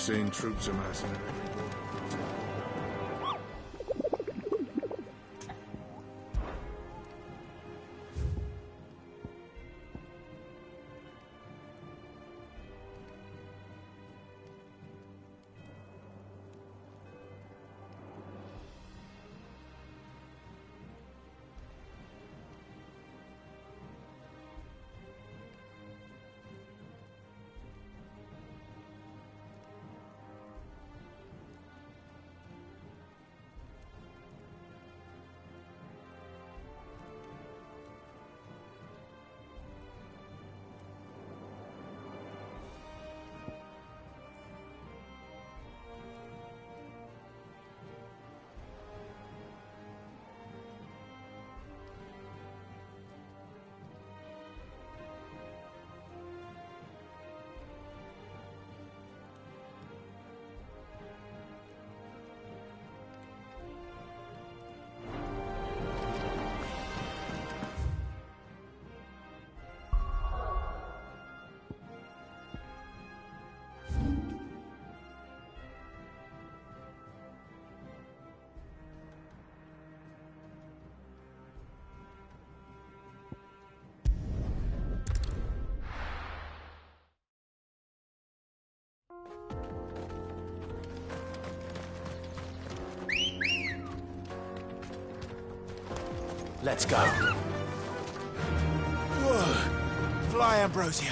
seen troops amassing at every border. Let's go. Whoa. Fly, Ambrosia.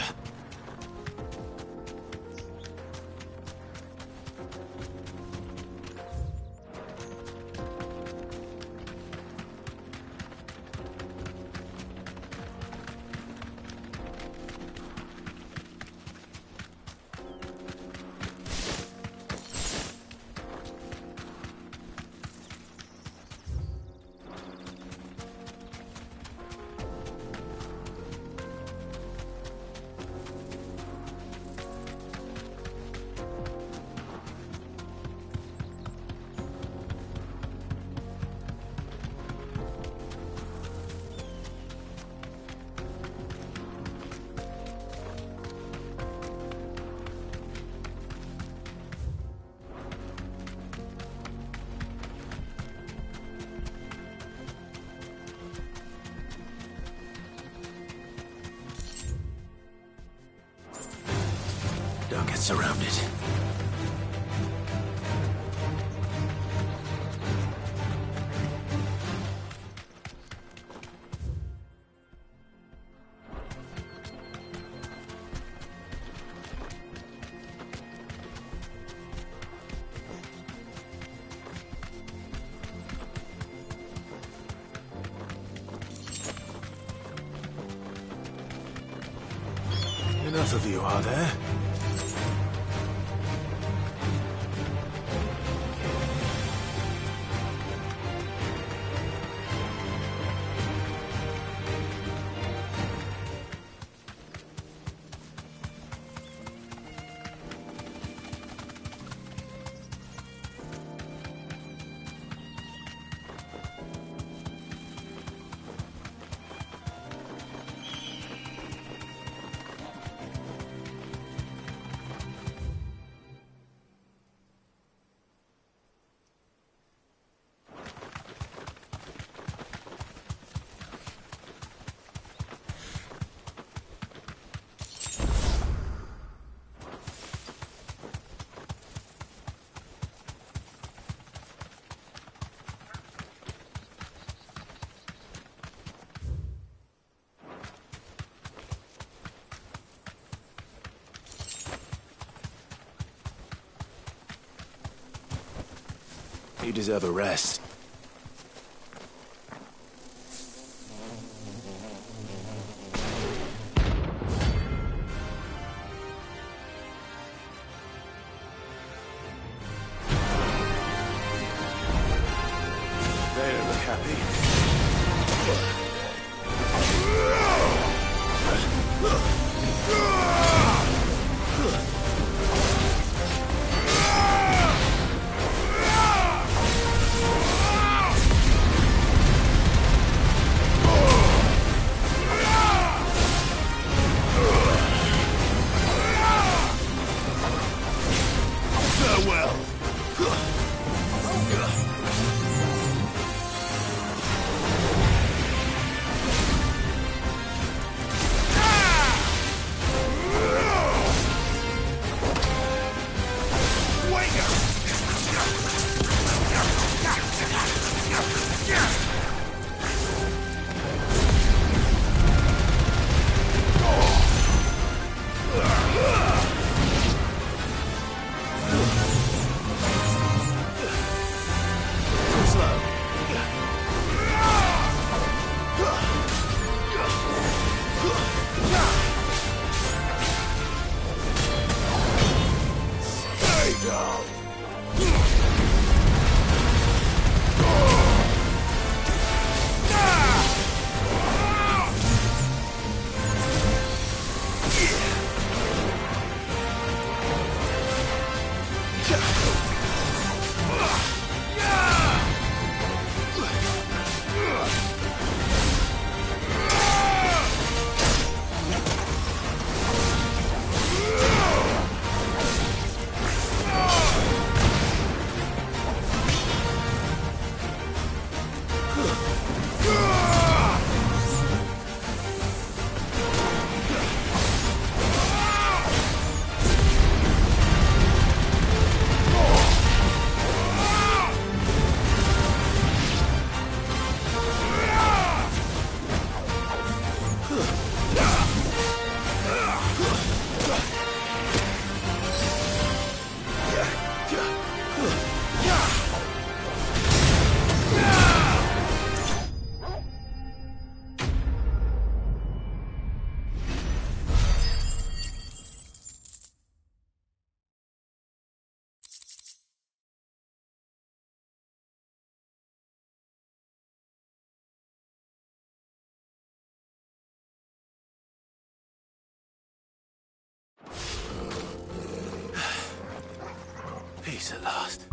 Don't get surrounded. Enough of you, are there? You deserve a rest. They don't look happy. peace at last.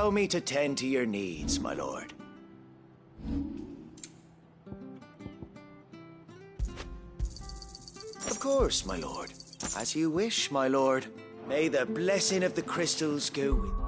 Allow me to tend to your needs, my lord. Of course, my lord. As you wish, my lord. May the blessing of the crystals go with you.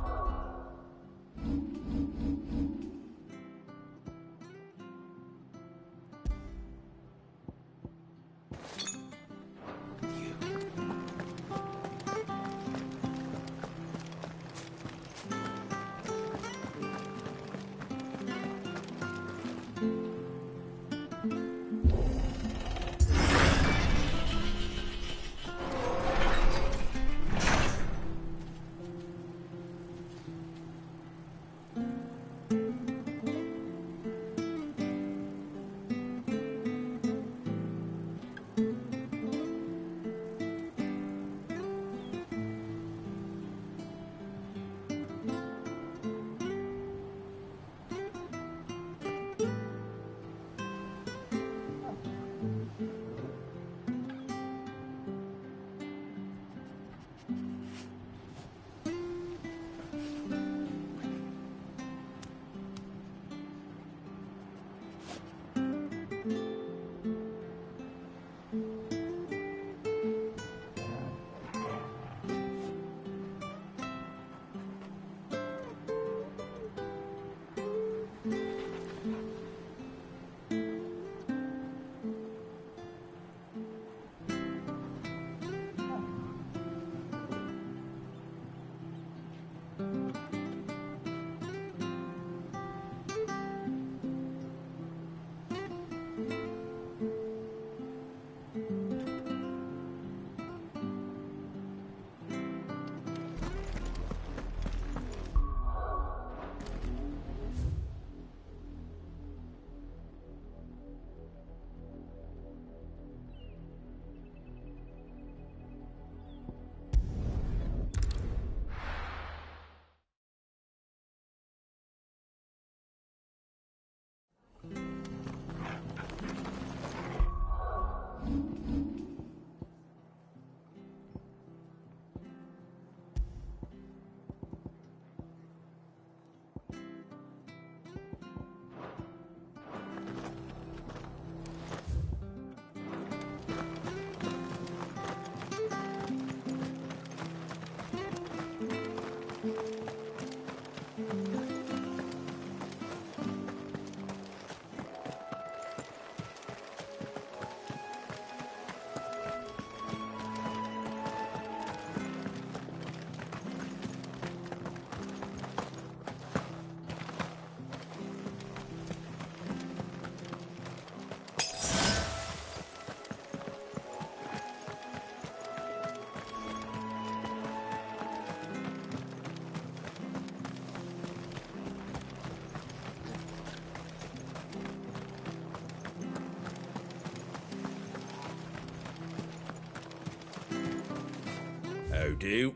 That'll do.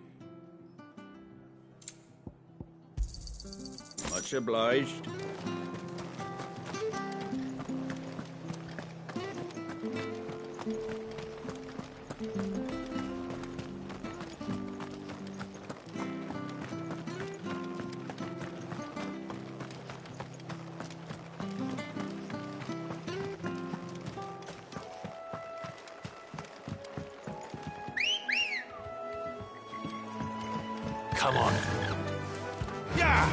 Much obliged. Come on. Yeah!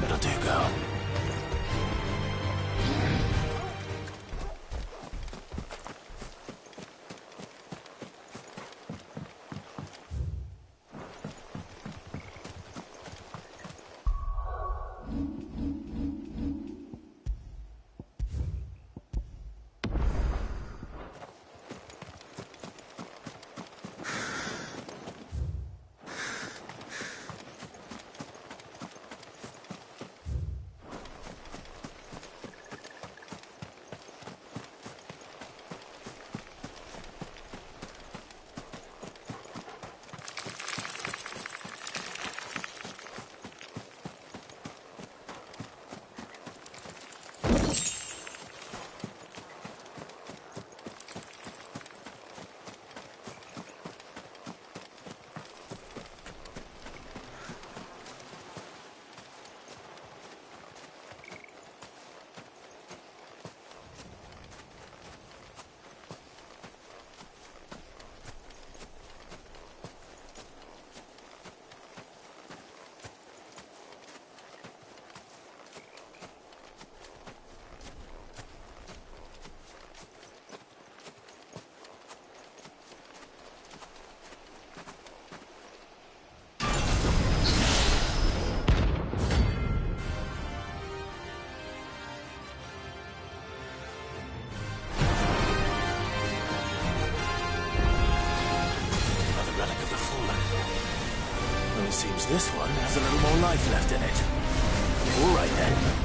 That'll do, girl. Seems this one has a little more life left in it. All right then.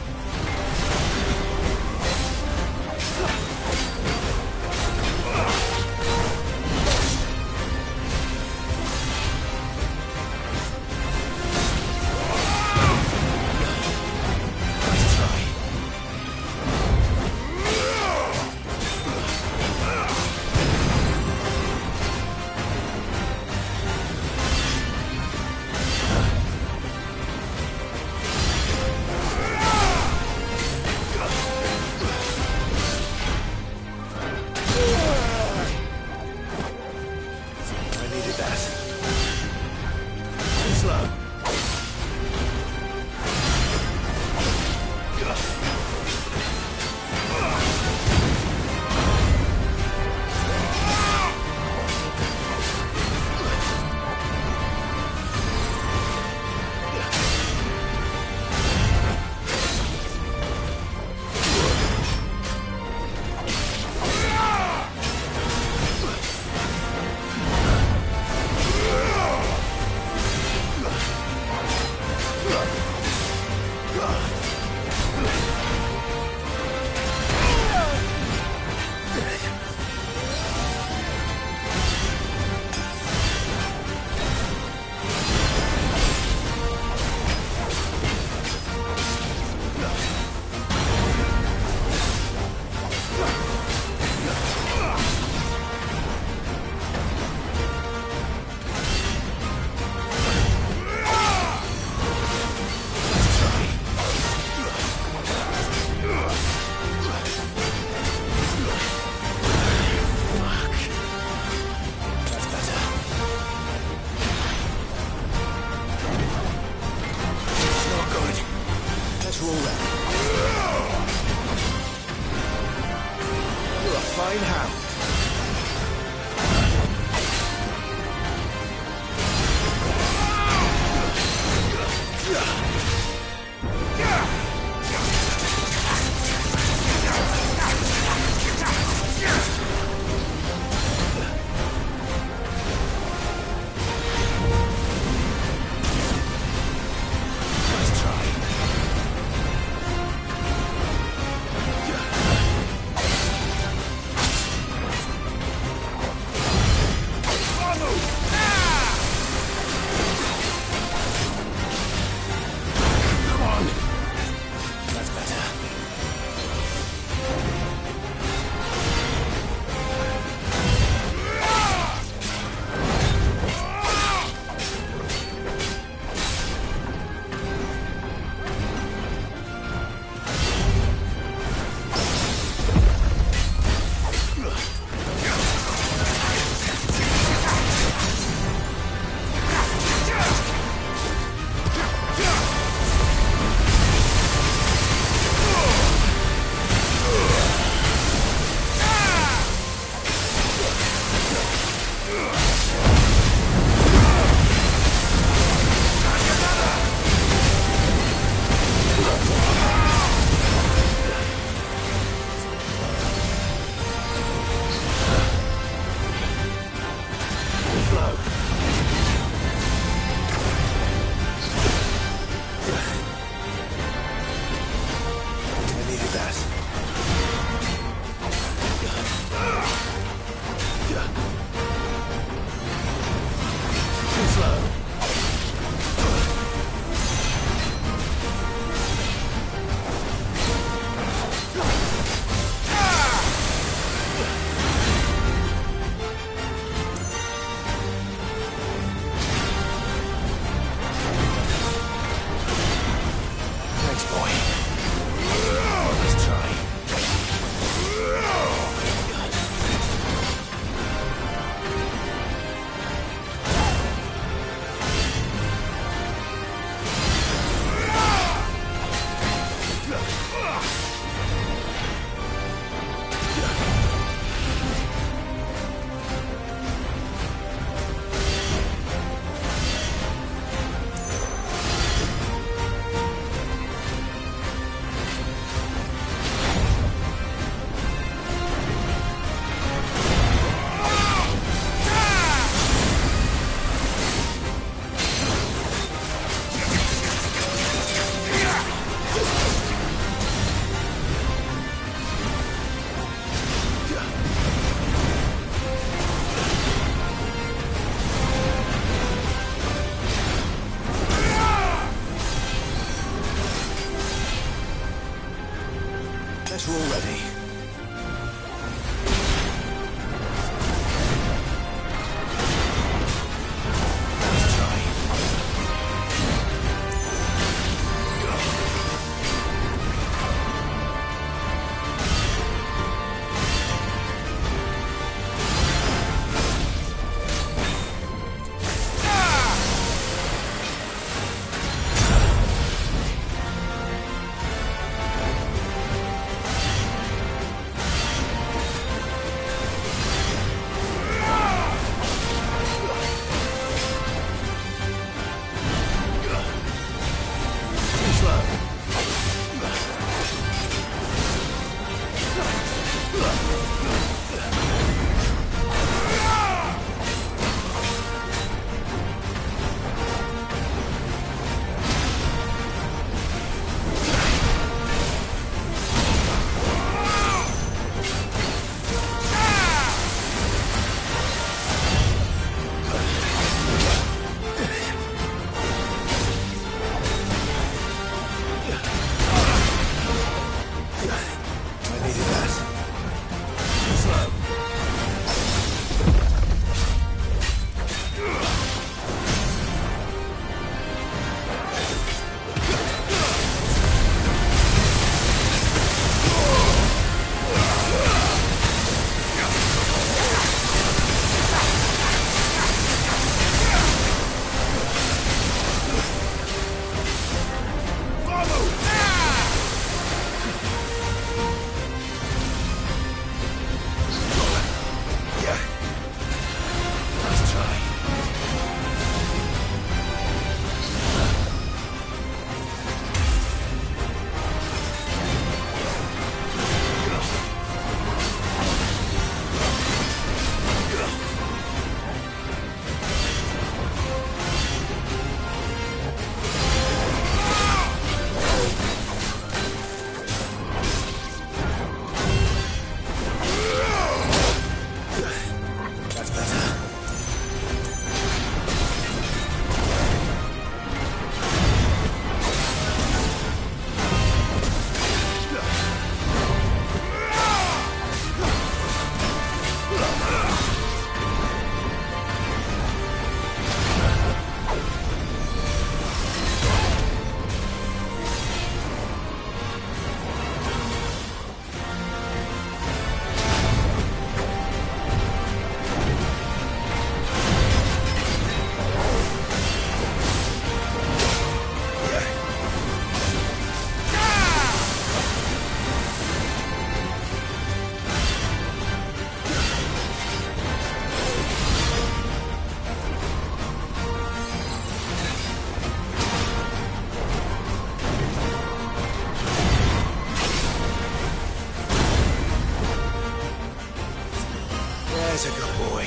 That's a good boy.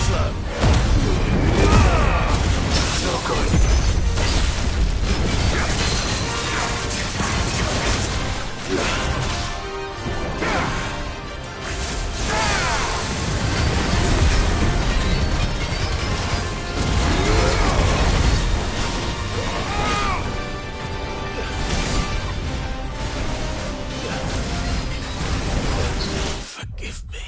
Slow. No good. Forgive me.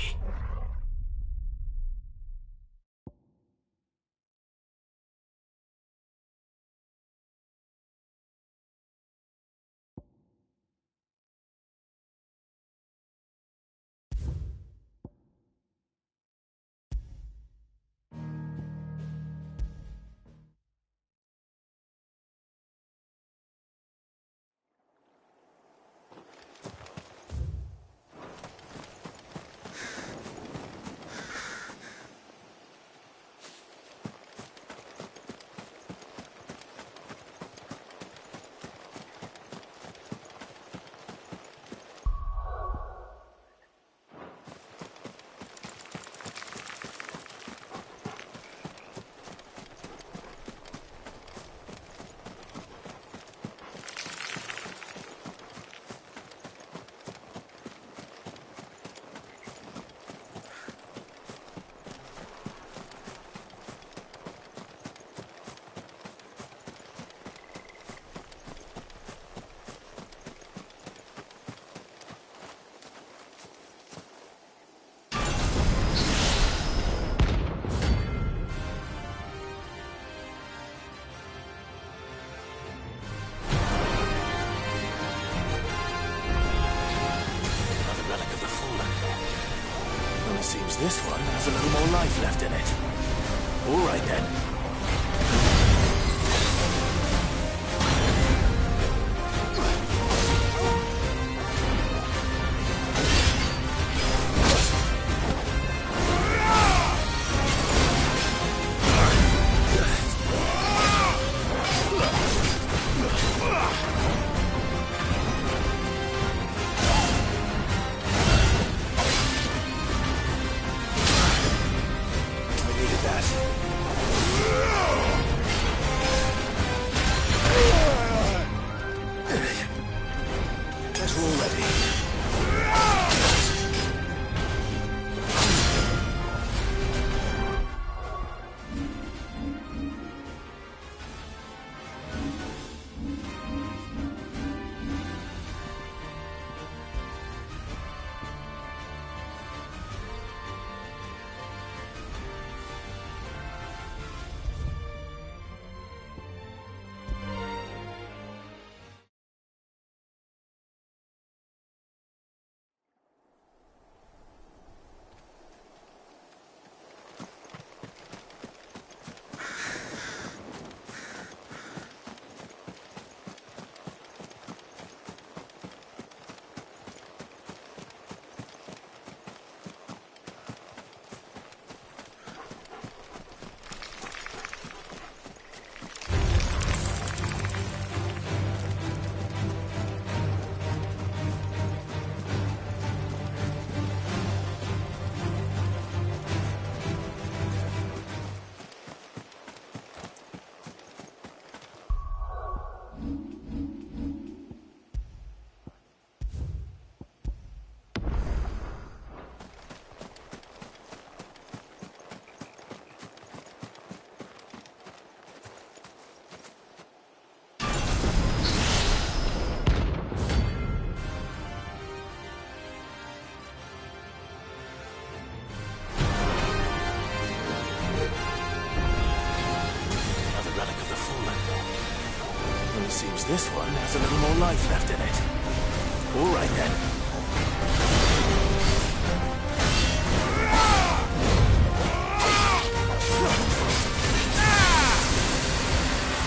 Seems this one has a little more life left in it. All right then. Seems this one has a little more life left in it. All right then.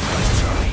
Nice try.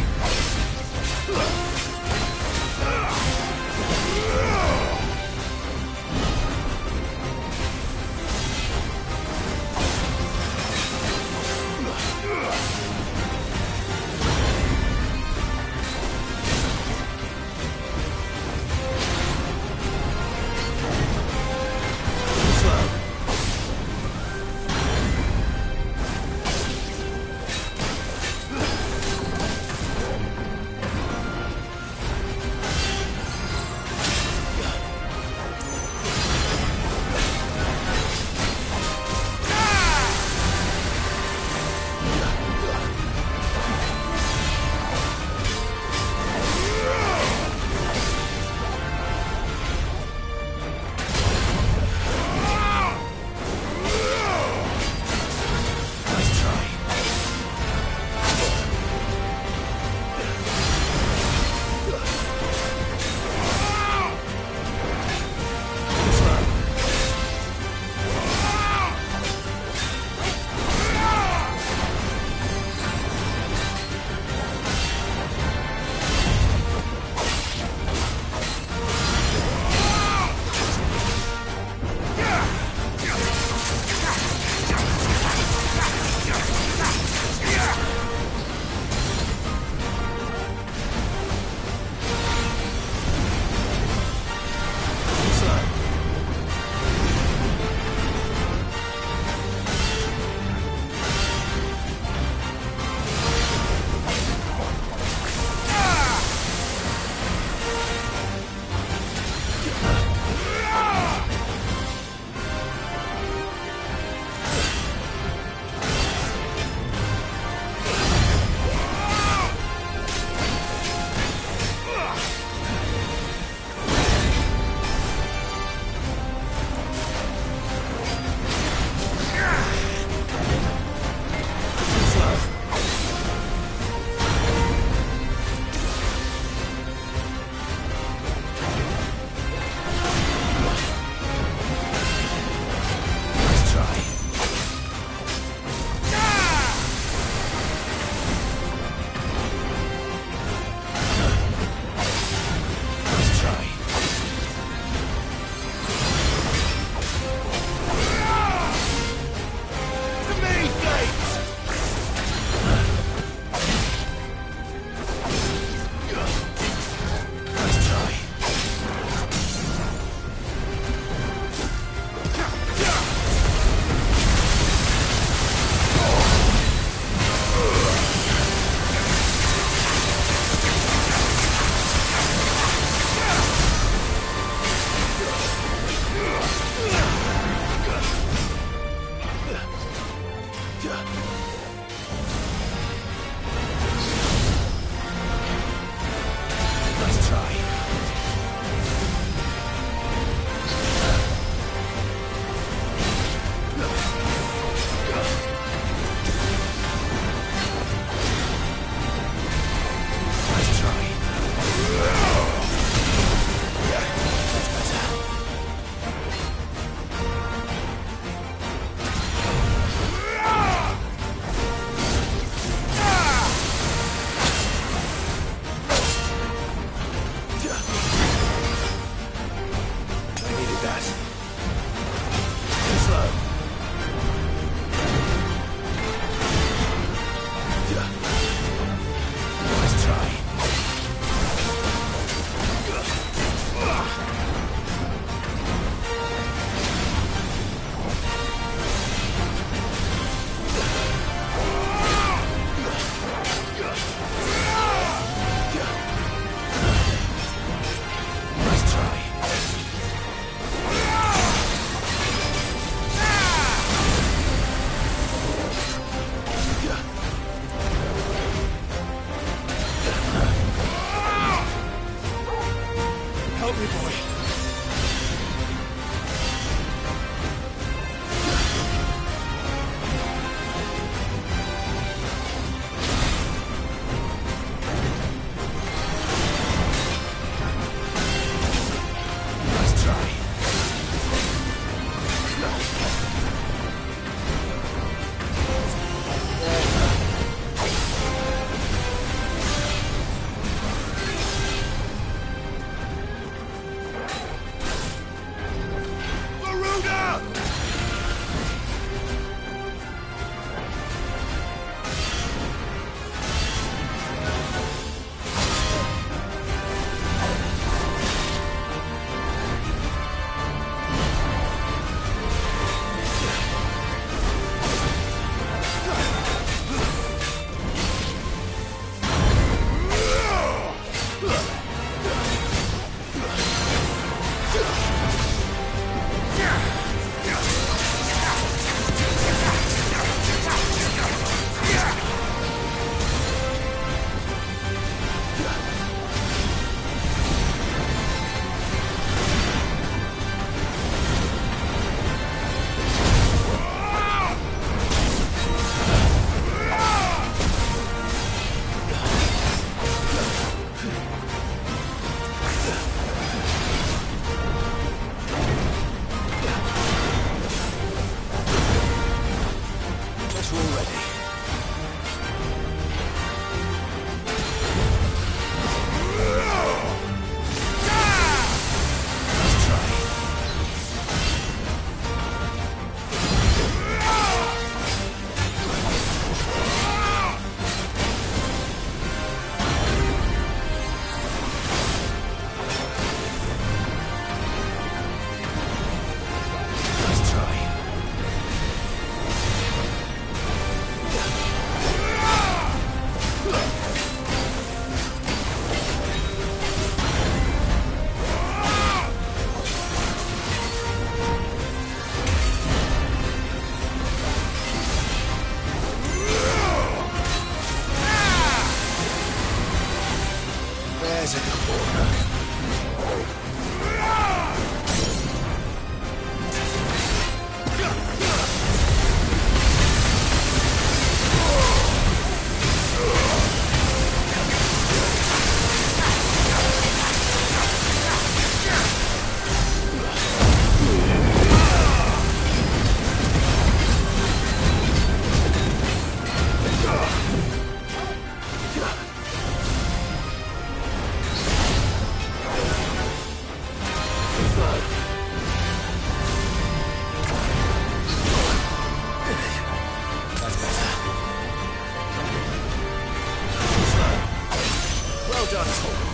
done for.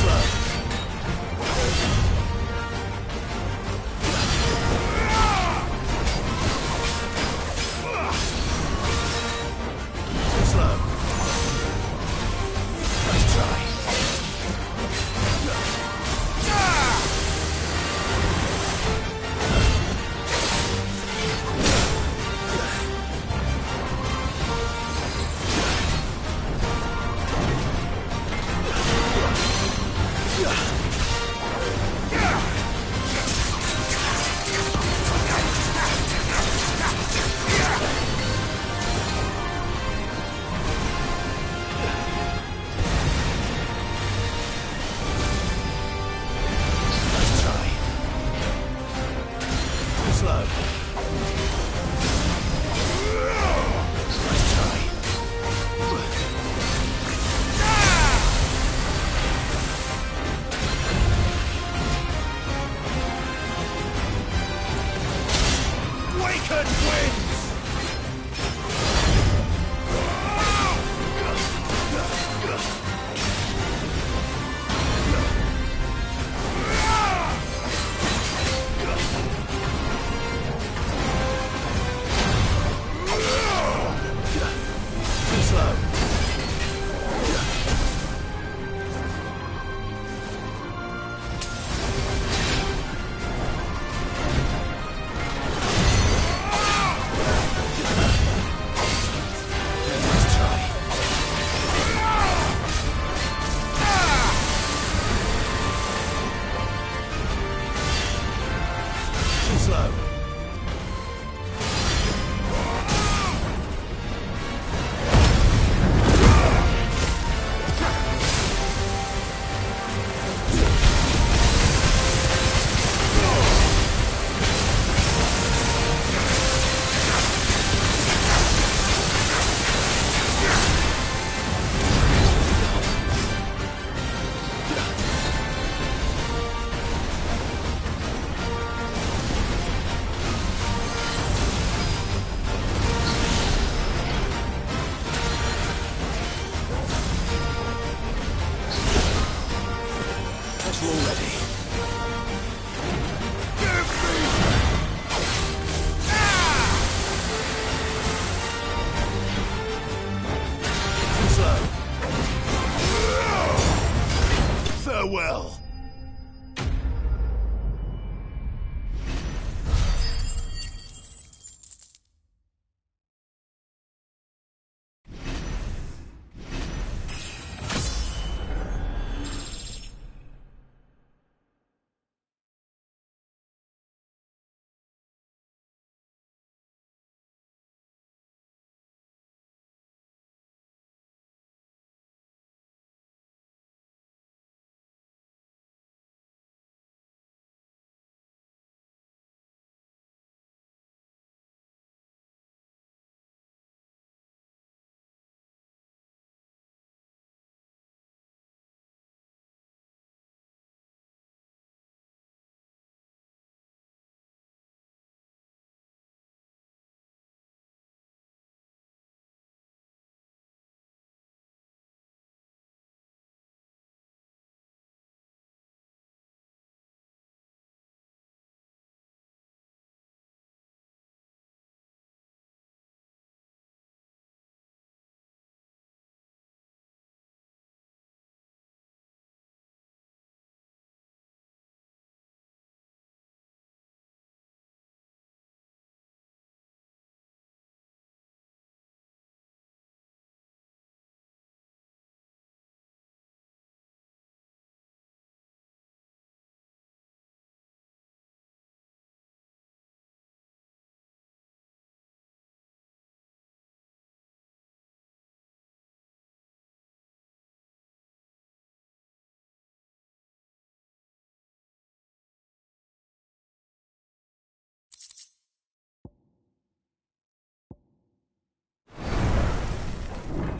Slow.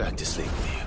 Back to sleep with you.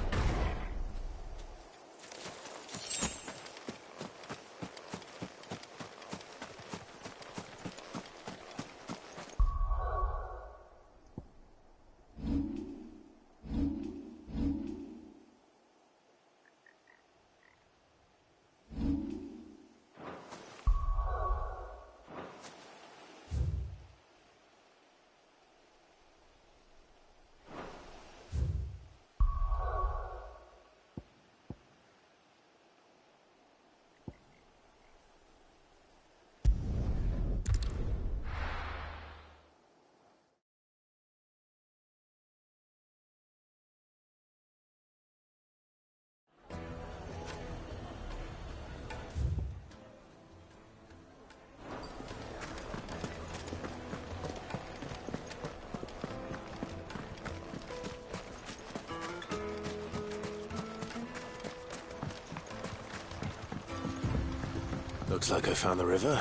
Looks like I found the river.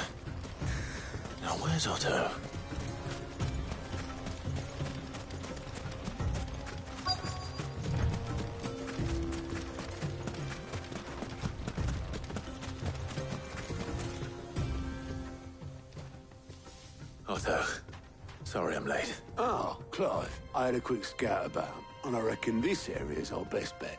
Now where's Otto? Otto, sorry I'm late. Oh, Clive. I had a quick scout about, and I reckon this area's our best bet.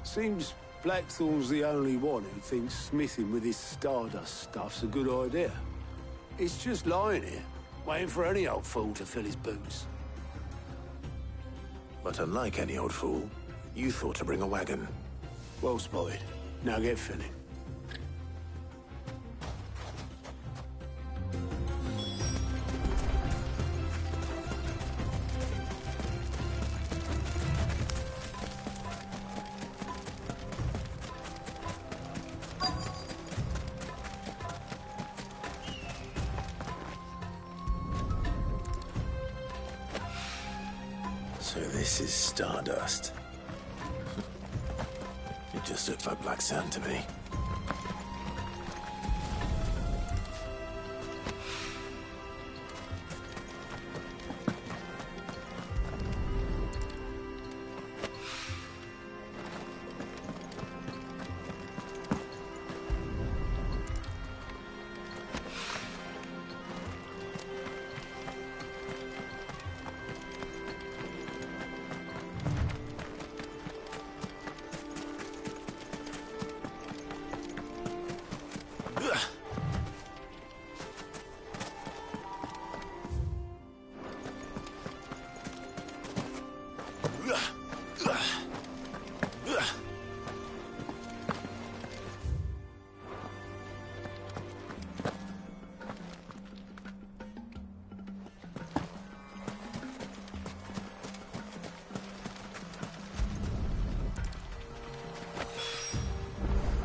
Seems Blackthorn's the only one who thinks smithing with this Stardust stuff's a good idea. It's just lying here, waiting for any old fool to fill his boots. But unlike any old fool, you thought to bring a wagon. Well spotted. Now get filling. So this is Stardust. It just looks like black sand to me.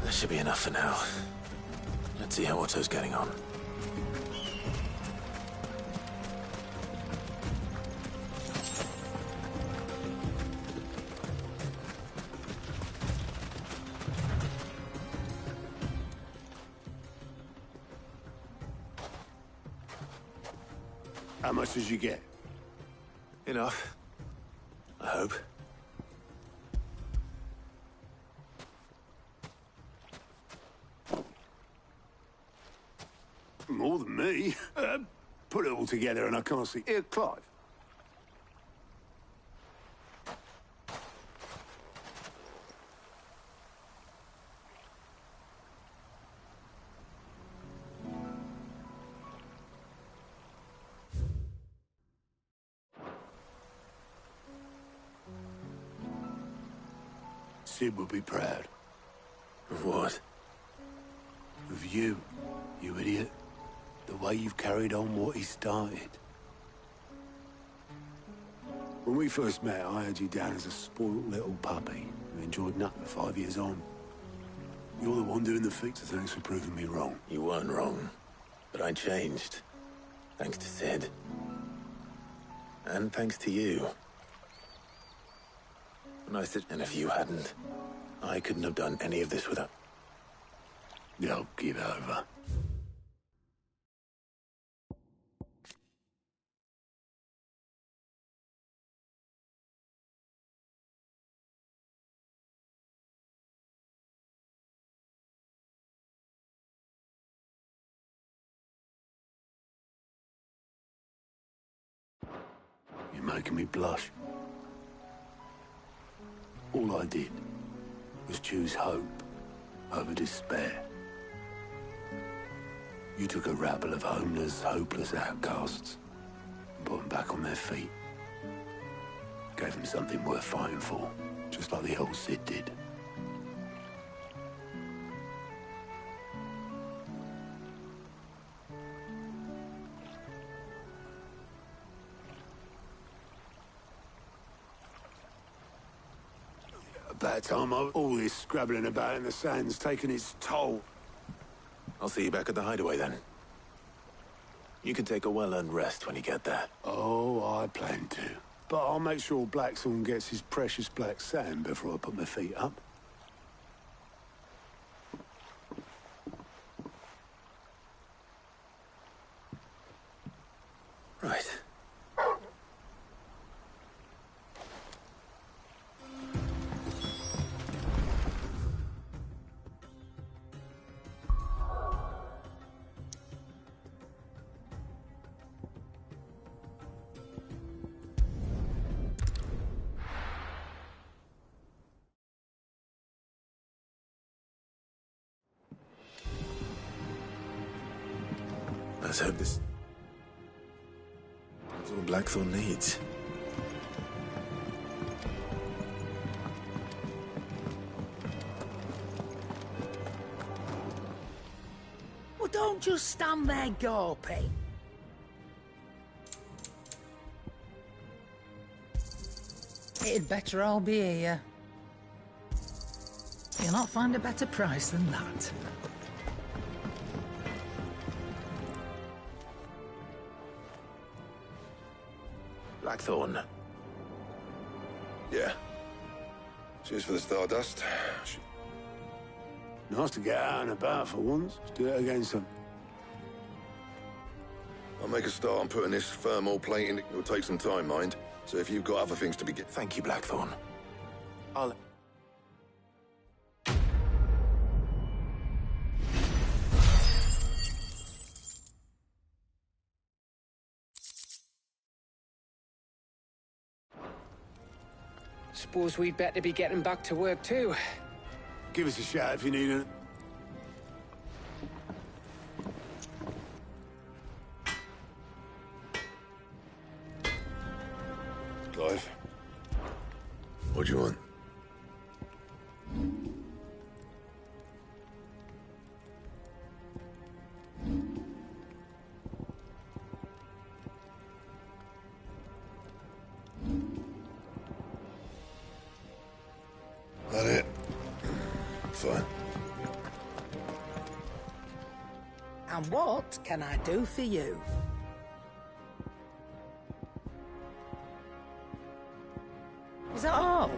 That should be enough for now. Let's see how Otto's getting on. How much did you get? Enough. I hope. More than me. Put it all together and I can't see. Here, Clive. Sid will be proud. Of what? Of you, you idiot. The way you've carried on what he started. When we first met, I had you down as a spoilt little puppy who enjoyed nothing 5 years on. You're the one doing the fix, so thanks for proving me wrong. You weren't wrong. But I changed. Thanks to Sid. And thanks to you. And if you hadn't, I couldn't have done any of this without... Yo, give over. You're making me blush. All I did was choose hope over despair. You took a rabble of homeless, hopeless outcasts and put them back on their feet. Gave them something worth fighting for, just like the old Cid did. About time all this scrabbling about in the sand's taken its toll. I'll see you back at the hideaway then. You can take a well-earned rest when you get there. Oh, I plan to. But I'll make sure Blackthorn gets his precious black sand before I put my feet up. Right. Let's hope this is all Blackthorn needs. Well, don't just stand there gawping. It'd better all be here. You'll not find a better price than that. Blackthorn. Yeah. Cheers for the Stardust. Nice to get out and about for once. Let's do it again, son. I'll make a start on putting this thermal plate in. It'll take some time, mind. So if you've got other things to be get... Thank you, Blackthorn. I'll... Suppose we'd better be getting back to work too. Give us a shout if you need it. Clive. What do you want? That it? Fine. And what can I do for you? Is that all?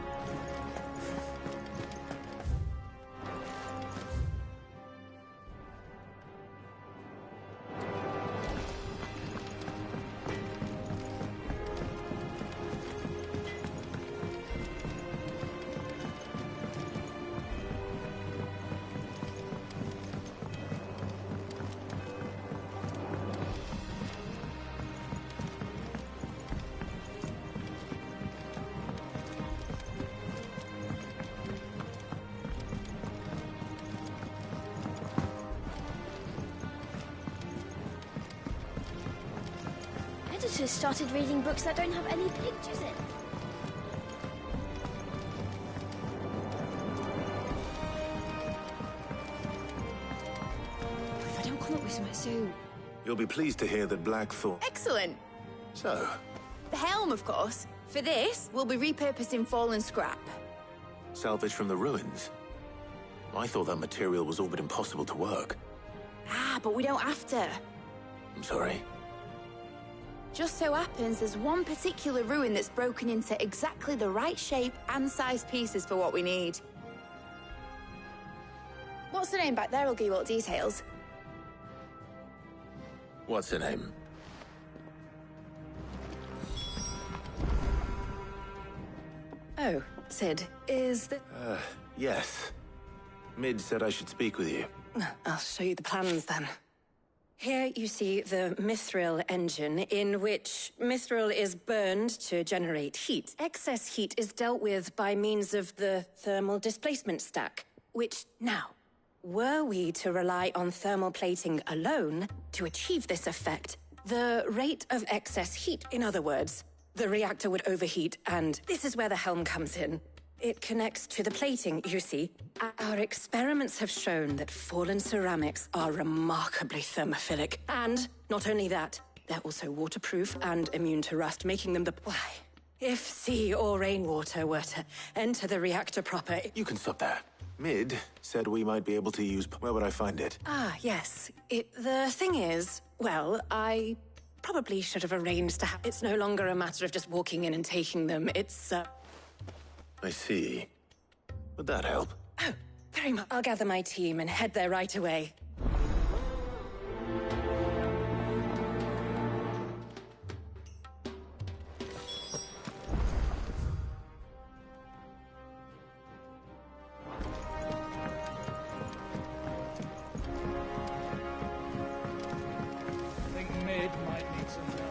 Editors started reading books that don't have any pictures in. If I don't come up with something soon. You'll be pleased to hear that Blackthorn... Excellent. So, The helm, of course. For this, we'll be repurposing fallen scrap. salvage from the ruins. I thought that material was all but impossible to work. Ah, but we don't have to. I'm sorry. Just so happens there's one particular ruin that's broken into exactly the right shape and size pieces for what we need. What's the name back there? I'll give you all details. What's her name? Oh, Sid, is the... Yes. Mid said I should speak with you. I'll show you the plans then. Here you see the Mithril engine, in which Mithril is burned to generate heat. Excess heat is dealt with by means of the thermal displacement stack, which, now, were we to rely on thermal plating alone to achieve this effect, the rate of excess heat, in other words, the reactor would overheat, and this is where the helm comes in. It connects to the plating, you see. Our experiments have shown that fallen ceramics are remarkably thermophilic. And not only that, they're also waterproof and immune to rust, making them the... Why, if sea or rainwater were to enter the reactor proper... You can stop there. Mid said we might be able to use... Where would I find it? Ah, yes. The thing is, well, I probably should have arranged to have... It's no longer a matter of just walking in and taking them. It's, I see. Would that help? Oh, very much. I'll gather my team and head there right away. I think Mid might need some help.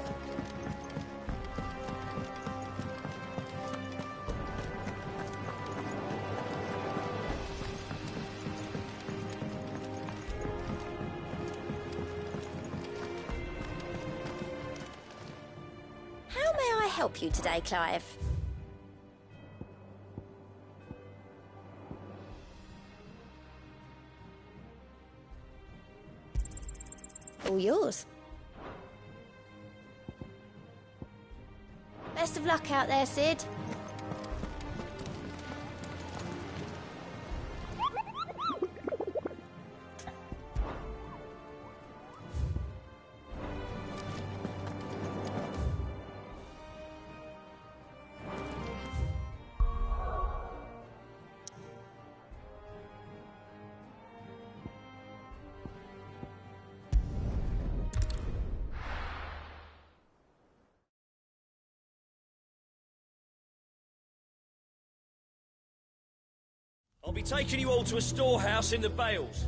How may I help you today, Clive? All yours. Best of luck out there, Sid. I'll be taking you all to a storehouse in the Bales.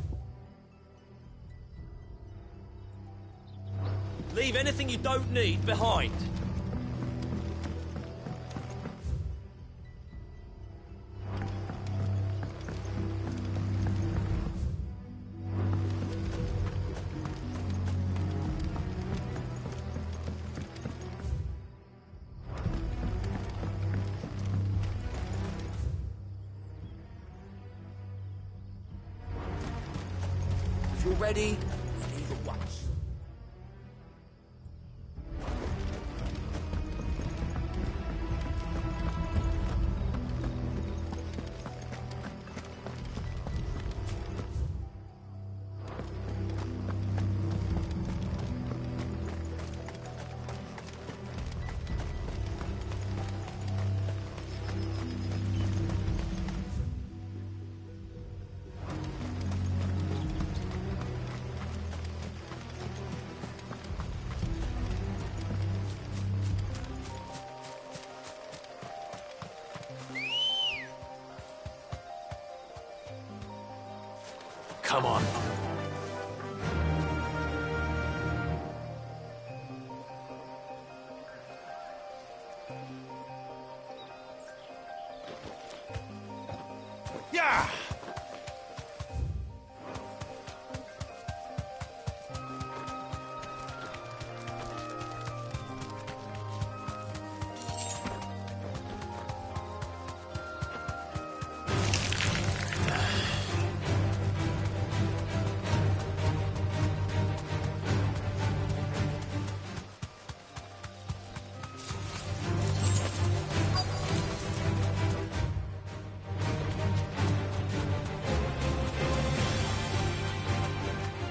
Leave anything you don't need behind. If you're ready, leave at once. Come on. Yeah!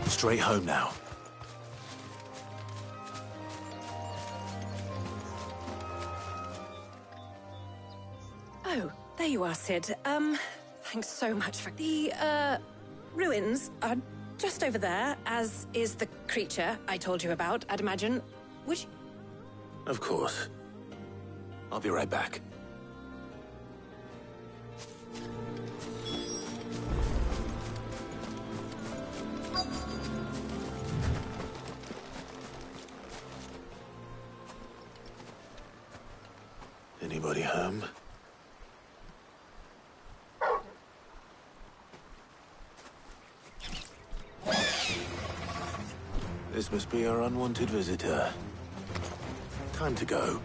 Straight home now. There you are, Sid. Thanks so much for... The, ruins are just over there, as is the creature I told you about, I'd imagine. Would you... Of course. I'll be right back. Anybody home? This must be our unwanted visitor. Time to go.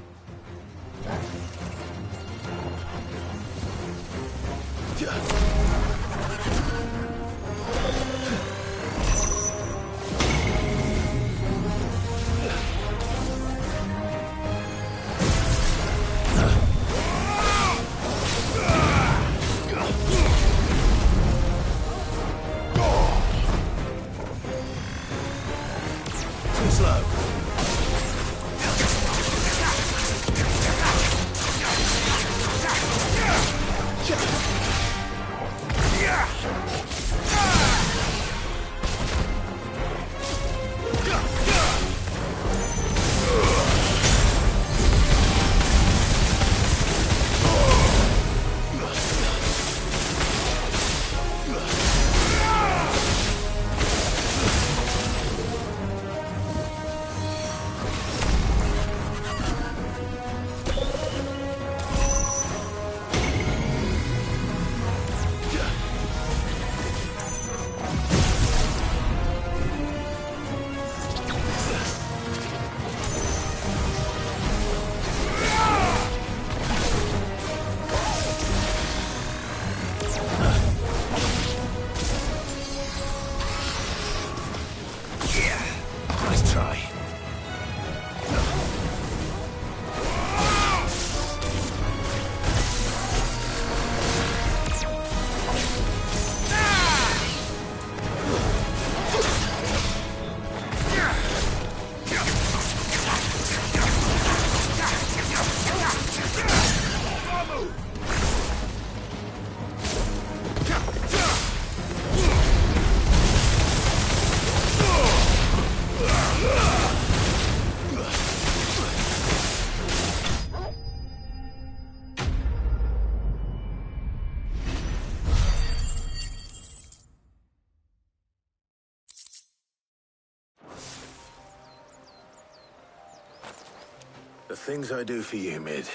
The things I do for you, Mid.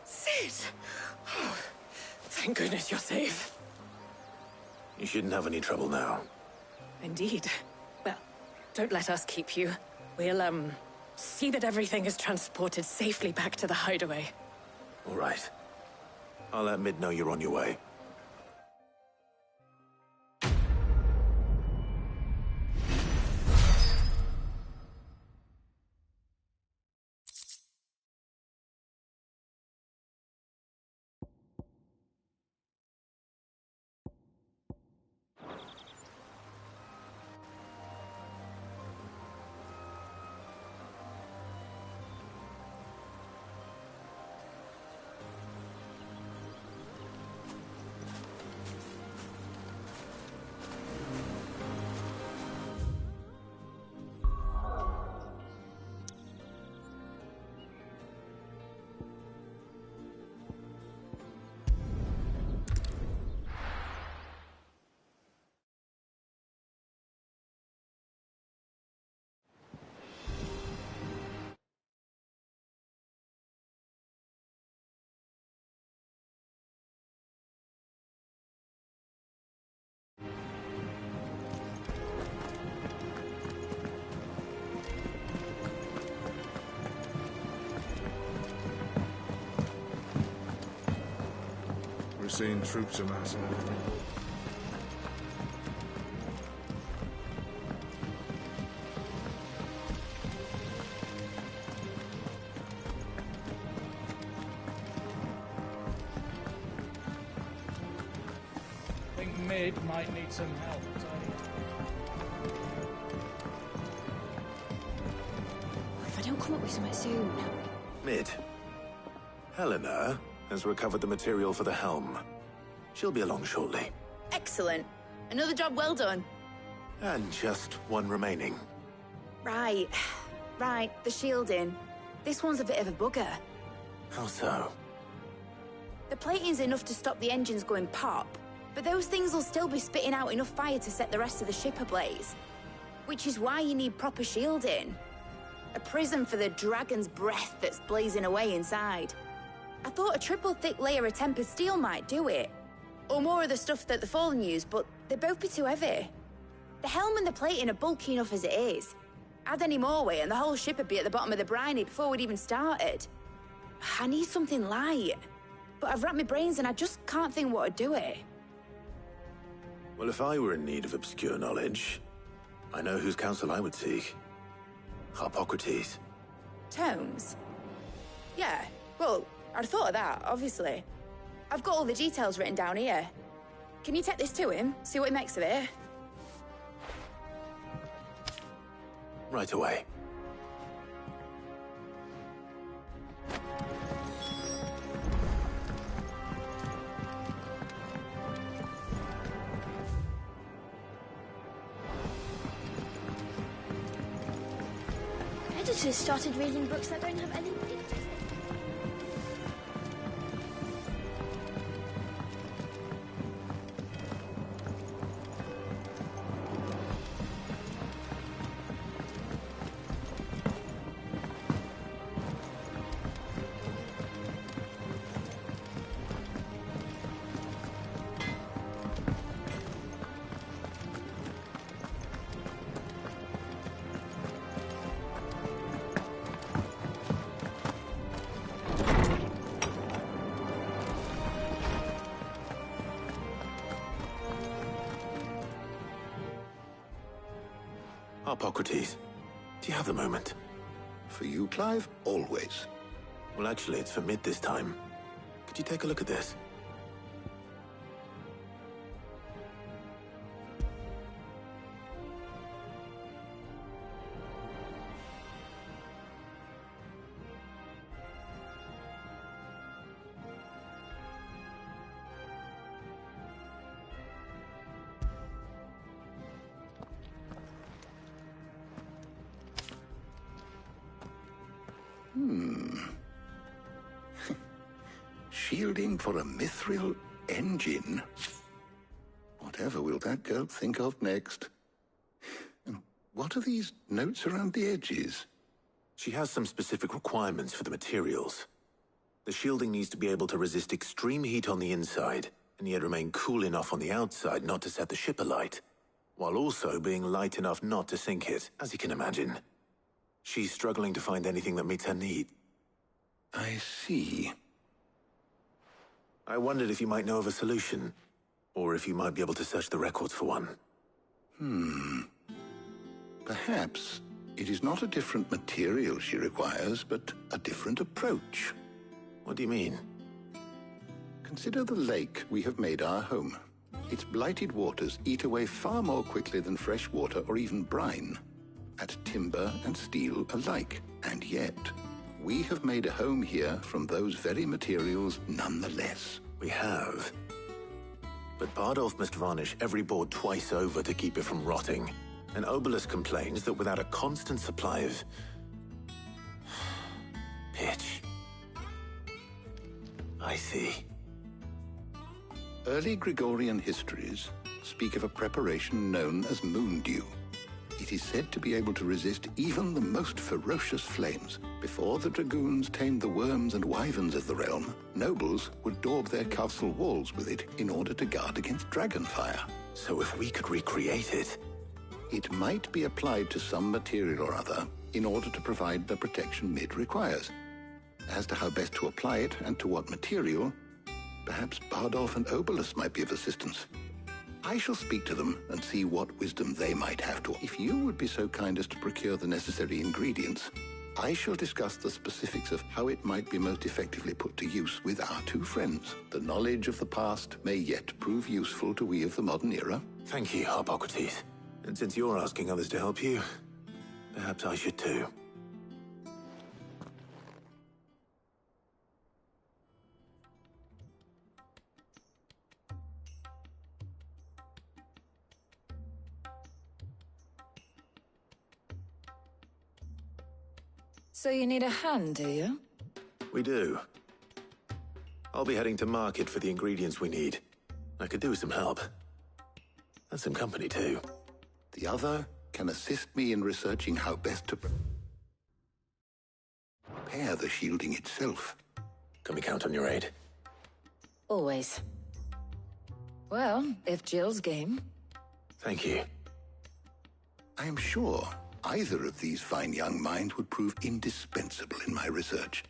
Sid! Oh, thank goodness you're safe. You shouldn't have any trouble now. Indeed. Well, don't let us keep you. We'll, see that everything is transported safely back to the hideaway. All right. I'll let Mid know you're on your way. We're seeing troops amassing. I think Mid might need some help, Tony. If I don't come up with something soon. Mid. Helena, has recovered the material for the helm. She'll be along shortly. Excellent. Another job well done. And just one remaining. Right. Right, the shielding. This one's a bit of a bugger. How so? The plating's enough to stop the engines going pop, but those things will still be spitting out enough fire to set the rest of the ship ablaze. Which is why you need proper shielding. A prism for the dragon's breath that's blazing away inside. I thought a triple thick layer of tempered steel might do it. Or more of the stuff that the Fallen use, but they'd both be too heavy. The helm and the plating are bulky enough as it is. Add any more weight and the whole ship would be at the bottom of the briny before we'd even started. I need something light. But I've racked my brains and I just can't think what would do it. Well, if I were in need of obscure knowledge, I know whose counsel I would seek. Hippocrates. Tomes? Yeah, well, I'd thought of that, obviously. I've got all the details written down here. Can you take this to him, see what he makes of it? Right away. Editors started reading books that don't have any pictures in. Hippocrates, do you have the moment? For you, Clive, always. Well, actually, it's for mid this time. Could you take a look at this? Shielding for a mithril engine? Whatever will that girl think of next? And what are these notes around the edges? She has some specific requirements for the materials. The shielding needs to be able to resist extreme heat on the inside, and yet remain cool enough on the outside not to set the ship alight, while also being light enough not to sink it, as you can imagine. She's struggling to find anything that meets her need. I see. I wondered if you might know of a solution, or if you might be able to search the records for one. Perhaps it is not a different material she requires, but a different approach. What do you mean? Consider the lake we have made our home. Its blighted waters eat away far more quickly than fresh water or even brine, at timber and steel alike. And yet, we have made a home here from those very materials nonetheless. We have. But Bardolph must varnish every board twice over to keep it from rotting. And Obelus complains that without a constant supply of pitch. I see. Early Gregorian histories speak of a preparation known as moon dew. It is said to be able to resist even the most ferocious flames. Before the dragoons tamed the worms and wyverns of the realm, nobles would daub their castle walls with it in order to guard against dragon fire. So if we could recreate it... It might be applied to some material or other in order to provide the protection Mid requires. As to how best to apply it and to what material, perhaps Bardolph and Obelus might be of assistance. I shall speak to them and see what wisdom they might have to. If you would be so kind as to procure the necessary ingredients, I shall discuss the specifics of how it might be most effectively put to use with our two friends. The knowledge of the past may yet prove useful to we of the modern era. Thank you, Hippocrates. And since you're asking others to help you, perhaps I should too. So you need a hand, do you? We do. I'll be heading to market for the ingredients we need. I could do with some help. And some company, too. The other can assist me in researching how best to prepare the shielding itself. Can we count on your aid? Always. Well, if Jill's game. Thank you. I am sure either of these fine young minds would prove indispensable in my research.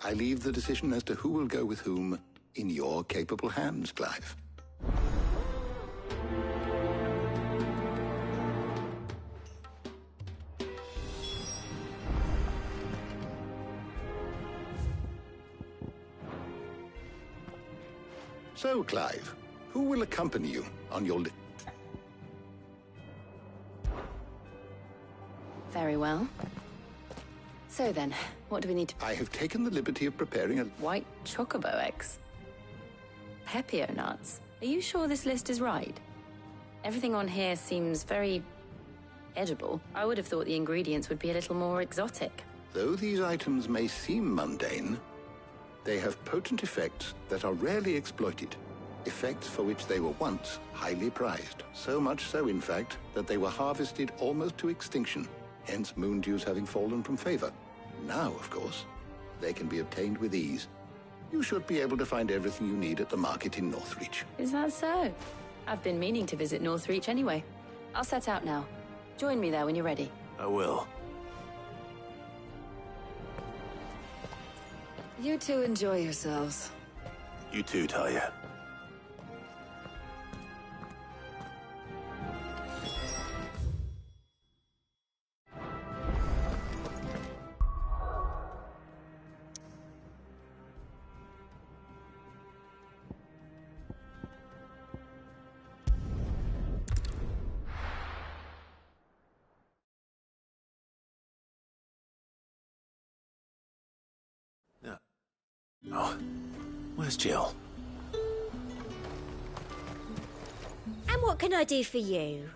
I leave the decision as to who will go with whom in your capable hands, Clive. So, Clive, who will accompany you on your Very well. So then, what do we need to... I have taken the liberty of preparing a... White chocobo eggs. Pepio nuts. Are you sure this list is right? Everything on here seems very... edible. I would have thought the ingredients would be a little more exotic. Though these items may seem mundane, they have potent effects that are rarely exploited. Effects for which they were once highly prized. So much so, in fact, that they were harvested almost to extinction. Hence moondews having fallen from favor. Now, of course, they can be obtained with ease. You should be able to find everything you need at the market in Northreach. Is that so? I've been meaning to visit Northreach anyway. I'll set out now. Join me there when you're ready. I will. You two enjoy yourselves. You too, Talia. Oh, where's Jill? And what can I do for you?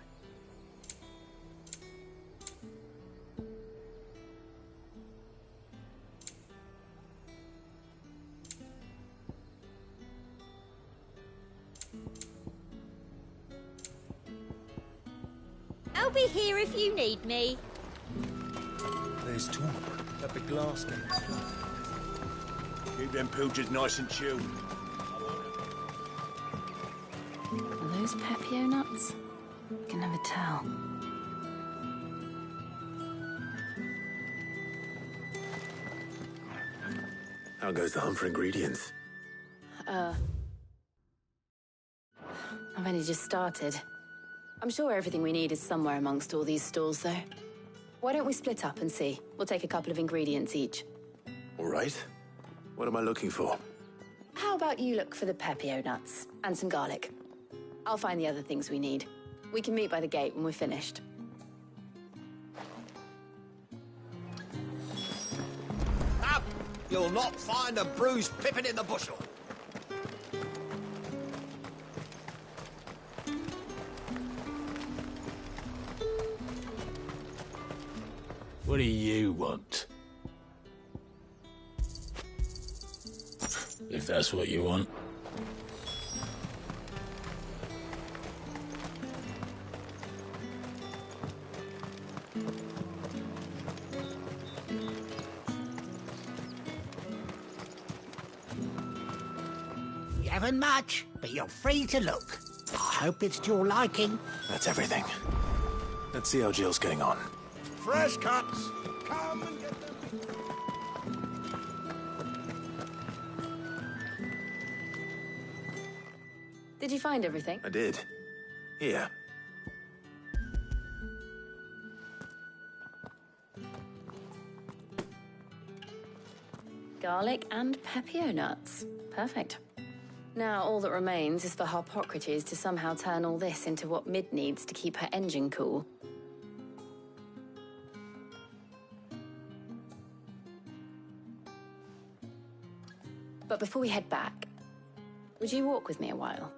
I'll be here if you need me. There's talk. That big glass game. Keep them pilchards nice and chilled. Are those Pepio nuts? I can never tell. How goes the hunt for ingredients? I've only just started. I'm sure everything we need is somewhere amongst all these stalls, though. Why don't we split up and see? We'll take a couple of ingredients each. All right. What am I looking for? How about you look for the Pepio nuts and some garlic? I'll find the other things we need. We can meet by the gate when we're finished. Up! You'll not find a bruised pippin in the bushel. What do you want? If that's what you want. You haven't much, but you're free to look. I hope it's to your liking. That's everything. Let's see how Jill's getting on. Fresh cuts. Come and get them. Did you find everything? I did. Here. Garlic and Pepio nuts. Perfect. Now all that remains is for Harpocrates to somehow turn all this into what Mid needs to keep her engine cool. But before we head back, would you walk with me a while?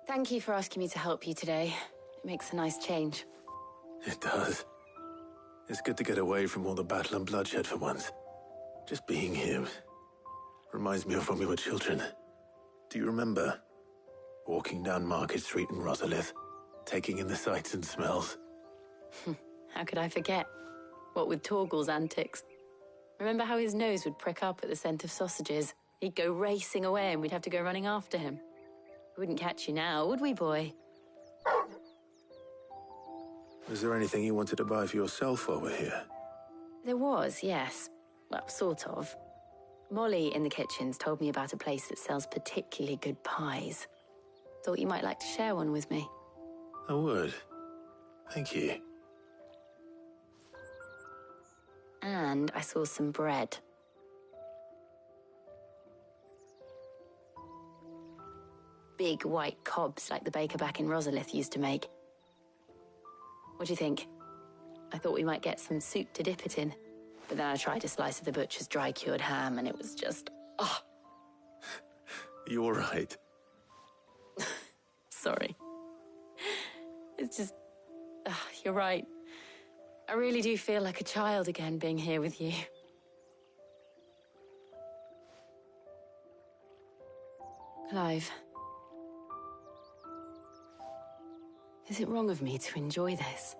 Thank you for asking me to help you today. It makes a nice change. It does. It's good to get away from all the battle and bloodshed for once. Just being here reminds me of when we were children. Do you remember? Walking down Market Street in Rosalith, taking in the sights and smells. How could I forget? What with Torgal's antics. Remember how his nose would prick up at the scent of sausages? He'd go racing away and we'd have to go running after him. We wouldn't catch you now, would we, boy? Was there anything you wanted to buy for yourself while we're here? There was, yes. Well, sort of. Molly in the kitchens told me about a place that sells particularly good pies. Thought you might like to share one with me. I would. Thank you. And I saw some bread. Big white cobs like the baker back in Rosalith used to make. What do you think? I thought we might get some soup to dip it in. But then I tried a slice of the butcher's dry-cured ham and it was just... oh. You all right? Sorry. It's just... you're right. I really do feel like a child again being here with you. Clive. Is it wrong of me to enjoy this?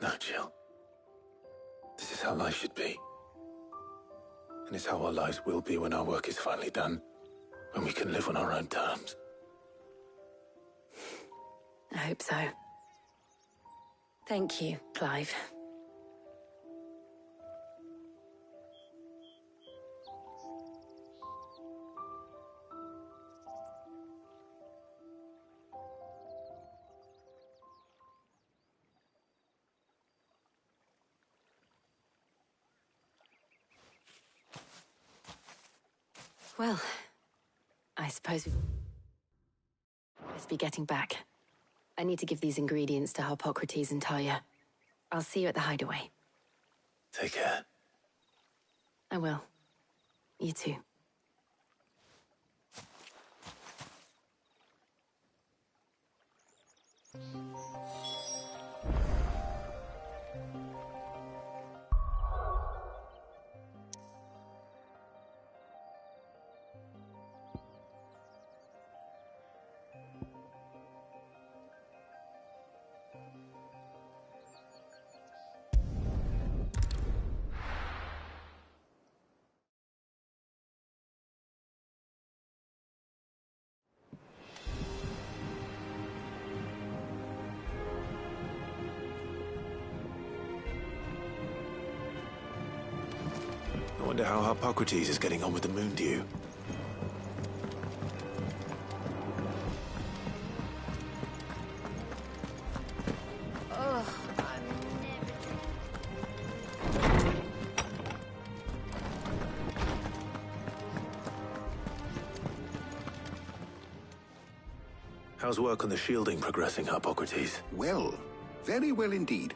No, Jill. This is how life should be. And it's how our lives will be when our work is finally done. When we can live on our own terms. I hope so. Thank you, Clive. Well, I suppose we must be getting back. I need to give these ingredients to Harpocrates and Talia. I'll see you at the hideaway. Take care. I will. You too. I wonder how Harpocrates is getting on with the moon dew. How's work on the shielding progressing, Harpocrates? Well, very well indeed.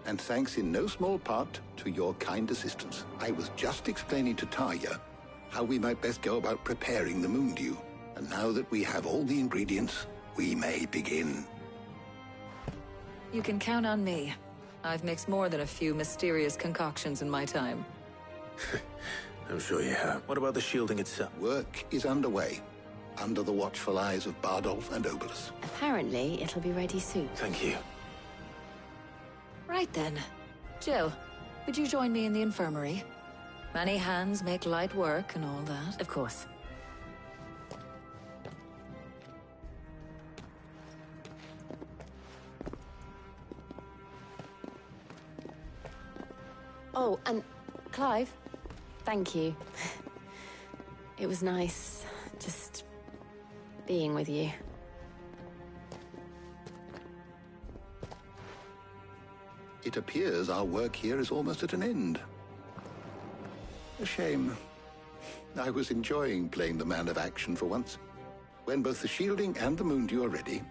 And thanks in no small part to your kind assistance. I was just explaining to Talia how we might best go about preparing the moon dew. And now that we have all the ingredients, we may begin. You can count on me. I've mixed more than a few mysterious concoctions in my time. I'm sure you have. What about the shielding itself? Work is underway, under the watchful eyes of Bardolph and Obolus. Apparently, it'll be ready soon. Thank you. Right then. Jill, would you join me in the infirmary? Many hands make light work and all that. Of course. Oh, and Clive, thank you. It was nice just being with you. It appears our work here is almost at an end. A shame. I was enjoying playing the man of action for once. When both the shielding and the moon dew are ready,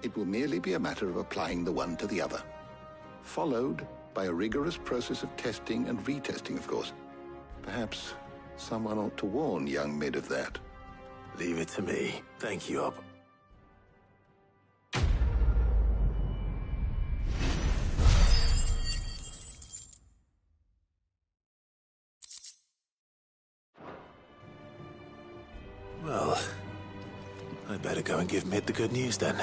it will merely be a matter of applying the one to the other. Followed by a rigorous process of testing and retesting, of course. Perhaps someone ought to warn young Mid of that. Leave it to me. Thank you, Up. Well, I better go and give Mid the good news then.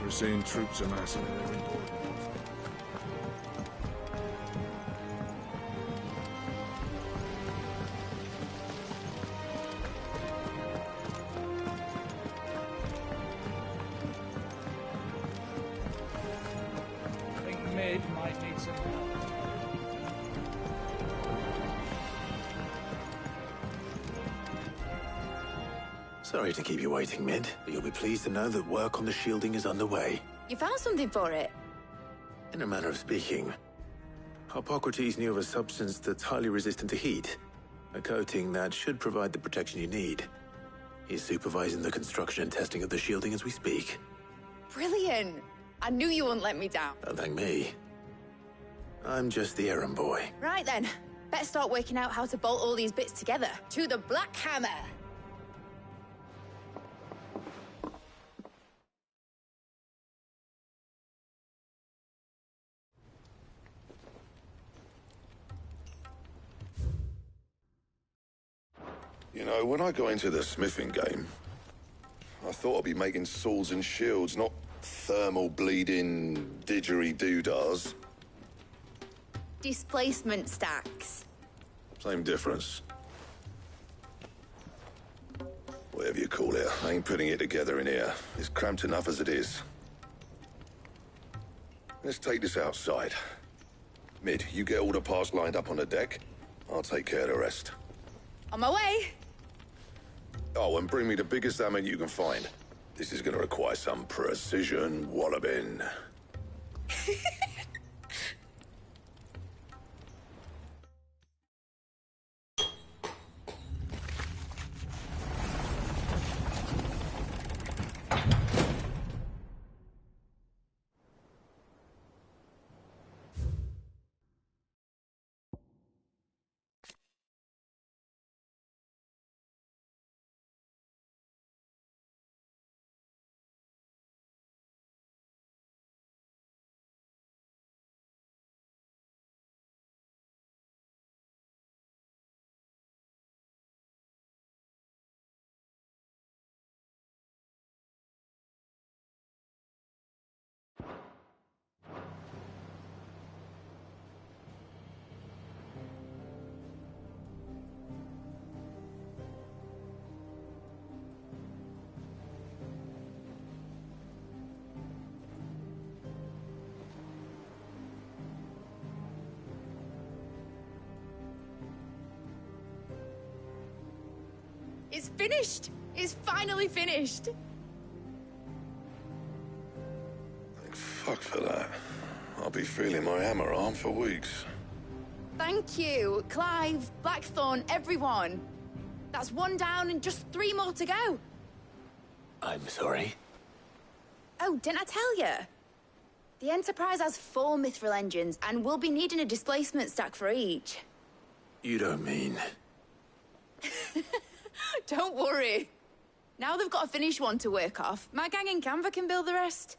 We're seeing troops amassing in every door. I think Mid might need some help. Sorry to keep you waiting, Mid, but you'll be pleased to know that work on the shielding is underway. You found something for it? In a manner of speaking, Hippocrates knew of a substance that's highly resistant to heat, a coating that should provide the protection you need. He's supervising the construction and testing of the shielding as we speak. Brilliant! I knew you wouldn't let me down. Don't thank me. I'm just the errand boy. Right then, better start working out how to bolt all these bits together. To the Black Hammer! You know, when I got into the smithing game, I thought I'd be making swords and shields, not thermal bleeding didgeridoo-dahs. Displacement stacks. Same difference. Whatever you call it, I ain't putting it together in here. It's cramped enough as it is. Let's take this outside. Mid, you get all the parts lined up on the deck. I'll take care of the rest. On my way! Oh, and bring me the biggest hammer you can find. This is gonna require some precision walloping. It's finished! It's finally finished! Thank fuck for that. I'll be feeling my hammer arm for weeks. Thank you, Clive, Blackthorn, everyone. That's one down and just 3 more to go. I'm sorry? Oh, didn't I tell you? The Enterprise has 4 mithril engines, and we'll be needing a displacement stack for each. You don't mean... Don't worry. Now they've got a finished one to work off, my gang in Canva can build the rest.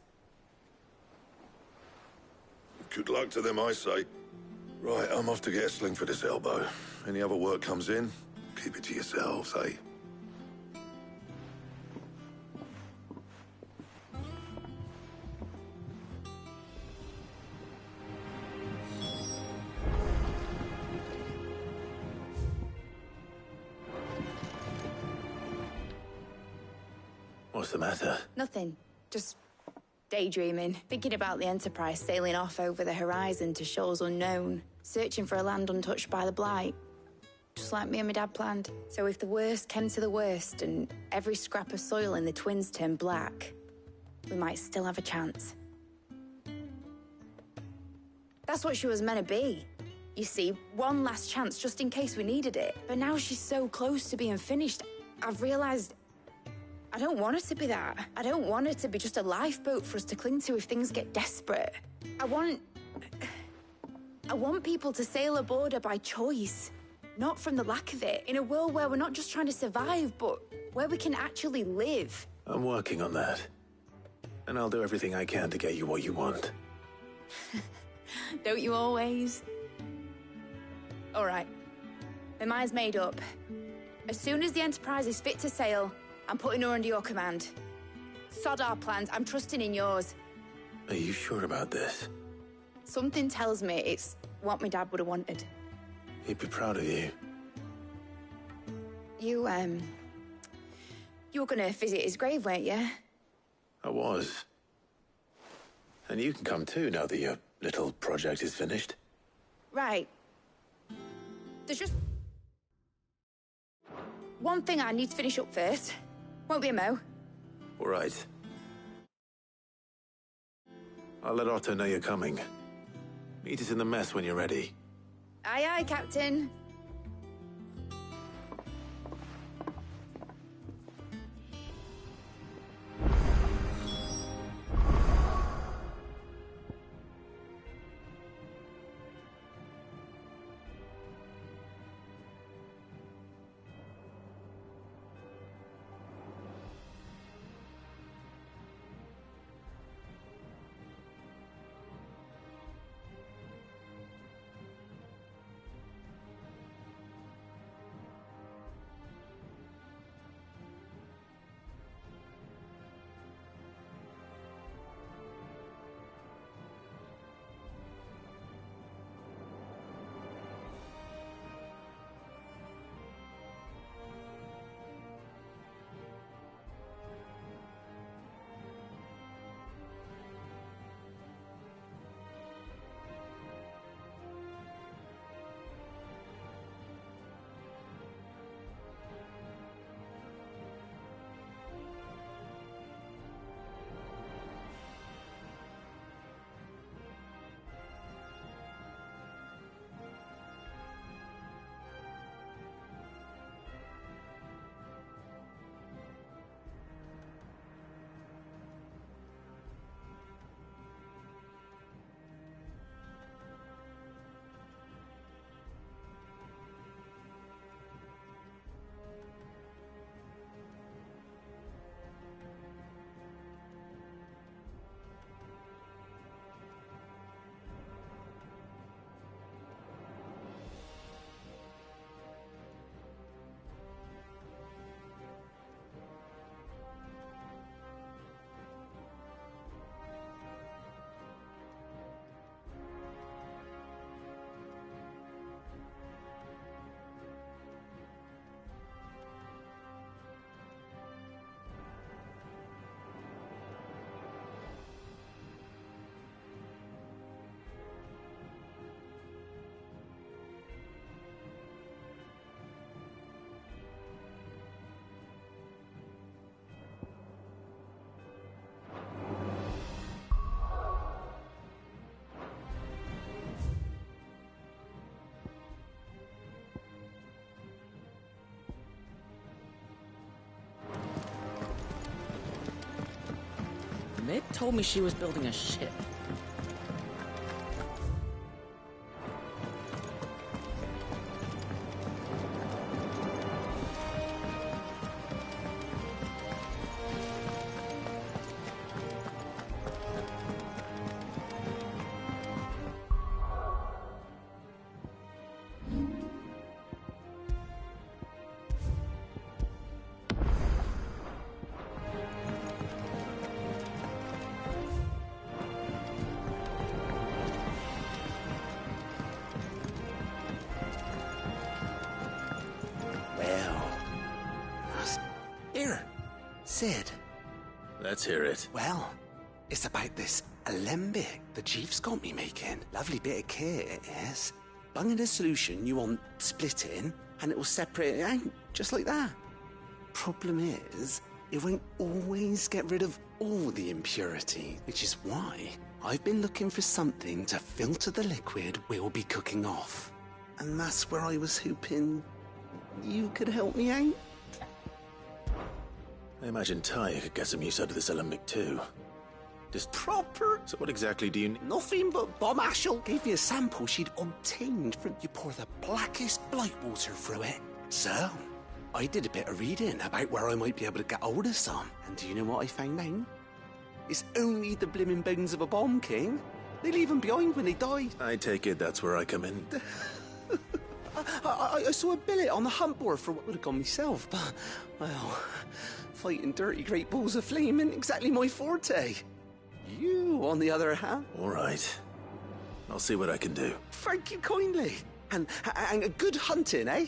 Good luck to them, I say. Right, I'm off to get a sling for this elbow. Any other work comes in, keep it to yourselves, eh? What's the matter? Nothing. Just daydreaming. Thinking about the Enterprise sailing off over the horizon to shores unknown, searching for a land untouched by the Blight. Just like me and my dad planned. So if the worst came to the worst and every scrap of soil in the Twins turned black, we might still have a chance. That's what she was meant to be. You see, one last chance just in case we needed it. But now she's so close to being finished, I've realized I don't want her to be that. I don't want her to be just a lifeboat for us to cling to if things get desperate. I want people to sail aboard her by choice, not from the lack of it. In a world where we're not just trying to survive, but where we can actually live. I'm working on that. And I'll do everything I can to get you what you want. Don't you always? All right. My mind's made up. As soon as the Enterprise is fit to sail, I'm putting her under your command. Sod our plans, I'm trusting in yours. Are you sure about this? Something tells me it's what my dad would have wanted. He'd be proud of you. You were gonna visit his grave, weren't you? I was. And you can come too, now that your little project is finished. Right. There's just one thing I need to finish up first. Won't be a mo. All right. I'll let Otto know you're coming. Meet us in the mess when you're ready. Aye, aye, Captain. Meg told me she was building a ship. Sid. Let's hear it. Well, it's about this alembic the Chief's got me making. Lovely bit of kit, it is. Bung in a solution you want splitting, and it will separate it out, just like that. Problem is, it won't always get rid of all the impurity, which is why I've been looking for something to filter the liquid we'll be cooking off. And that's where I was hoping you could help me out. I imagine Ty could get some use out of this alembic too. Just proper. So what exactly do you need? Nothing but Bob Ashell gave me a sample she'd obtained from you pour the blackest blight water through it. So, I did a bit of reading about where I might be able to get hold of some. And do you know what I found out? It's only the blimmin' bones of a bomb king. They leave them behind when they die. I take it that's where I come in. I saw a billet on the hunt board for what would have gone myself, but, well, fighting dirty great balls of flame isn't exactly my forte. You, on the other hand... All right. I'll see what I can do. Thank you kindly. And good hunting, eh?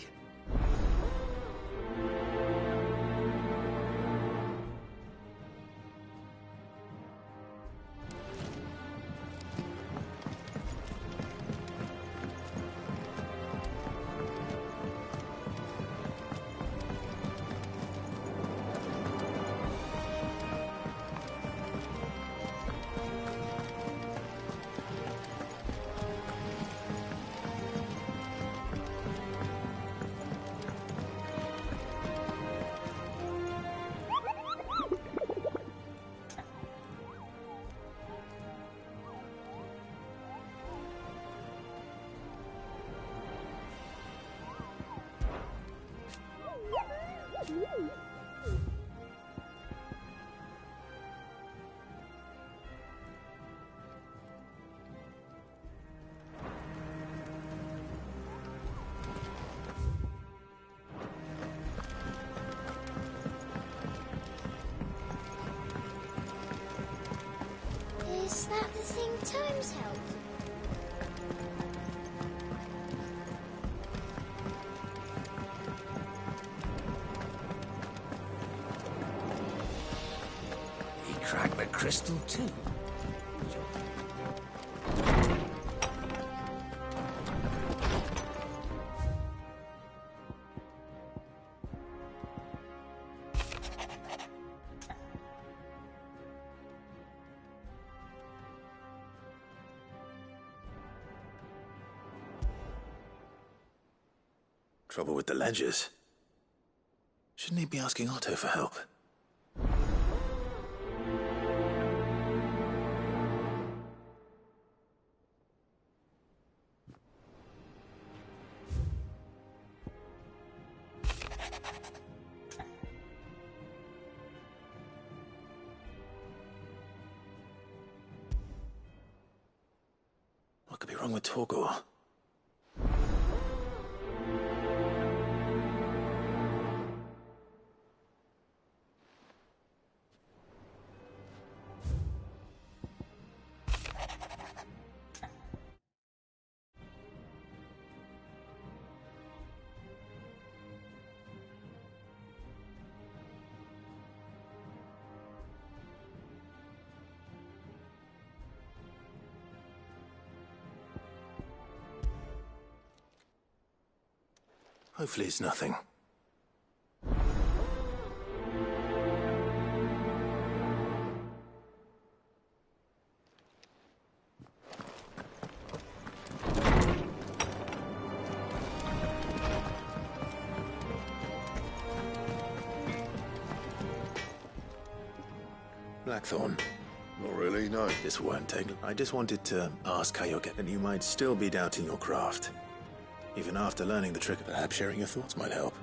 Is that the thing Times held? He cracked the crystal too. Trouble with the ledgers. Shouldn't he be asking Otto for help? What could be wrong with Torgor? Hopefully it's nothing. Blackthorn. Not really, no. This won't take. I just wanted to ask how you're getting. And you might still be doubting your craft. Even after learning the trick, perhaps sharing your thoughts might help.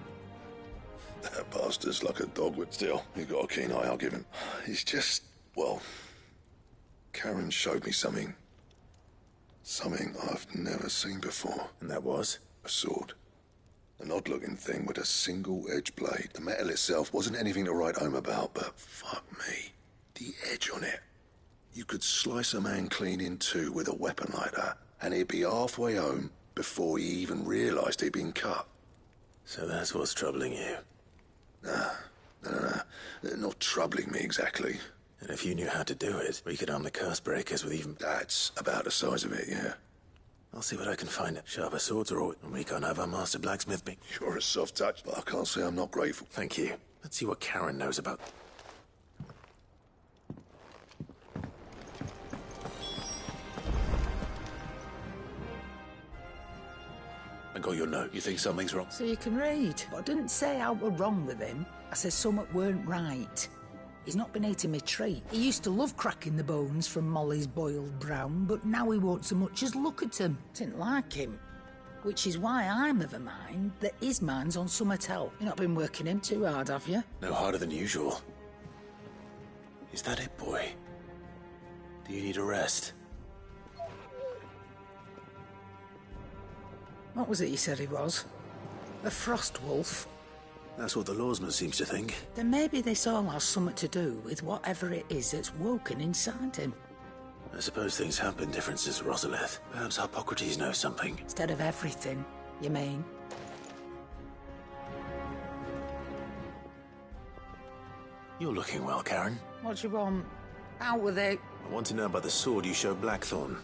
That bastard's like a dog with still. He's got a keen eye, I'll give him. He's just, well... Karen showed me something. Something I've never seen before. And that was? A sword. An odd-looking thing with a single-edged blade. The metal itself wasn't anything to write home about, but fuck me. The edge on it. You could slice a man clean in two with a weapon like that, and he'd be halfway home before he even realised he'd been cut. So that's what's troubling you? Nah. Not troubling me exactly. And if you knew how to do it, we could arm the curse breakers with even... That's about the size of it, yeah. I'll see what I can find. Sharper swords or and we can't have our master blacksmith be... You're a soft touch, but I can't say I'm not grateful. Thank you. Let's see what Karen knows about... I got your note. You think something's wrong? So you can read. But I didn't say how we're wrong with him. I said something weren't right. He's not been eating me treat. He used to love cracking the bones from Molly's boiled brown, but now he won't so much as look at them. Didn't like him. Which is why I'm of a mind that his mind's on summat else. You've not been working him too hard, have you? No harder than usual. Is that it, boy? Do you need a rest? What was it you said he was? A frost wolf? That's what the lawsman seems to think. Then maybe this all has something to do with whatever it is that's woken inside him. I suppose things have been different since Rosalith. Perhaps Hippocrates knows something. Instead of everything, you mean? You're looking well, Karen. What do you want? Out with it. I want to know about the sword you showed Blackthorn.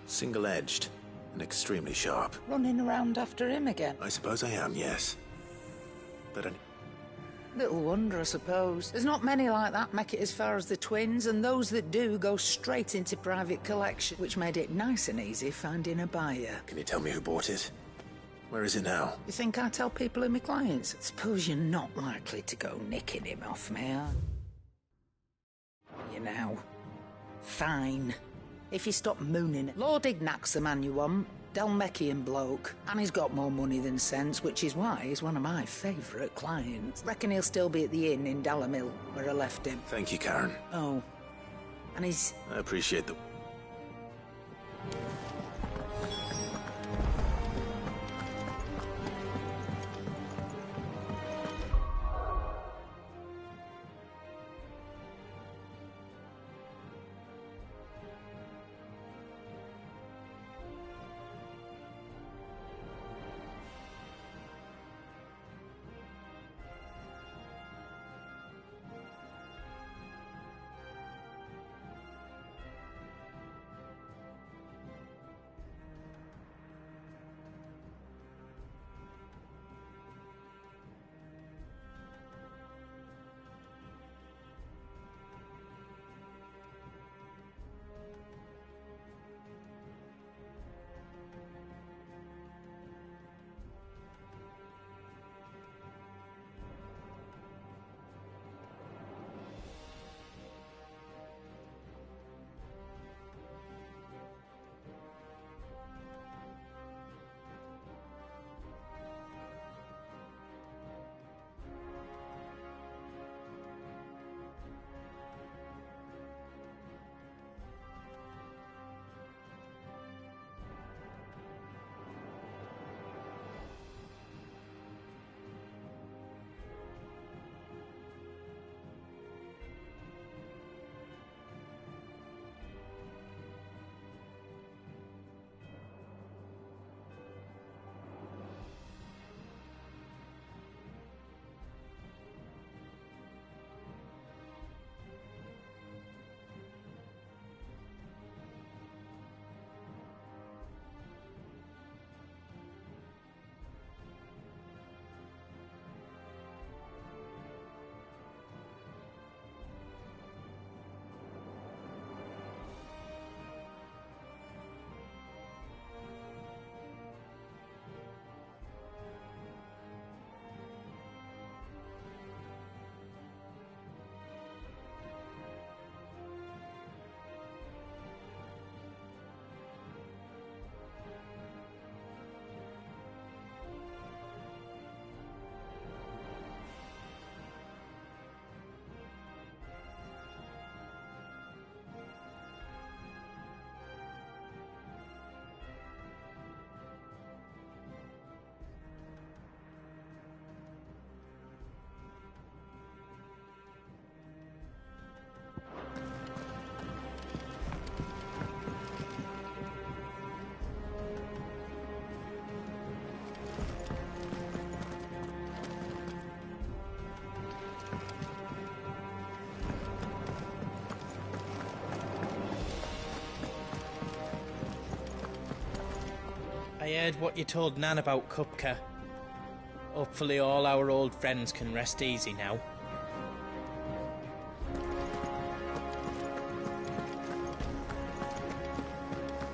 Single-edged and extremely sharp. Running around after him again? I suppose I am, yes. But Little wonder, I suppose. There's not many like that make it as far as the twins, and those that do go straight into private collection, which made it nice and easy finding a buyer. Can you tell me who bought it? Where is it now? You think I tell people who my clients? Suppose you're not likely to go nicking him off me, are you now? Fine. If you stop mooning it. Lord Ignac's the man you want. Dalmekian bloke. And he's got more money than sense, which is why he's one of my favourite clients. Reckon he'll still be at the inn in Dalamil, where I left him. Thank you, Karen. Oh. And he's... I appreciate the... I heard what you told Nan about Kupka. Hopefully all our old friends can rest easy now.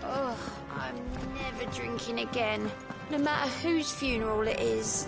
Oh, I'm never drinking again. No matter whose funeral it is.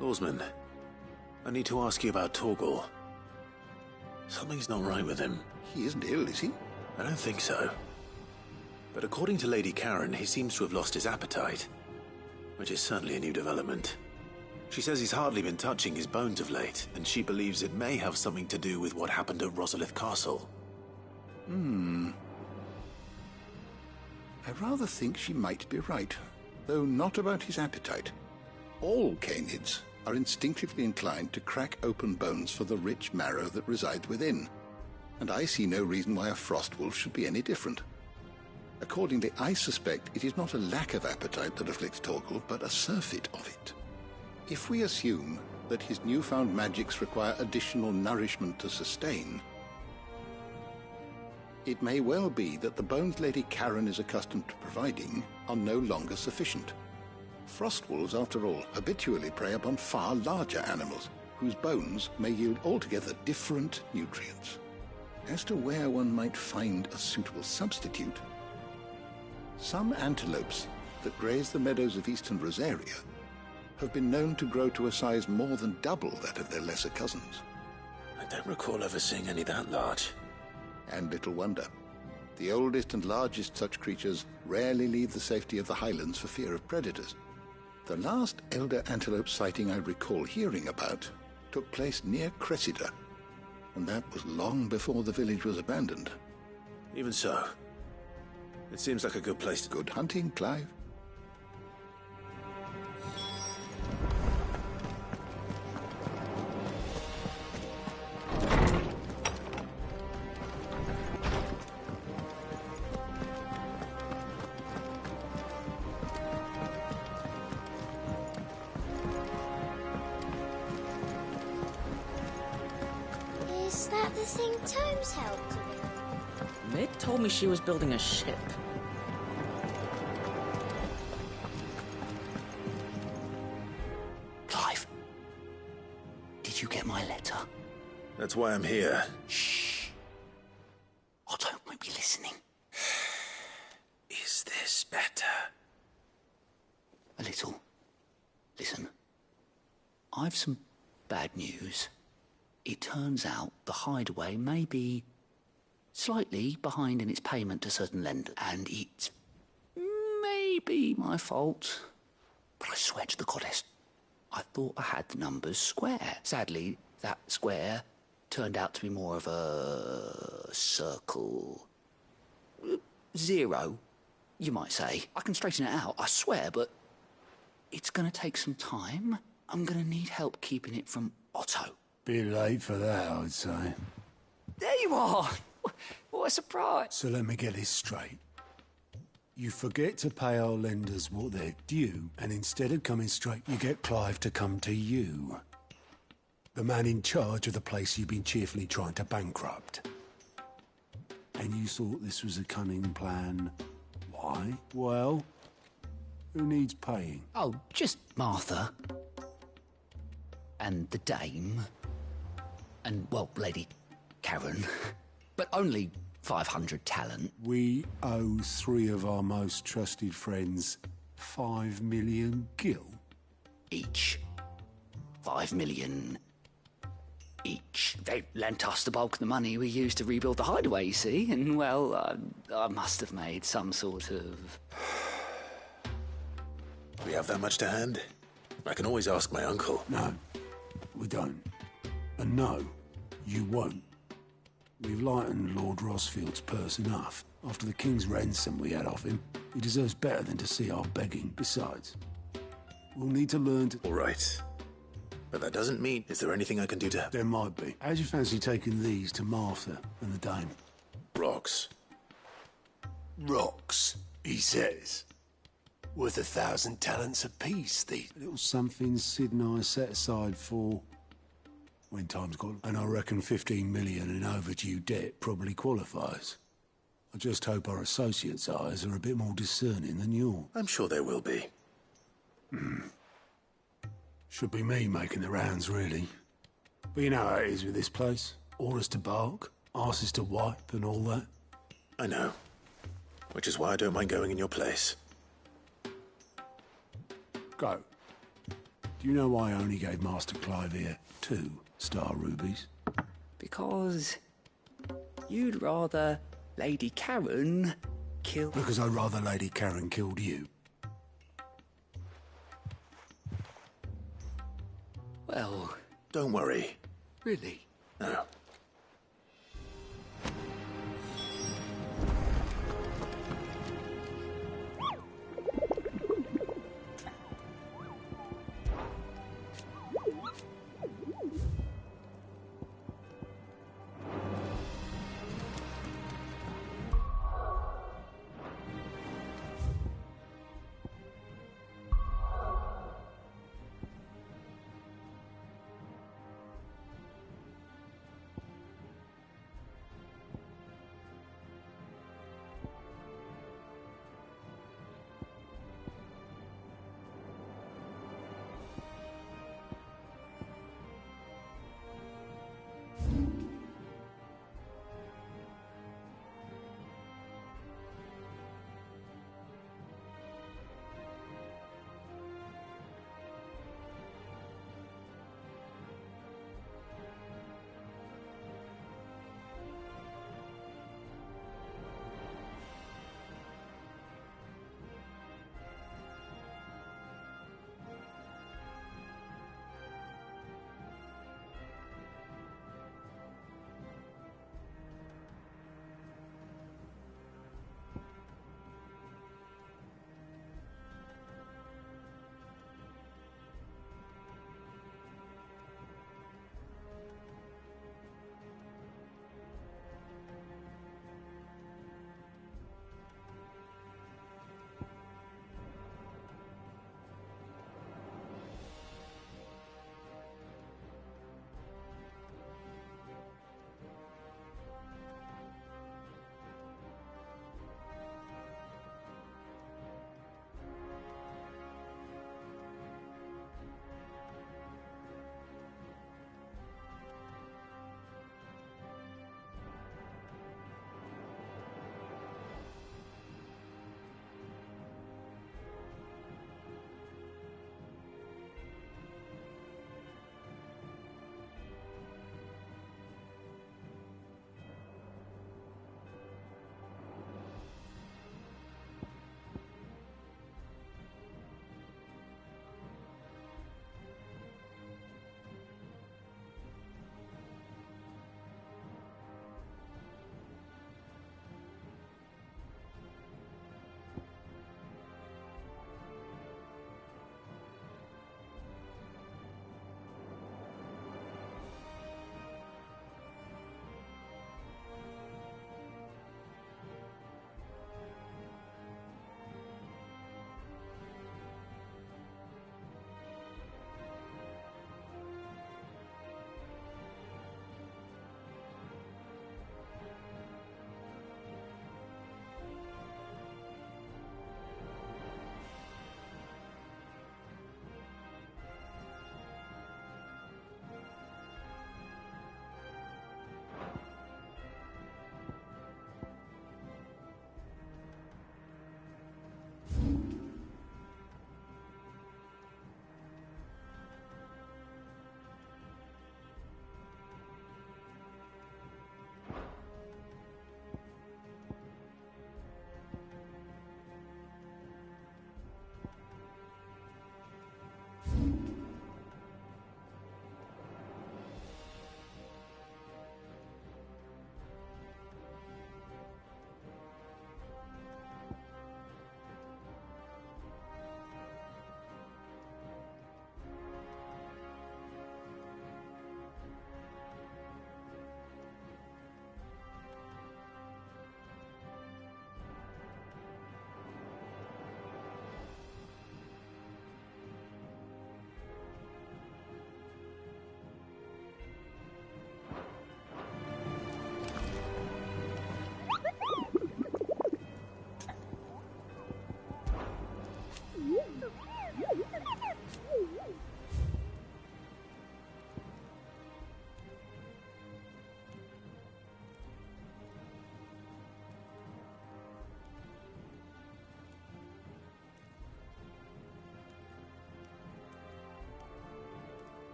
Lawsman, I need to ask you about Torgal. Something's not right with him. He isn't ill, is he? I don't think so. But according to Lady Karen, he seems to have lost his appetite, which is certainly a new development. She says he's hardly been touching his bones of late, and she believes it may have something to do with what happened at Rosalith Castle. I rather think she might be right, though not about his appetite. All canids are instinctively inclined to crack open bones for the rich marrow that resides within, and I see no reason why a frost wolf should be any different. Accordingly, I suspect it is not a lack of appetite that afflicts Torgal, but a surfeit of it. If we assume that his newfound magics require additional nourishment to sustain, it may well be that the bones Lady Karen is accustomed to providing are no longer sufficient. Frost wolves, after all, habitually prey upon far larger animals, whose bones may yield altogether different nutrients. As to where one might find a suitable substitute, some antelopes that graze the meadows of eastern Rosaria have been known to grow to a size more than double that of their lesser cousins. I don't recall ever seeing any that large. And little wonder. The oldest and largest such creatures rarely leave the safety of the highlands for fear of predators. The last elder antelope sighting I recall hearing about took place near Cressida, and that was long before the village was abandoned. Even so, it seems like a good place to... Good hunting, Clive. Is that the thing Tomes helped with? Mid told me she was building a ship. Clive, did you get my letter? That's why I'm here. Shh. I don't want to be listening. Is this better? A little. Listen, I've some bad news. It turns out the hideaway may be slightly behind in its payment to certain lenders, and it's maybe my fault. But I swear to the goddess, I thought I had the numbers square. Sadly, that square turned out to be more of a circle. 0, you might say. I can straighten it out, I swear, but it's going to take some time. I'm gonna need help keeping it from Otto. Bit late for that, I'd say. There you are! What a surprise! So let me get this straight. You forget to pay our lenders what they're due, and instead of coming straight, you get Clive to come to you. The man in charge of the place you've been cheerfully trying to bankrupt. And you thought this was a cunning plan. Why? Well, who needs paying? Oh, just Martha. And the dame. And, well, Lady Karen. But only 500 talent. We owe 3 of our most trusted friends 5 million gil. Each. 5 million each. They lent us the bulk of the money we used to rebuild the hideaway, you see, and, well, I must have made some sort of... We have that much to hand? I can always ask my uncle. No, we don't. And no, you won't. We've lightened Lord Rosfield's purse enough. After the king's ransom we had off him, he deserves better than to see our begging. Besides, we'll need to learn to... All right. But that doesn't mean... Is there anything I can do to help? There might be. How'd you fancy taking these to Martha and the dame? Rocks. Rocks, he says. Worth 1,000 talents apiece, these. A little something Sid and I set aside for... when time's gone. And I reckon 15 million in overdue debt probably qualifies. I just hope our associates' eyes are a bit more discerning than yours. I'm sure there will be. Should be me making the rounds, really. But you know how it is with this place. Orders to bark, arses to wipe, and all that. I know. Which is why I don't mind going in your place. Go. Do you know why I only gave Master Clive here 2 star rubies? Because you'd rather Lady Karen kill... Because I'd rather Lady Karen killed you. Well... Don't worry. Really? No.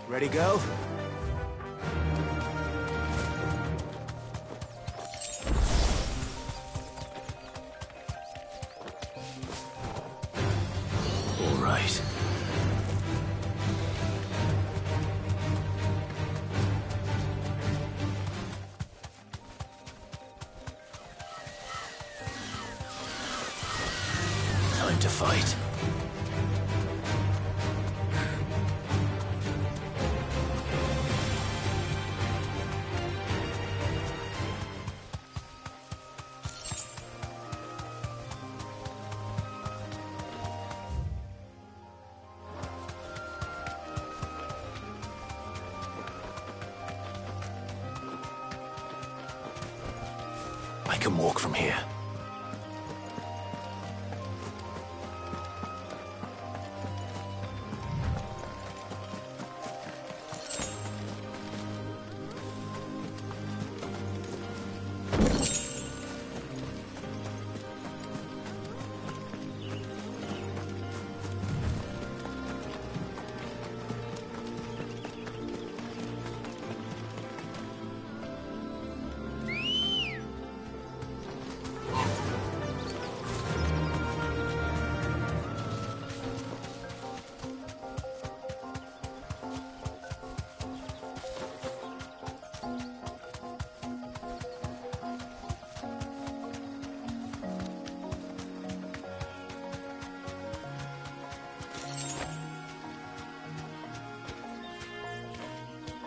Ready, go? All right. Time to fight. I can walk from here.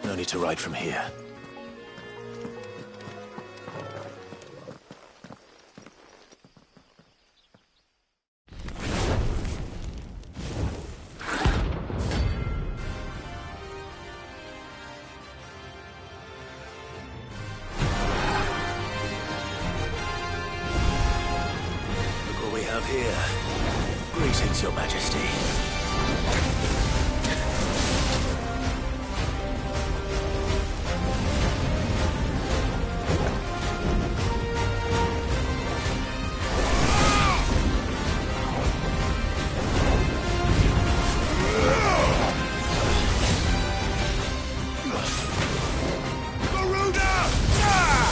No need to ride from here. Look what we have here. Greetings, Your Majesty. Ah!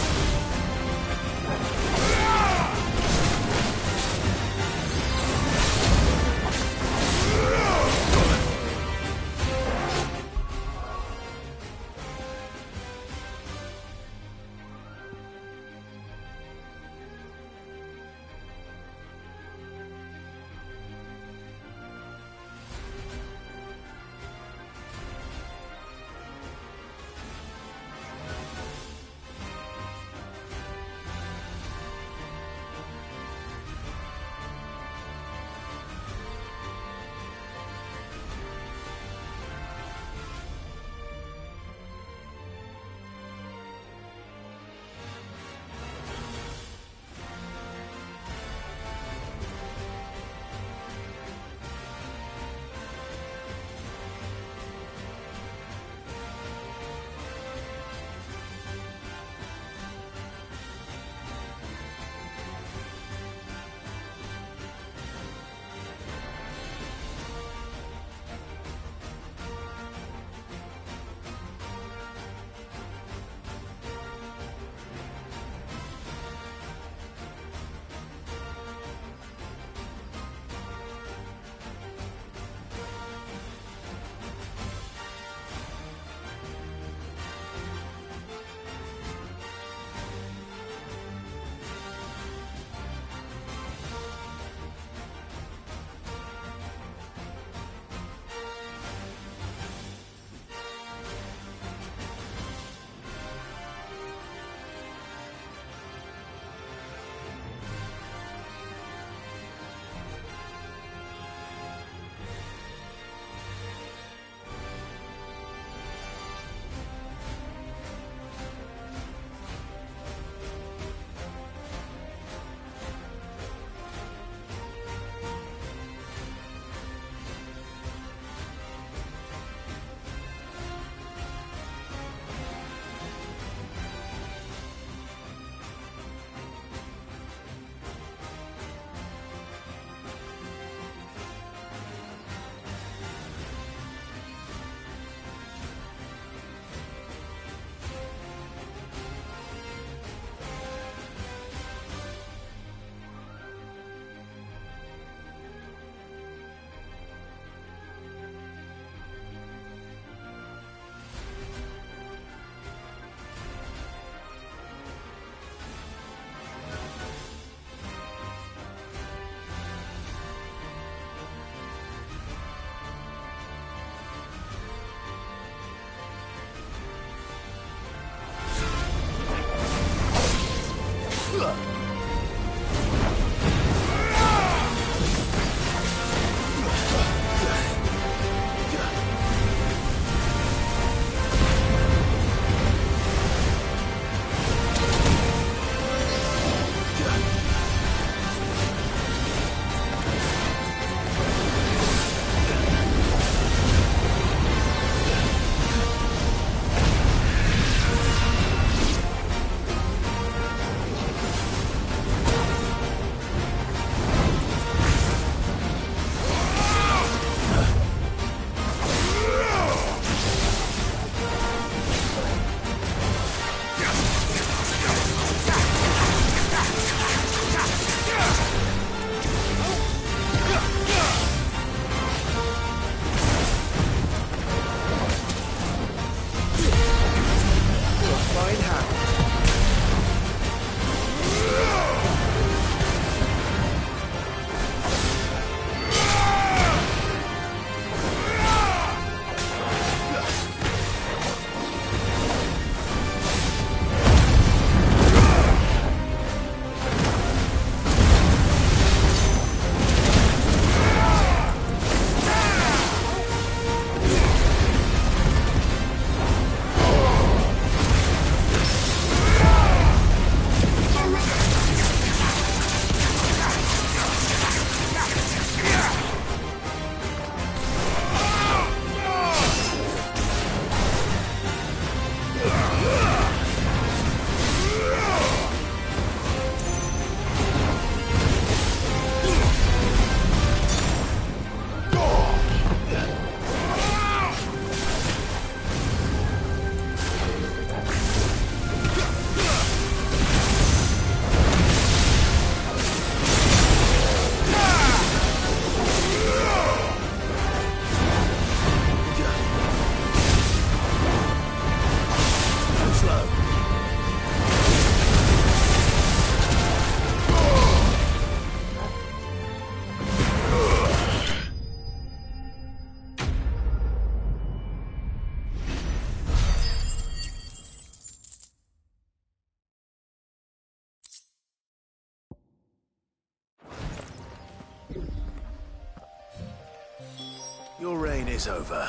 is over.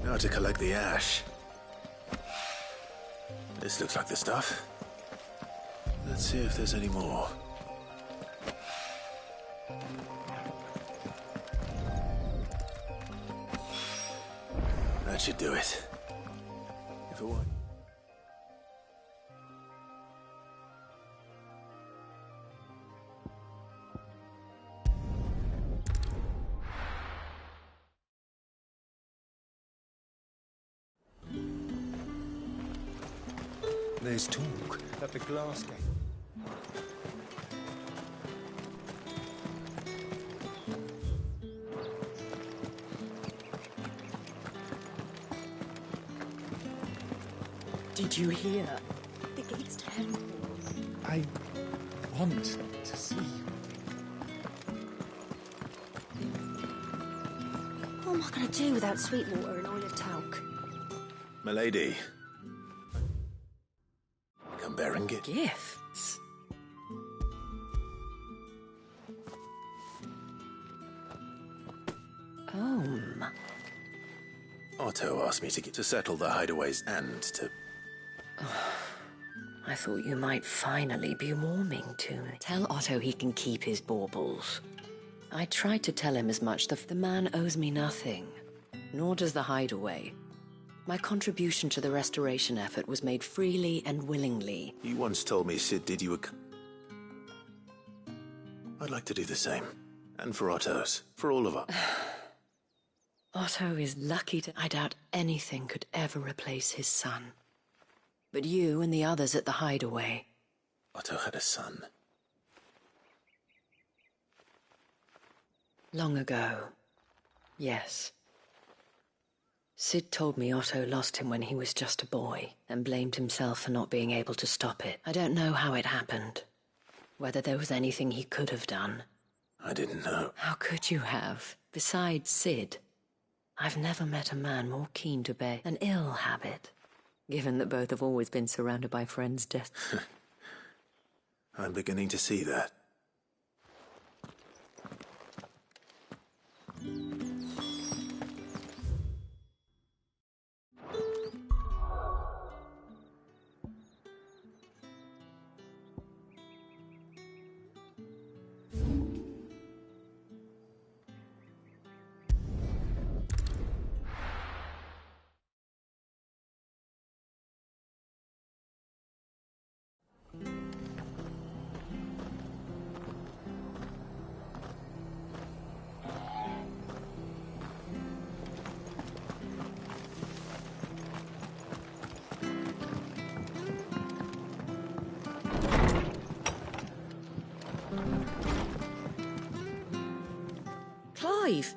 Now to collect the ash. This looks like the stuff. Let's see if there's any more. That should do it. If it were... There's talk at the glass gate. Did you hear? The gate's to heaven. I want to see you. What am I going to do without Sweetwater and oil of talc? Milady. Come bearing it. Gifts? Otto asked me to settle the hideaways and to... I thought you might finally be warming to me. Tell Otto he can keep his baubles. I tried to tell him as much. The man owes me nothing, nor does the hideaway. My contribution to the restoration effort was made freely and willingly. You once told me Sid did you a... I'd like to do the same. And for Otto's. For all of us. Otto is lucky to... I doubt anything could ever replace his son. But you and the others at the hideaway... Otto had a son. Long ago. Yes. Sid told me Otto lost him when he was just a boy, and blamed himself for not being able to stop it. I don't know how it happened. Whether there was anything he could have done. I didn't know. How could you have? Besides Sid, I've never met a man more keen to bear an ill habit, given that both have always been surrounded by friends' death. I'm beginning to see that.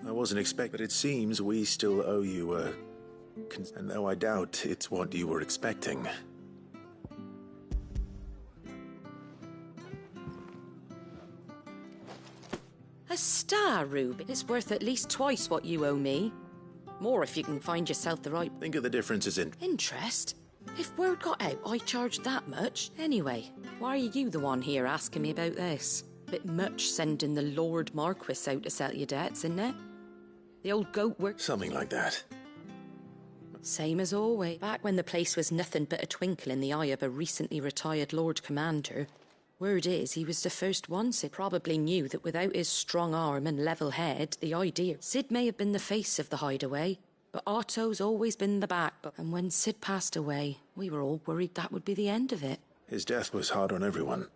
I wasn't expecting, but it seems we still owe you a... And though I doubt it's what you were expecting. A star, Rube. It's worth at least twice what you owe me. More if you can find yourself the right... Think of the differences in... Interest? If word got out, I charged that much. Anyway, why are you the one here asking me about this? Bit much sending the Lord Marquis out to settle your debts, isn't it? The old goat worked... Something like that. Same as always. Back when the place was nothing but a twinkle in the eye of a recently retired Lord Commander. Word is, he was the first one. Sid probably knew that without his strong arm and level head, the idea... Sid may have been the face of the hideaway, but Otto's always been the backbone. And when Sid passed away, we were all worried that would be the end of it. His death was hard on everyone.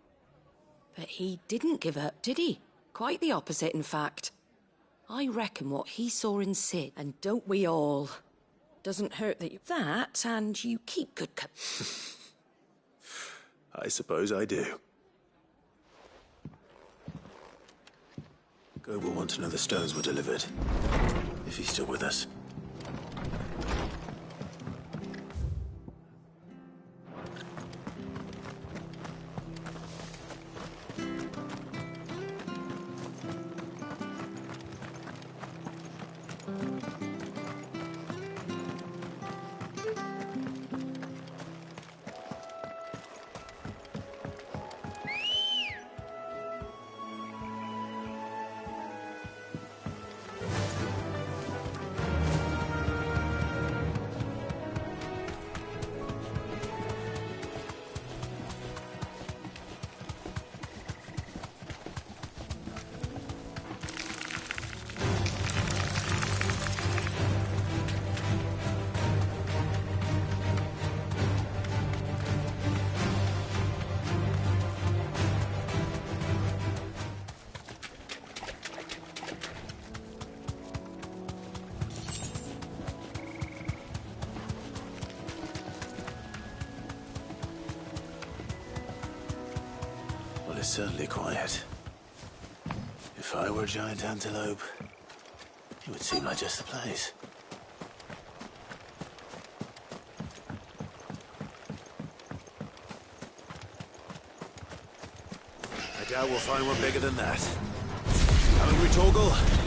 But he didn't give up, did he? Quite the opposite, in fact. I reckon what he saw in Sid, and don't we all, doesn't hurt that you... That, and you keep good I suppose I do. Gob will want to know the stones were delivered. If he's still with us. is certainly quiet. If I were a giant antelope, it would seem like just the place. I doubt we'll find one bigger than that. Hungry, Torgal?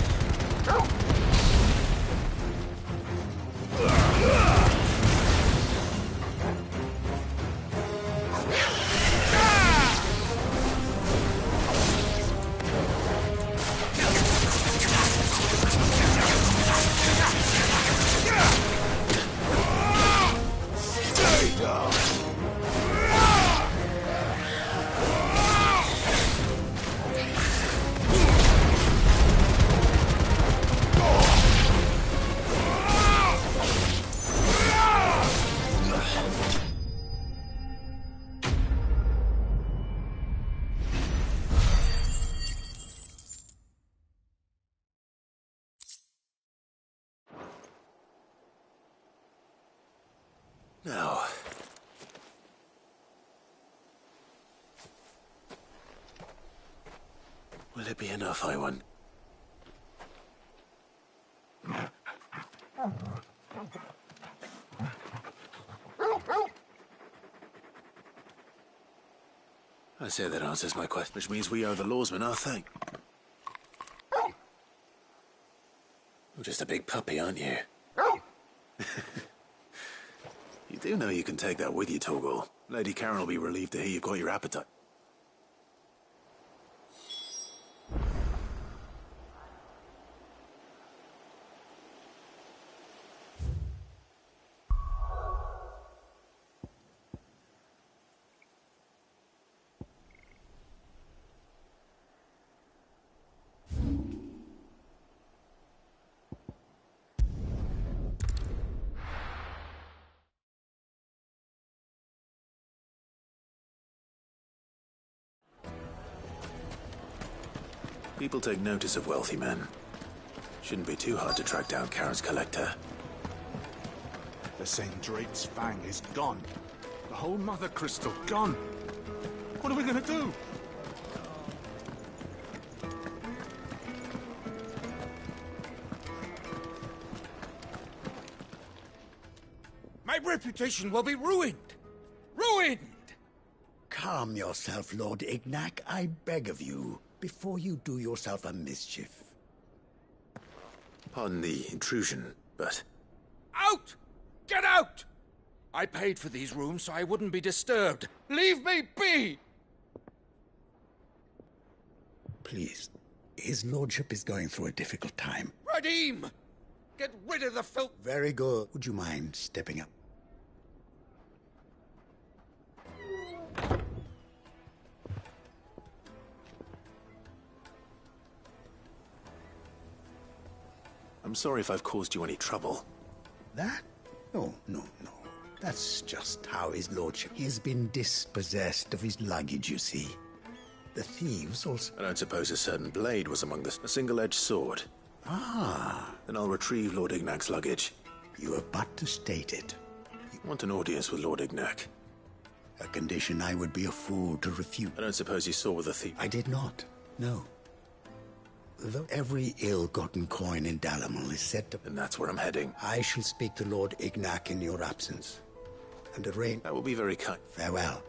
Now, will it be enough, I wonder? I say that answers my question, which means we owe the lawsman our thank. You're just a big puppy, aren't you? You do know you can take that with you, Torgal. Lady Karen will be relieved to hear you've got your appetite. People take notice of wealthy men. Shouldn't be too hard to track down Karen's collector. The St. Drake's Fang is gone. The whole Mother Crystal gone. What are we gonna do? My reputation will be ruined! Ruined! Calm yourself, Lord Ignac, I beg of you, before you do yourself a mischief. Pardon the intrusion, but... Out! Get out! I paid for these rooms so I wouldn't be disturbed. Leave me be! Please, his lordship is going through a difficult time. Radim! Get rid of the filth! Very good. Would you mind stepping up? I'm sorry if I've caused you any trouble. That? No. That's just how his lordship... He has been dispossessed of his luggage, you see. The thieves also... I don't suppose a certain blade was among a single-edged sword. Ah. Then I'll retrieve Lord Ignac's luggage. You have but to state it. You want an audience with Lord Ignac? A condition I would be a fool to refute. I don't suppose you saw the thief... I did not, no. Though every ill-gotten coin in Dalamal is said to... And that's where I'm heading. I shall speak to Lord Ignac in your absence. And arrange... That will be very kind. Farewell.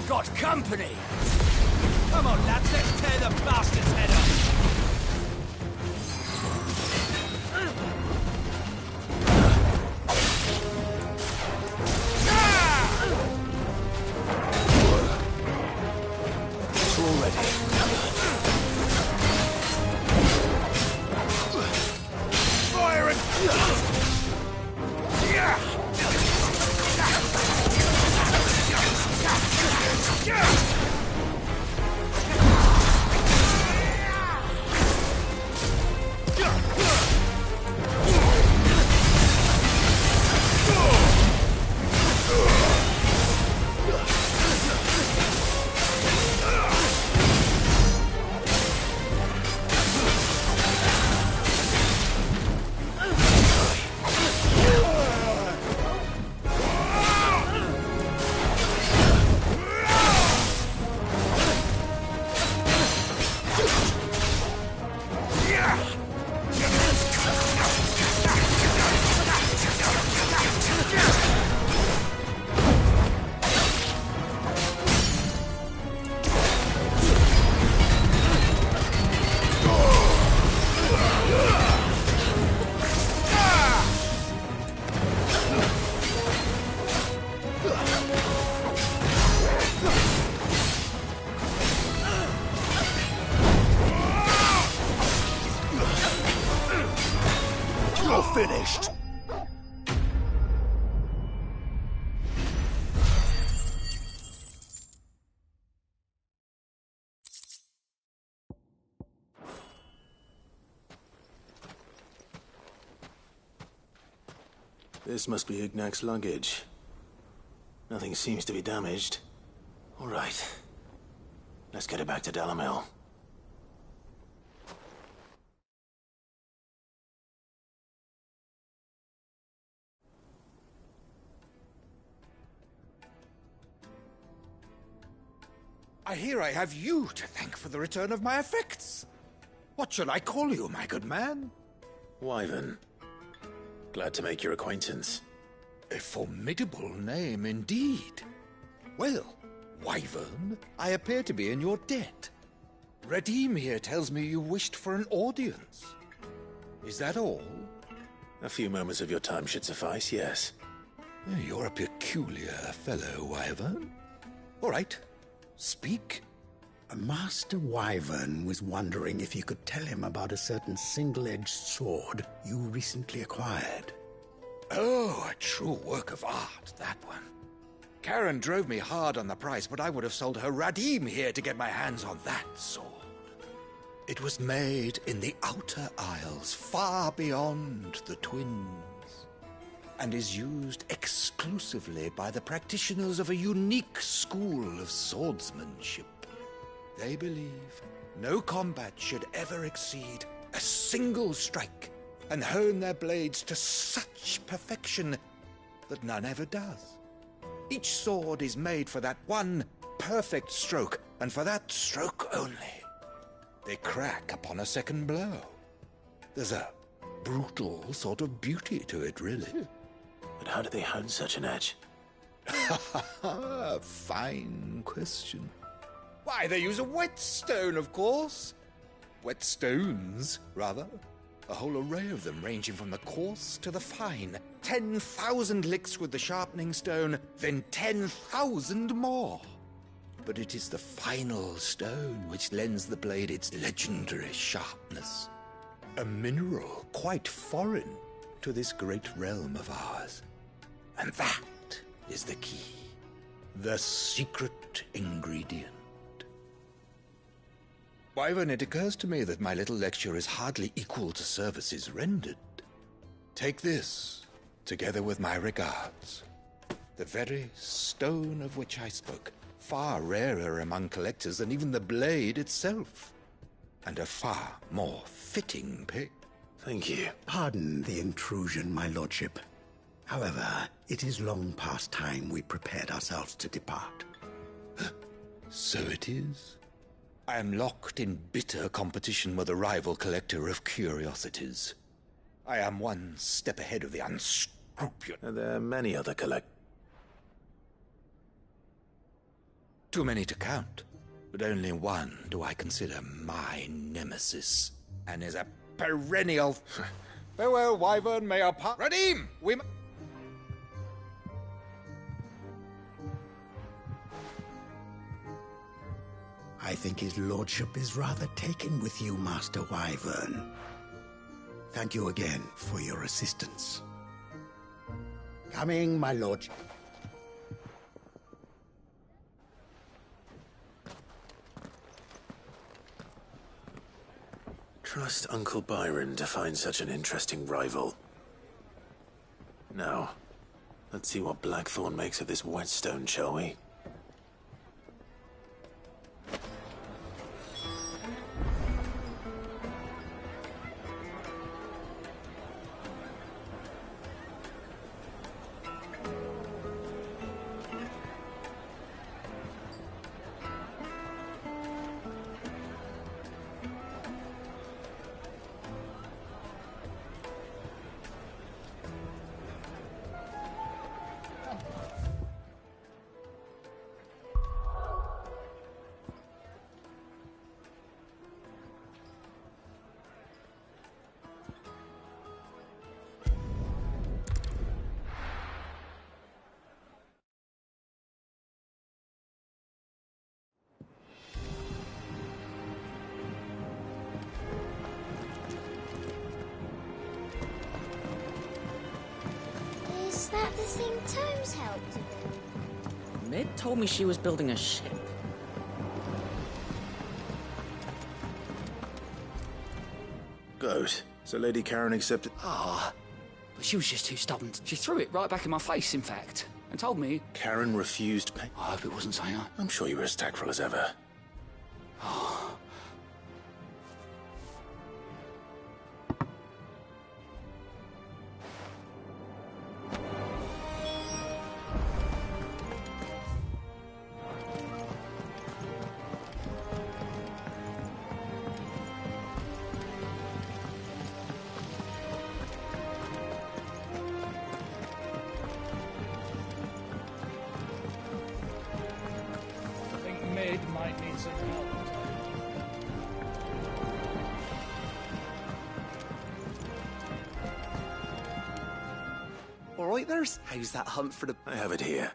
got company! Come on, lads, let's tear the bastard's head off! You're finished! This must be Ignac's luggage. Nothing seems to be damaged. All right. Let's get it back to Dalamel. I hear I have you to thank for the return of my effects. What shall I call you, my good man? Wyvern. Glad to make your acquaintance. A formidable name indeed. Well, Wyvern, I appear to be in your debt. Redeem here tells me you wished for an audience. Is that all? A few moments of your time should suffice, yes. You're a peculiar fellow, Wyvern. All right. Speak. Master Wyvern was wondering if you could tell him about a certain single-edged sword you recently acquired. Oh, a true work of art, that one. Karen drove me hard on the price, but I would have sold her Radim here to get my hands on that sword. It was made in the Outer Isles, far beyond the Twins, and is used exclusively by the practitioners of a unique school of swordsmanship. They believe no combat should ever exceed a single strike, and hone their blades to such perfection that none ever does. Each sword is made for that one perfect stroke, and for that stroke only. They crack upon a second blow. There's a brutal sort of beauty to it, really. But how do they hone such an edge? Fine question. Why, they use a whetstone, of course. Whetstones, rather. A whole array of them, ranging from the coarse to the fine. 10,000 licks with the sharpening stone, then 10,000 more. But it is the final stone which lends the blade its legendary sharpness. A mineral quite foreign to this great realm of ours. And that is the key. The secret ingredient. Wyvern, it occurs to me that my little lecture is hardly equal to services rendered. Take this, together with my regards. The very stone of which I spoke, far rarer among collectors than even the blade itself, and a far more fitting pick. Thank you. Pardon the intrusion, my lordship. However, it is long past time we prepared ourselves to depart. So it is. I am locked in bitter competition with a rival collector of curiosities. I am one step ahead of the unscrupulous. Are there many other Too many to count, but only one do I consider my nemesis, and is a perennial... Farewell, Wyvern, may our part... Radim! I think his lordship is rather taken with you, Master Wyvern. Thank you again for your assistance. Coming, my lord. Trust Uncle Byron to find such an interesting rival. Now, let's see what Blackthorn makes of this whetstone, shall we? Is that the thing Tomes helped to build? Mid told me she was building a ship. Good. So Lady Karen accepted... Ah, but she was just too stubborn. She threw it right back in my face, in fact, and told me... Karen refused pay... I hope it wasn't saying that. I'm sure you were as tactful as ever. I think Mid might need some help. All right, there's... How's that hunt for the... I have it here.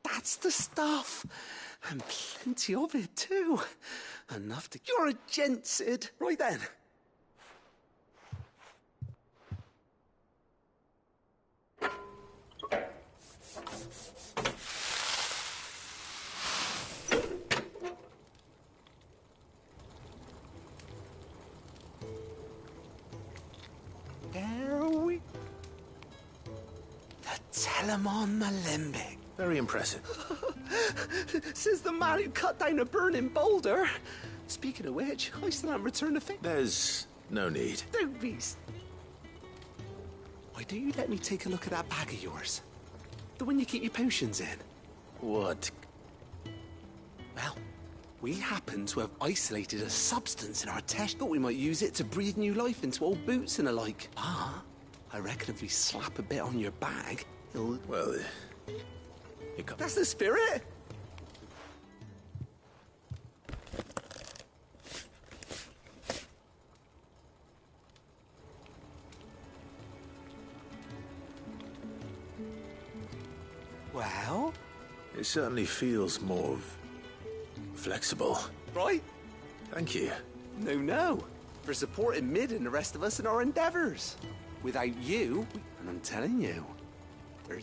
That's the stuff. And plenty of it, too. Enough to... You're a gent, Sid. Right then. There we... The Telemon Malembic. Very impressive. Says the man who cut down a burning boulder. Speaking of which, I still haven't returned the thing. There's no need. Don't be... Why don't you let me take a look at that bag of yours? The one you keep your potions in. What? Well, we happen to have isolated a substance in our test. Thought we might use it to breathe new life into old boots and the like. Ah, I reckon if we slap a bit on your bag, it'll... Well, That's the spirit! Well? It certainly feels more... flexible. Right? Thank you. No. For supporting Mid and the rest of us in our endeavors. Without you, and I'm telling you, we're...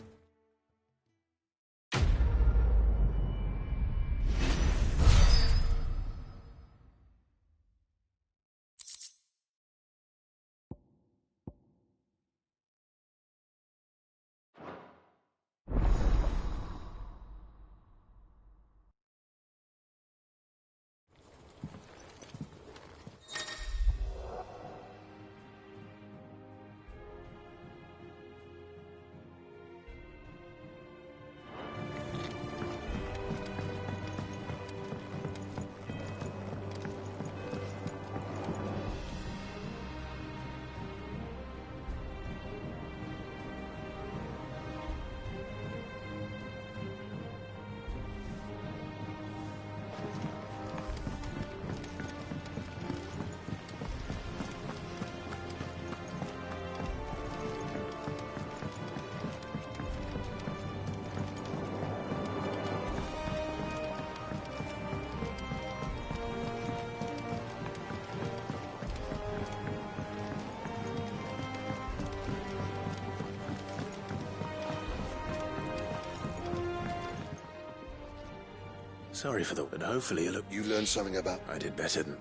Sorry for the... But hopefully you'll... You learned something about... I did better than...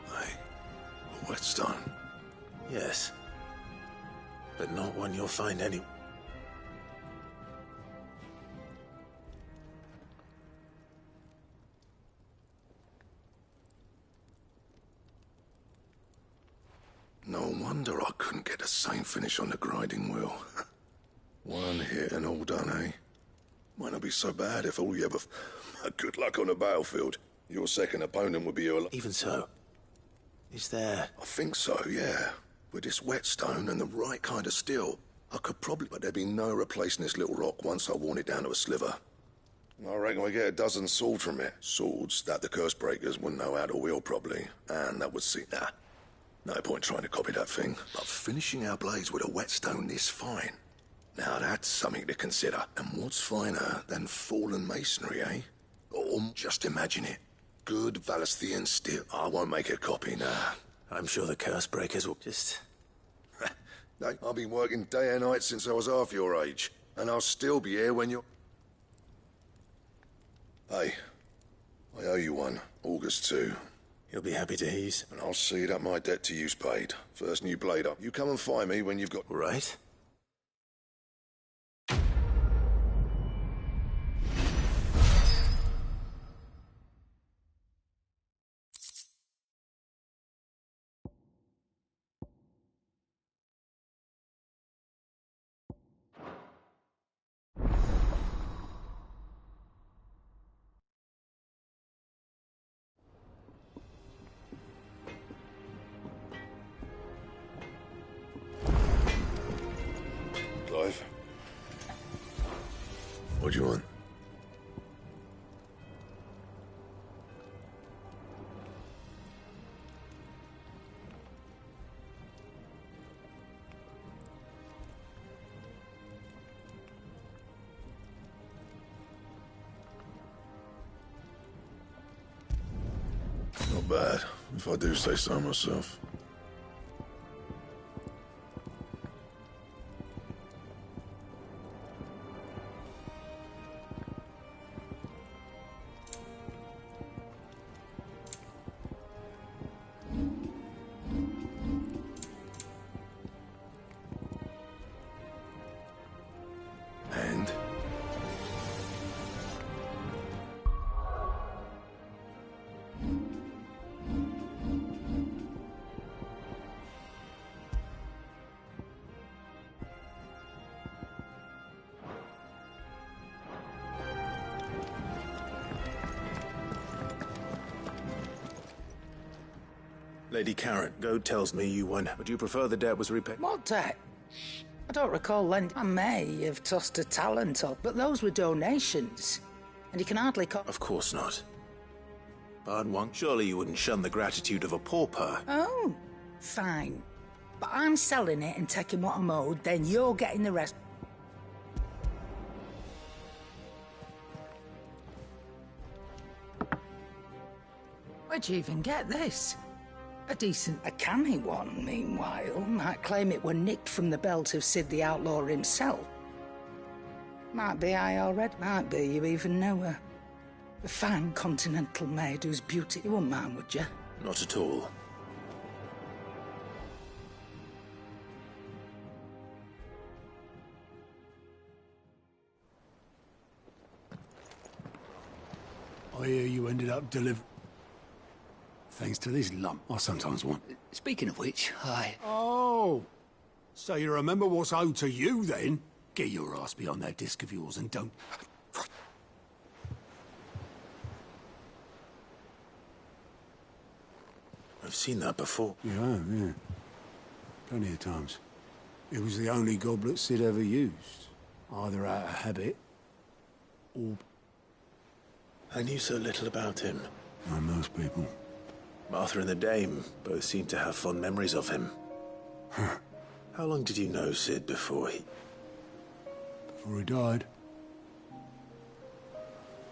Hey, a whetstone. Yes. But not one you'll find any... No wonder I couldn't get the same finish on the grinding wheel. One hit and all done, eh? Might not be so bad if all you ever... Good luck on the battlefield. Your second opponent would be your... Even so, is there... I think so, yeah. With this whetstone and the right kind of steel, I could probably... But there'd be no replacing this little rock once I worn it down to a sliver. I reckon we get a dozen swords from it. Swords that the curse breakers wouldn't know how to wield properly. And that would see... Nah. No point trying to copy that thing. But finishing our blades with a whetstone this fine. Now that's something to consider. And what's finer than fallen masonry, eh? Or just imagine it. Good Valesthian steel. I won't make a copy, nah. I'm sure the curse breakers will just... Hey, I've been working day and night since I was half your age. And I'll still be here when you're... Hey, I owe you one. August 2. You'll be happy to hear you. And I'll see that my debt to you's paid. First new blade up. You come and find me when you've got... Right. Clive? What do you want? Not bad, if I do say so myself. And? Lady Karen, Goad tells me you won. Would you prefer the debt was repaid? What debt? I don't recall lending. I may have tossed a talent up, but those were donations. And you can hardly call... Of course not. Bard Wong, surely you wouldn't shun the gratitude of a pauper. Oh, fine. But I'm selling it and taking what I'm owed, then you're getting the rest. Where'd you even get this? A decent, a canny one, meanwhile, might claim it were nicked from the belt of Sid the Outlaw himself. Might be I already, might be you even know her. A fine continental maid whose beauty you wouldn't mind, would you? Not at all. I hear you ended up delivering... Thanks to this lump I sometimes want. Speaking of which, Oh! So you remember what's owed to you, then? Get your ass behind that disc of yours and don't... I've seen that before. You have, yeah. Plenty of times. It was the only goblet Sid ever used. Either out of habit, or... I knew so little about him. Like most people. Martha and the Dame both seem to have fond memories of him. How long did you know Sid before he... Before he died.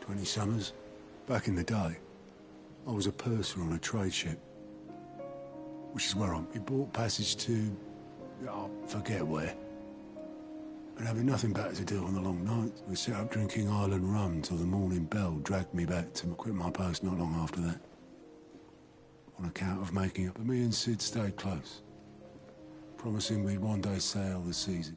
20 summers. Back in the day, I was a purser on a trade ship. Which is where we bought passage to Oh, forget where. But having nothing better to do on the long nights, we set up drinking Island rum till the morning bell dragged me back to quit my post not long after that. On account of making up, but me and Sid stayed close, promising we'd one day sail the seas.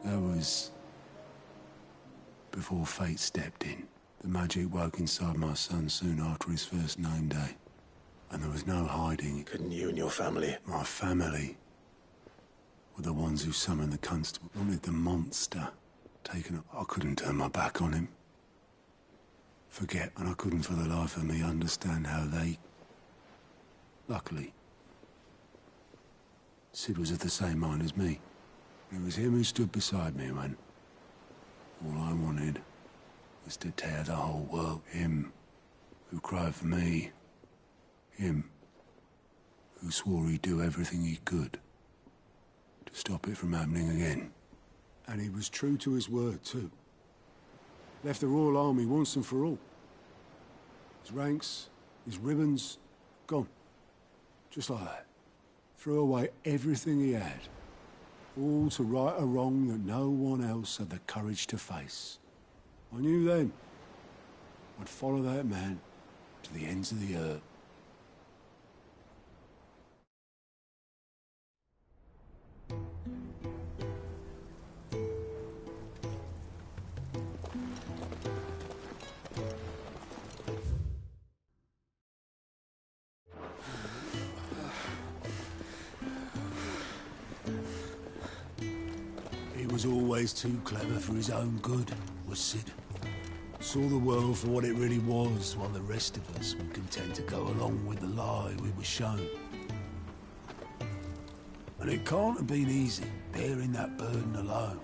That was before fate stepped in. The magic woke inside my son soon after his first name day. And there was no hiding. Couldn't you and your family? My family were the ones who summoned the constable. Wanted the monster taken up. I couldn't turn my back on him. Forget, and I couldn't for the life of me understand how they... Luckily, Sid was of the same mind as me. It was him who stood beside me when all I wanted was to tear the whole world. Him who cried for me. Him who swore he'd do everything he could to stop it from happening again. And he was true to his word, too. Left the Royal Army once and for all. His ranks, his ribbons, gone. Just like that. Threw away everything he had. All to right a wrong that no one else had the courage to face. I knew then I'd follow that man to the ends of the earth. He was always too clever for his own good, was Sid. Saw the world for what it really was, while the rest of us were content to go along with the lie we were shown. And it can't have been easy, bearing that burden alone.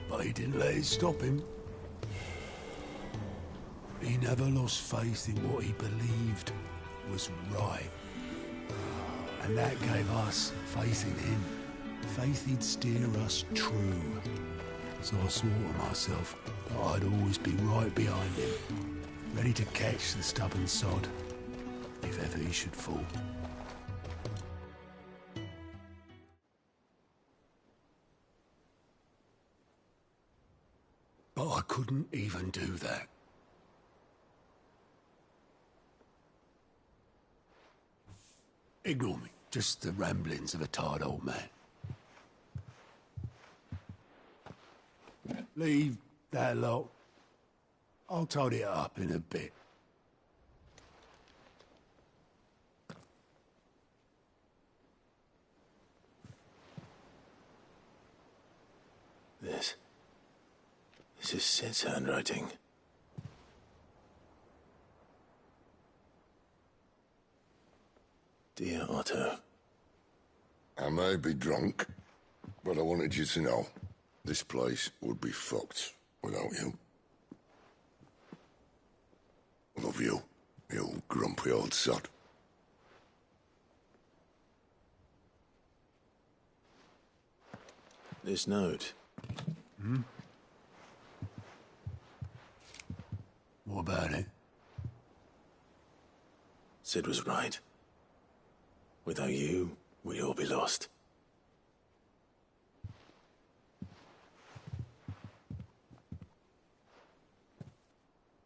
But he didn't let it stop him. He never lost faith in what he believed was right. And that gave us faith in him. Faith he'd steer us true. So I swore to myself that I'd always be right behind him, ready to catch the stubborn sod, if ever he should fall. But I couldn't even do that. Ignore me. Just the ramblings of a tired old man. Leave that lot. I'll tidy it up in a bit. This is Sid's handwriting. Dear Otto. I may be drunk, but I wanted you to know this place would be fucked without you. I love you, you grumpy old sod. This note. Hmm? What about it? Sid was right. Without you, we'd all be lost.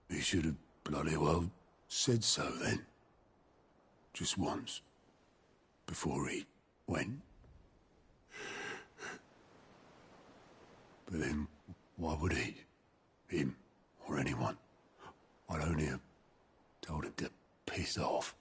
He should have bloody well said so then. Just once. Before he went. But then, would he? Him or anyone. I'd only have told him to piss off.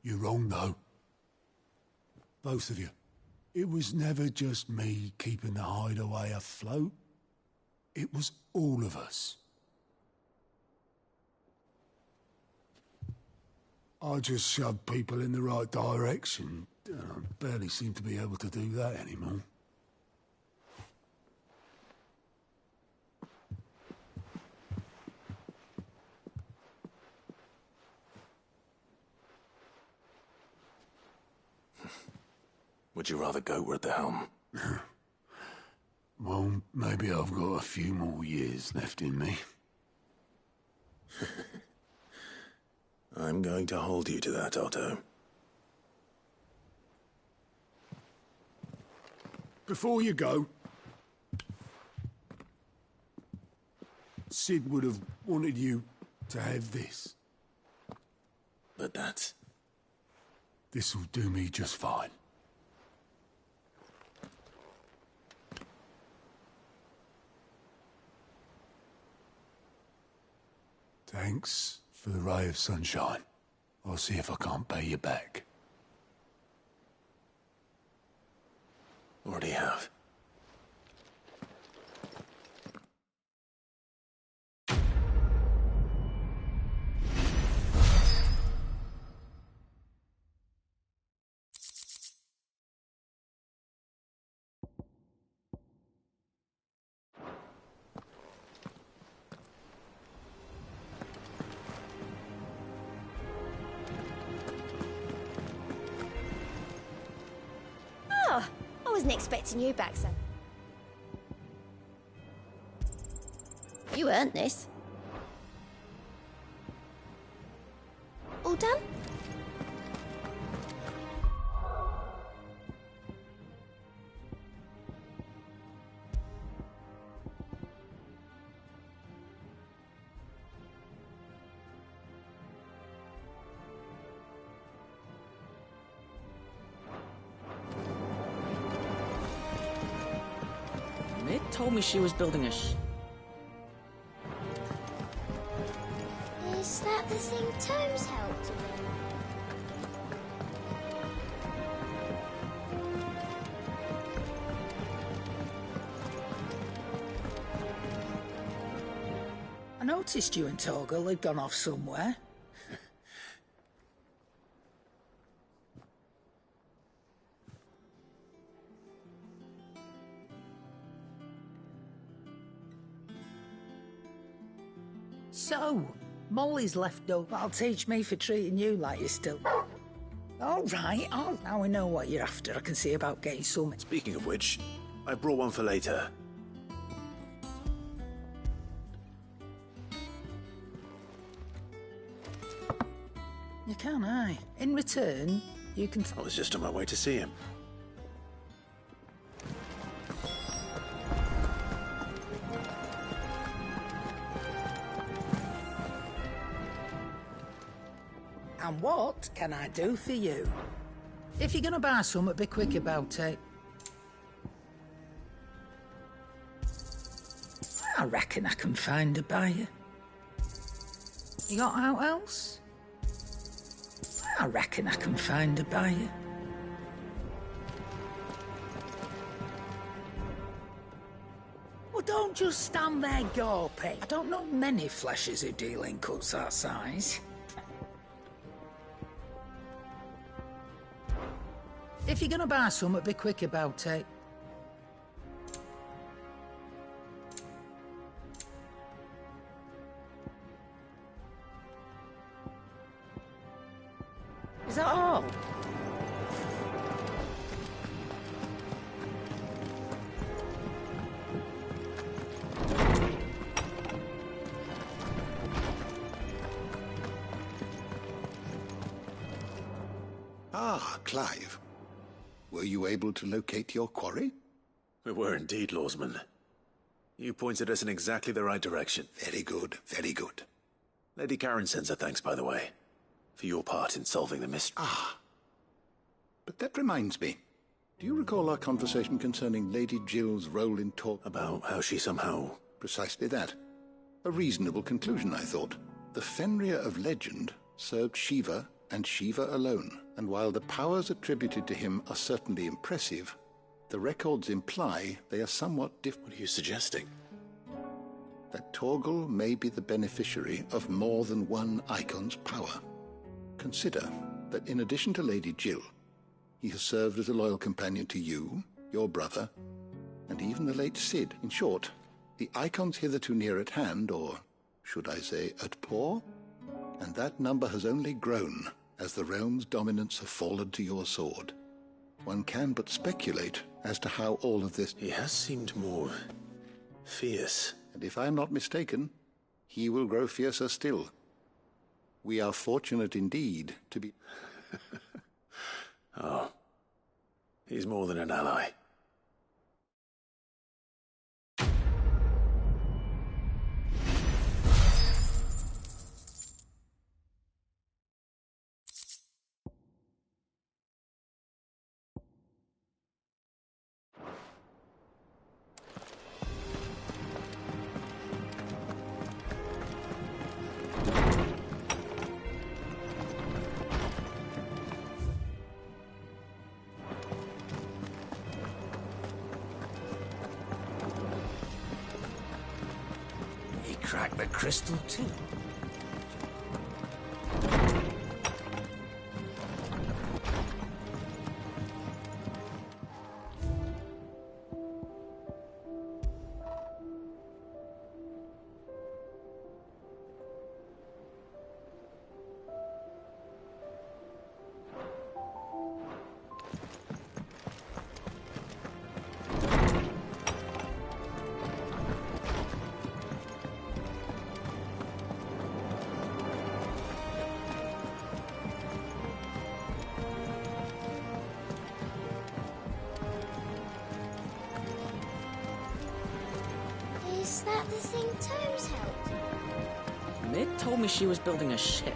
You're wrong, though. Both of you. It was never just me keeping the hideaway afloat. It was all of us. I just shoved people in the right direction, and I barely seem to be able to do that anymore. Would you rather goat were at the helm? Well, maybe I've got a few more years left in me. I'm going to hold you to that, Otto. Before you go, Sid would have wanted you to have this. But that's... This'll do me just fine. Thanks for the ray of sunshine. I'll see if I can't pay you back. Already have. I wasn't expecting you back, son. You earned this. All done? Mick told me she was building a Is that the thing Tomes helped with? I noticed you and Torgal had gone off somewhere. So, Molly's left over. That'll teach me for treating you like you're still... All right, now we know what you're after. I can see about getting some... Speaking of which, I brought one for later. You can, aye. In return, you can... I was just on my way to see him. And what can I do for you? If you're gonna buy something, be quick about it. I reckon I can find a buyer. You got out else? I reckon I can find a buyer. Well, don't just stand there gawping. I don't know many fleshers who deal in cuts that size. If you're gonna buy something, be quick about it. Is that all? Ah, Clive. Were you able to locate your quarry? We were indeed, Lawsman. You pointed us in exactly the right direction. Very good, very good. Lady Karen sends her thanks, by the way, for your part in solving the mystery. Ah. But that reminds me. Do you recall our conversation concerning Lady Jill's role in talk? About how she somehow... Precisely that. A reasonable conclusion, I thought. The Fenrir of legend served Shiva and Shiva alone, and while the powers attributed to him are certainly impressive, the records imply they are somewhat different. What are you suggesting? That Torgal may be the beneficiary of more than one icon's power. Consider that in addition to Lady Jill, he has served as a loyal companion to you, your brother, and even the late Cid. In short, the icons hitherto near at hand, or should I say at paw, and that number has only grown as the realm's dominance have fallen to your sword. One can but speculate as to how all of this... He has seemed more... fierce. And if I am not mistaken, he will grow fiercer still. We are fortunate indeed to be... Oh. He's more than an ally. Crack the crystal too. Is that the thing Tomes helped? Mid told me she was building a ship.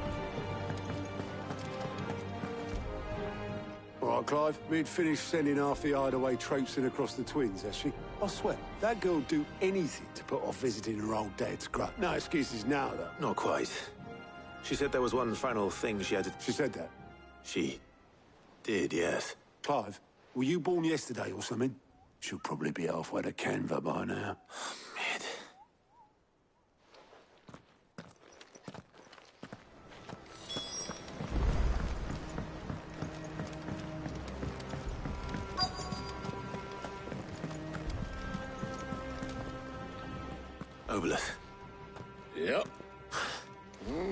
All right, Clive, Mid finished sending half the hideaway traipsing across the twins, has she? I swear, that girl'd do anything to put off visiting her old dad's grave. No excuses now, though. Not quite. She said there was one final thing she had to... She said that? She did, yes. Clive, were you born yesterday or something? She'll probably be halfway to Canva by now. Mid. Obelus. Yep.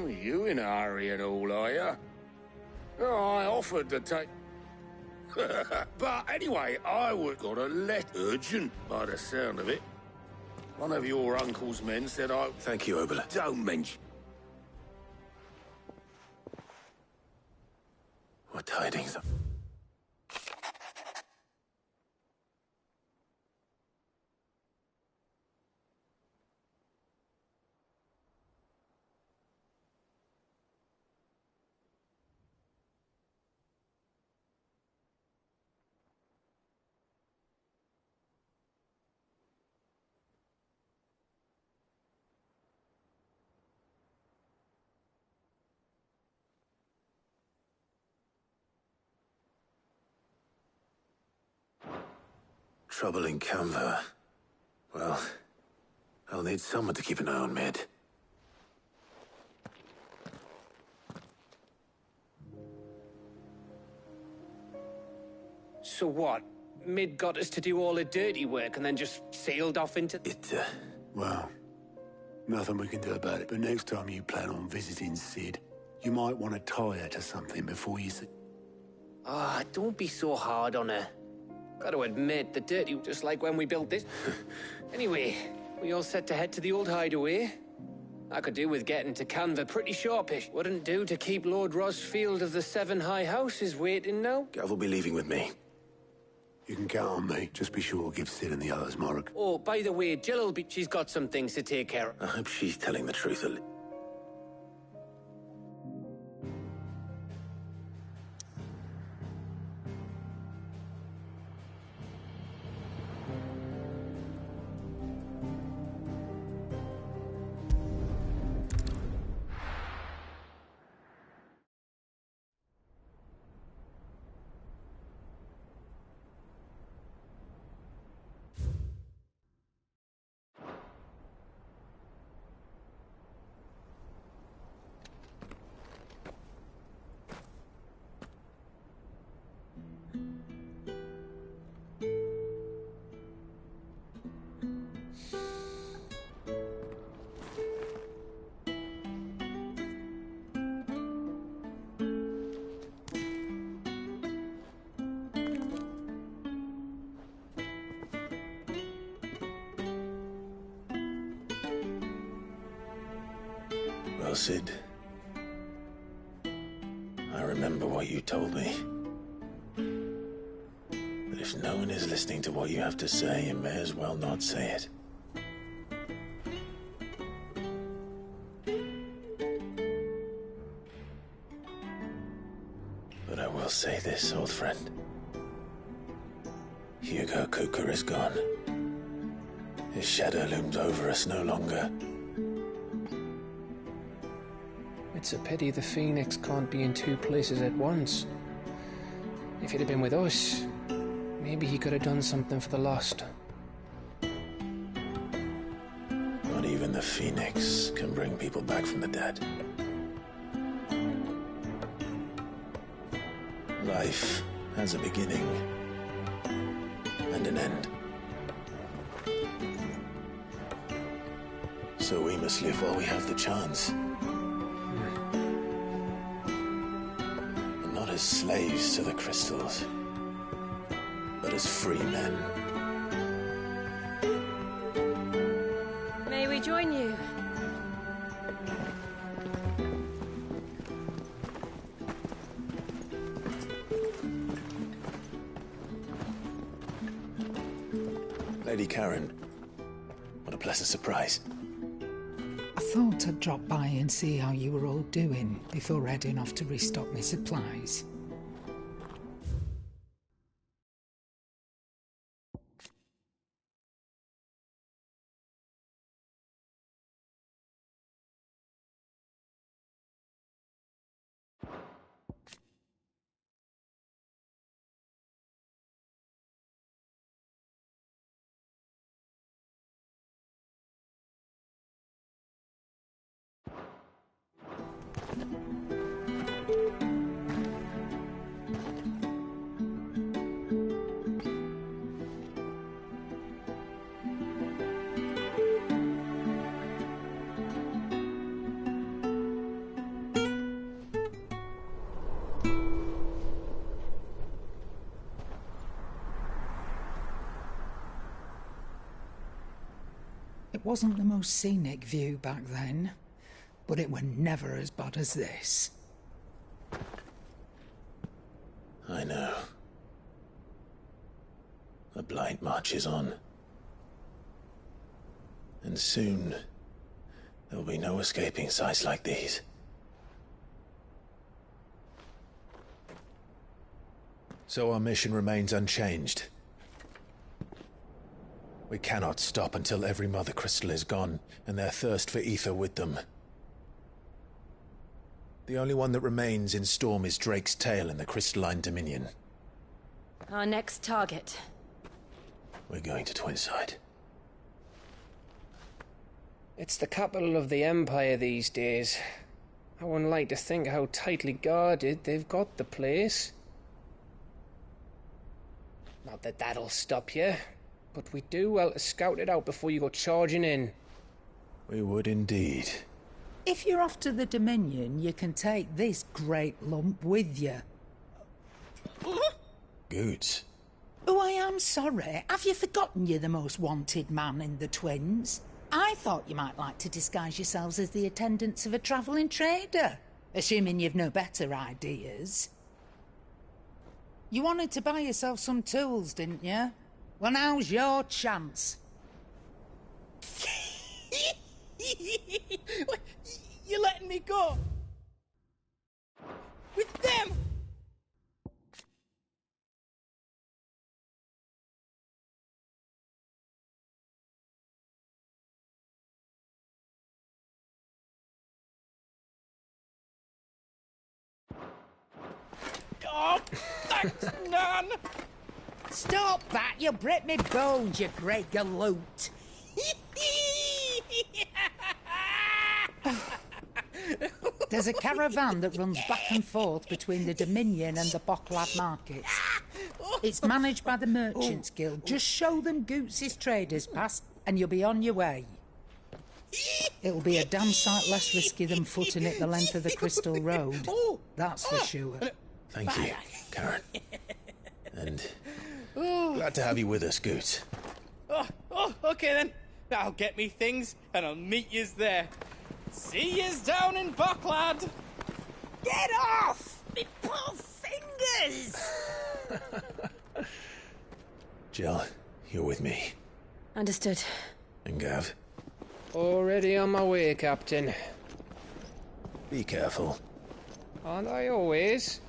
You in a hurry and all, are you? Oh, I offered to take... But anyway, I would got a letter. Urgent, by the sound of it. One of your uncle's men said I... Thank you, Obelus. Don't mention... What tidings of... Trouble in Canva. Well, I'll need someone to keep an eye on Mid. So what? Mid got us to do all the dirty work and then just sailed off into... Well, nothing we can do about it, but next time you plan on visiting Cid, you might want to tie her to something before you... Ah, don't be so hard on her. Gotta admit, the dirty, just like when we built this. Anyway, we all set to head to the old hideaway. I could do with getting to Canva pretty sharpish. Wouldn't do to keep Lord Rosfield of the Seven High Houses waiting now. Gav will be leaving with me. You can count on me. Just be sure to give Cid and the others Morag. Oh, by the way, Jill'll be... She's got some things to take care of. I hope she's telling the truth. Well, Sid, I remember what you told me. But if no one is listening to what you have to say, you may as well not say it. But I will say this, old friend. Hugo Cooker is gone. His shadow looms over us no longer. It's a pity the Phoenix can't be in two places at once. If he'd have been with us, maybe he could have done something for the lost. Not even the Phoenix can bring people back from the dead. Life has a beginning and an end. So we must live while we have the chance. And not as slaves to the crystals, but as free men. May we join you? Lady Karen, what a pleasant surprise. I thought I'd drop by and see how you were all doing before heading off to restock my supplies. It wasn't the most scenic view back then, but it were never as bad as this. I know. The Blight marches on. And soon, there will be no escaping sights like these. So our mission remains unchanged. We cannot stop until every Mother Crystal is gone, and their thirst for ether with them. The only one that remains in Storm is Drake's Tail in the Crystalline Dominion. Our next target. We're going to Twinside. It's the capital of the Empire these days. I wouldn't like to think how tightly guarded they've got the place. Not that that'll stop you, but we do well to scout it out before you go charging in. We would indeed. If you're off to the Dominion, you can take this great lump with you. Goods. Oh, I am sorry. Have you forgotten you're the most wanted man in the Twins? I thought you might like to disguise yourselves as the attendants of a travelling trader, assuming you've no better ideas. You wanted to buy yourself some tools, didn't you? Well, now's your chance. You're letting me go? With them? Oh, thanks, Nan! Stop that! You'll break me bones, you great galoot! There's a caravan that runs back and forth between the Dominion and the Bocklad markets. It's managed by the Merchants Guild. Just show them Goots' traders pass and you'll be on your way. It'll be a damn sight less risky than footing it the length of the Crystal Road. That's for sure. Thank you, Karen. And glad to have you with us, Goots. Okay then. I'll get me things and I'll meet yous there. See yous down in Bucklad! Get off! Me poor fingers! Jill, you're with me. Understood. And Gav? Already on my way, Captain. Be careful. Aren't I always?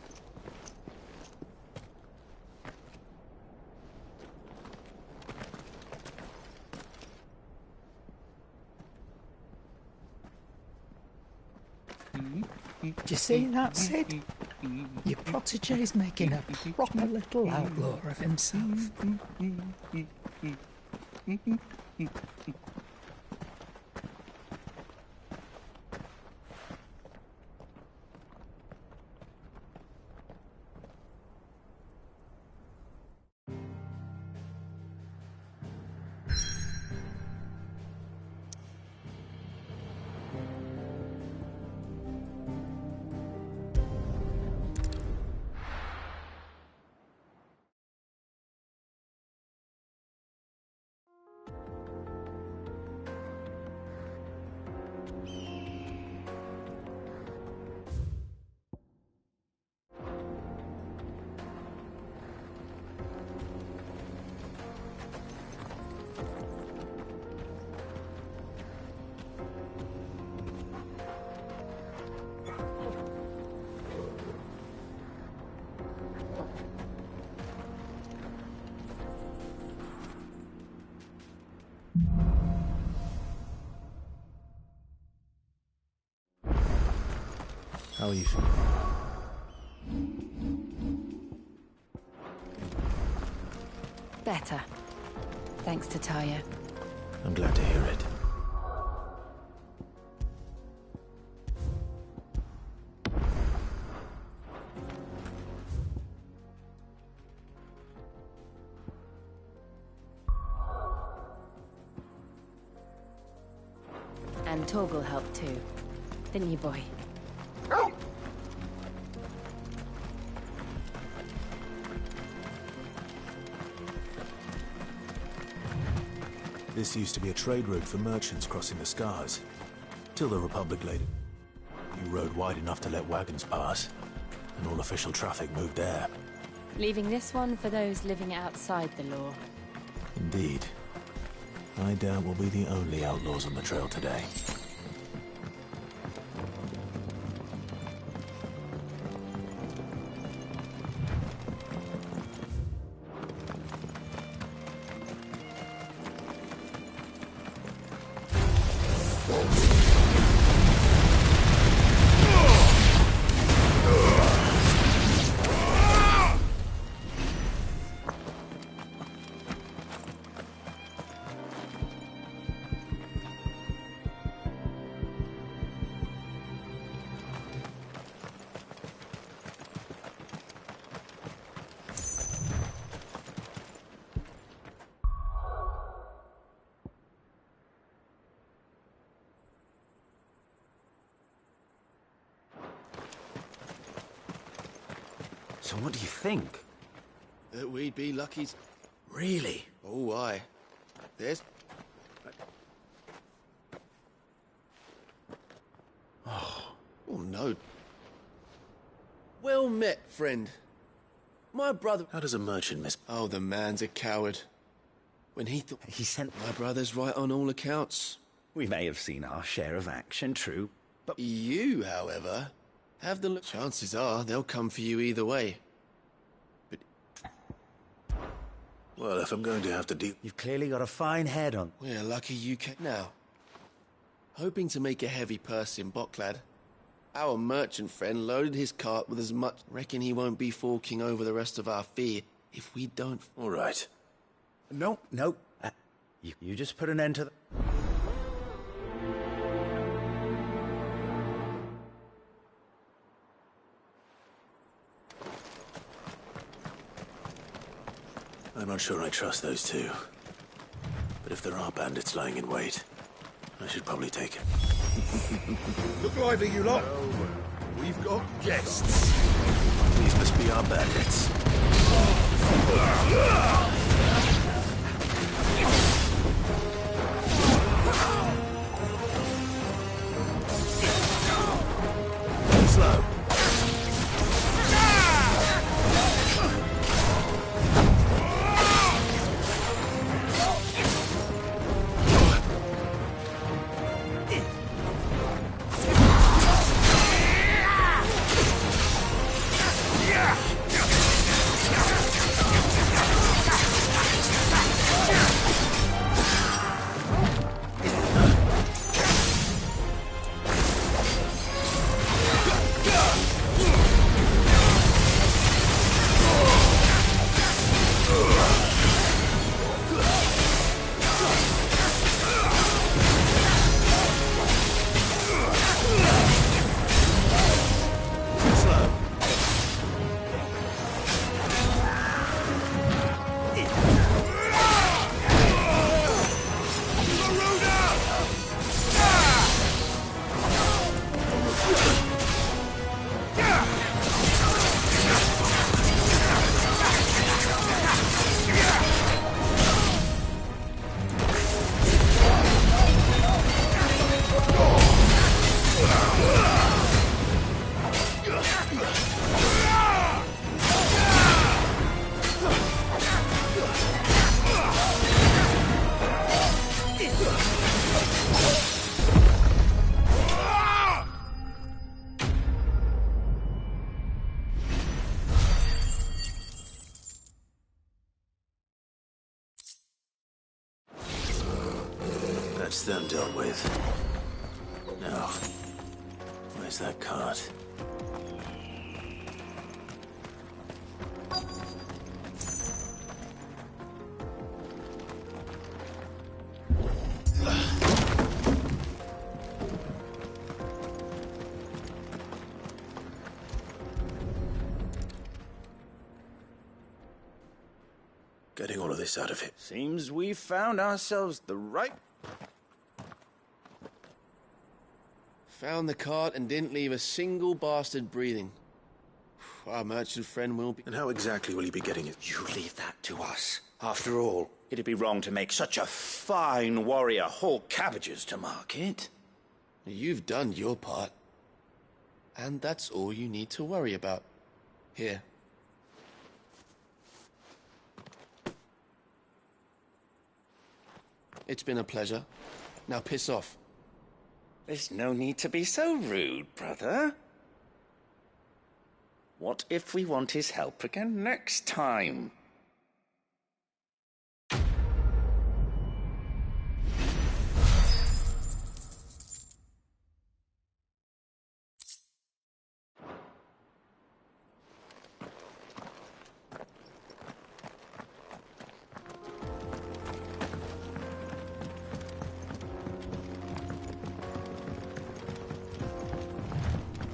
Do you see that, Sid? Your protege's making a proper little outlaw of himself. How are you feeling? Better. Thanks to Taya. I'm glad to hear it. And Torgal helped too. Didn't you, boy? This used to be a trade route for merchants crossing the Scars. Till the Republic laid new road wide enough to let wagons pass, and all official traffic moved there. Leaving this one for those living outside the law. Indeed. I doubt we'll be the only outlaws on the trail today. So what do you think? That we'd be lucky. Really? Oh, aye. There's... Oh no. Well met, friend. My brother... How does a merchant miss... Oh, the man's a coward. When he thought... He sent... My brother's right on all accounts. We may have seen our share of action, true, but... You, however, have the... Chances are they'll come for you either way. But... Well, if I'm going to have to deal... You've clearly got a fine head on... We're lucky you came... Now, hoping to make a heavy purse in Bucklad, our merchant friend loaded his cart with as much... Reckon he won't be forking over the rest of our fee if we don't... All right. No. You just put an end to the... I'm not sure I trust those two. But if there are bandits lying in wait, I should probably take it. Look lively, you lot. We've got guests. These must be our bandits. That's them dealt with. Now, where's that cart? Getting all of this out of it. Seems we've found ourselves the right... Found the cart and didn't leave a single bastard breathing. Our merchant friend will be... And how exactly will he be getting it? You leave that to us. After all, it'd be wrong to make such a fine warrior haul cabbages to market. You've done your part. And that's all you need to worry about. Here. It's been a pleasure. Now piss off. There's no need to be so rude, brother. What if we want his help again next time?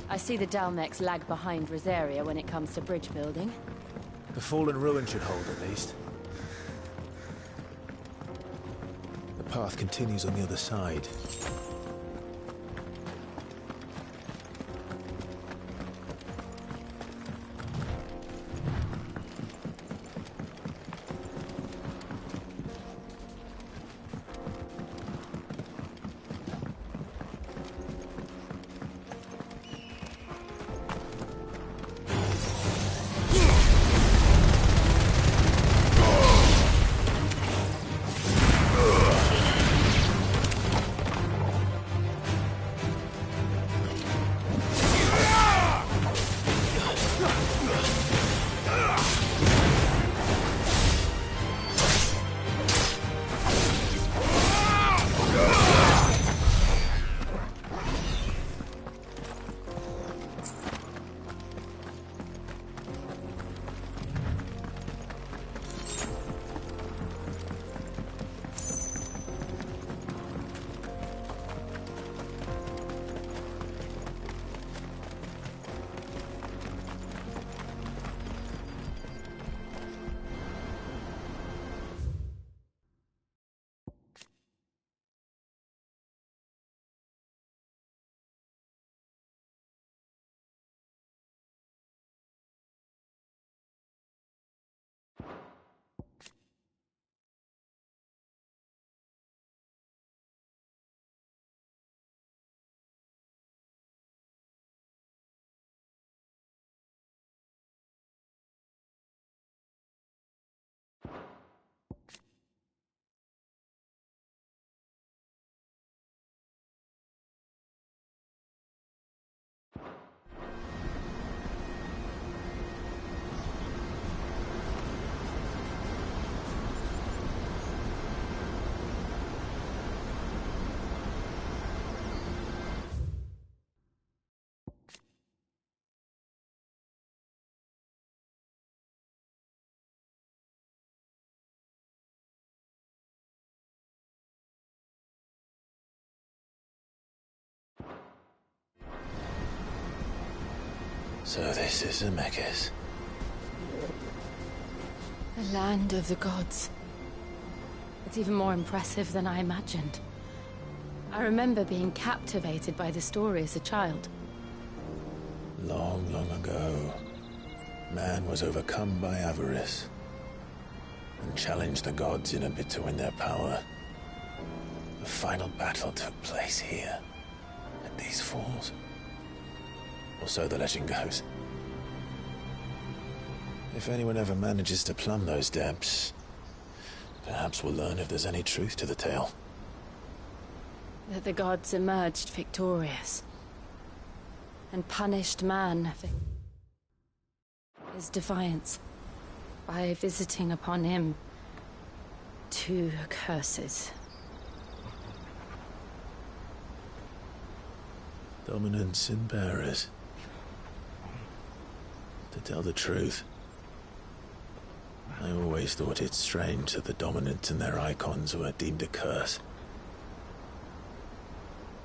I see the Dalmex lag behind Rosaria when it comes to bridge building. The fallen ruin should hold, at least. The path continues on the other side. So this is Ffxvi. The land of the gods. It's even more impressive than I imagined. I remember being captivated by the story as a child. Long, long ago, man was overcome by avarice and challenged the gods in a bid to win their power. The final battle took place here, at these falls. Or so the legend goes. If anyone ever manages to plumb those depths, perhaps we'll learn if there's any truth to the tale. that the gods emerged victorious and punished man for his defiance by visiting upon him 2 curses. Dominants and bearers. To tell the truth, I always thought it strange that the dominant and their icons were deemed a curse.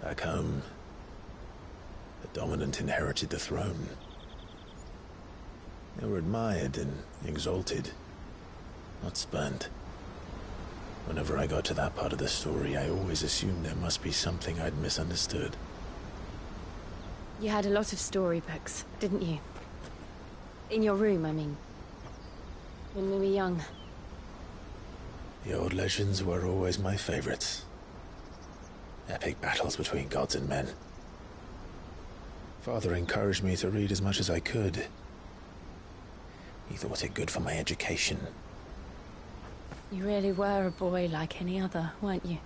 Back home, the dominant inherited the throne. They were admired and exalted, not spurned. Whenever I got to that part of the story, I always assumed there must be something I'd misunderstood. You had a lot of storybooks, didn't you? In your room, I mean. When we were young. The old legends were always my favorites. Epic battles between gods and men. Father encouraged me to read as much as I could. He thought it good for my education. You really were a boy like any other, weren't you?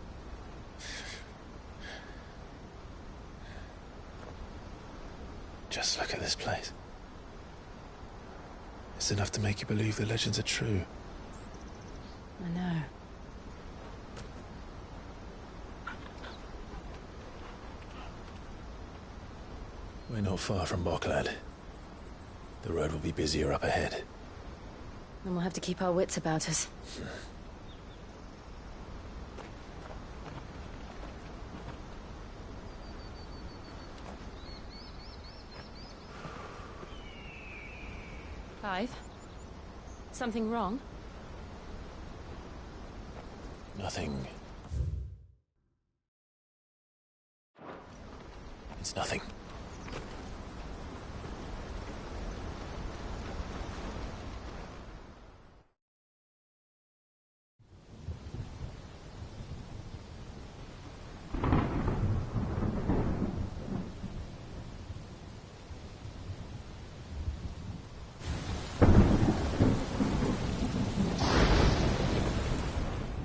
Just look at this place. It's enough to make you believe the legends are true. I know. We're not far from Boklad. The road will be busier up ahead. Then we'll have to keep our wits about us. Clive? Something wrong? Nothing. It's nothing.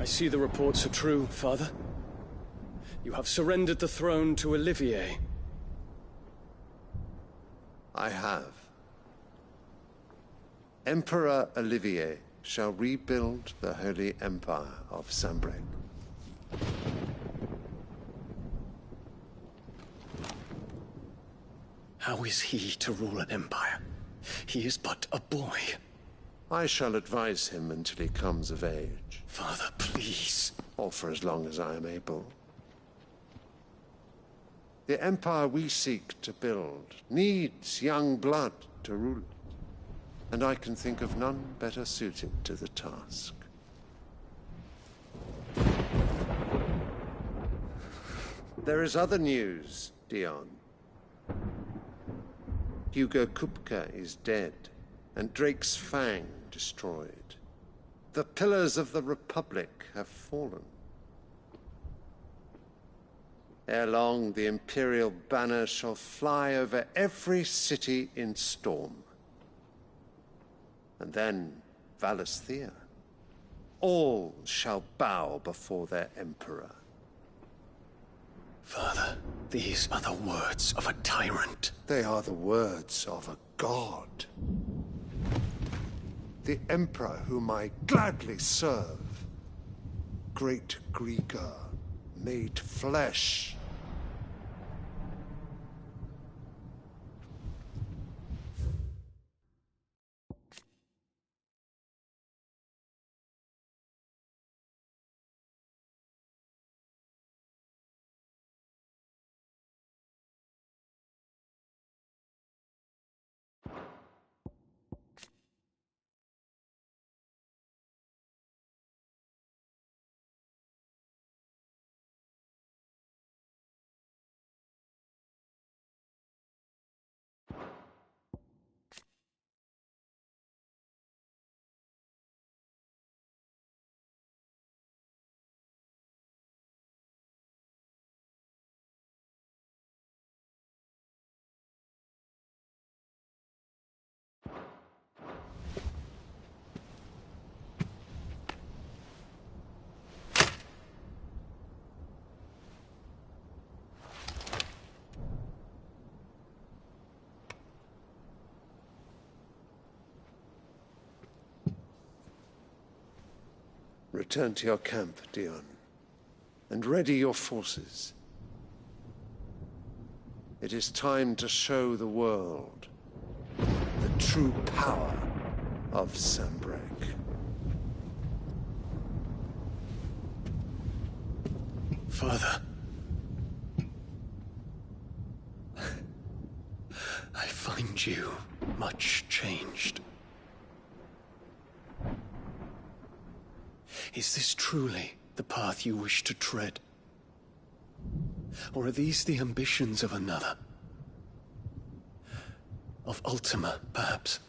I see the reports are true, Father. You have surrendered the throne to Olivier. I have. Emperor Olivier shall rebuild the Holy Empire of Sanbreque. How is he to rule an empire? He is but a boy. I shall advise him until he comes of age. Father, please. Or for as long as I am able. The empire we seek to build needs young blood to rule it, and I can think of none better suited to the task. There is other news, Dion. Hugo Kupka is dead, and Drake's Fang destroyed. The pillars of the Republic have fallen. Ere long, the Imperial banner shall fly over every city in Storm. And then Valisthea. All shall bow before their Emperor. Father, these are the words of a tyrant. They are the words of a god. The Emperor whom I gladly serve. Great Grieger, made flesh. Return to your camp, Dion, and ready your forces. It is time to show the world the true power of Sanbreque. Father. I find you much changed. Is this truly the path you wish to tread? Or are these the ambitions of another? Of Ultima, perhaps?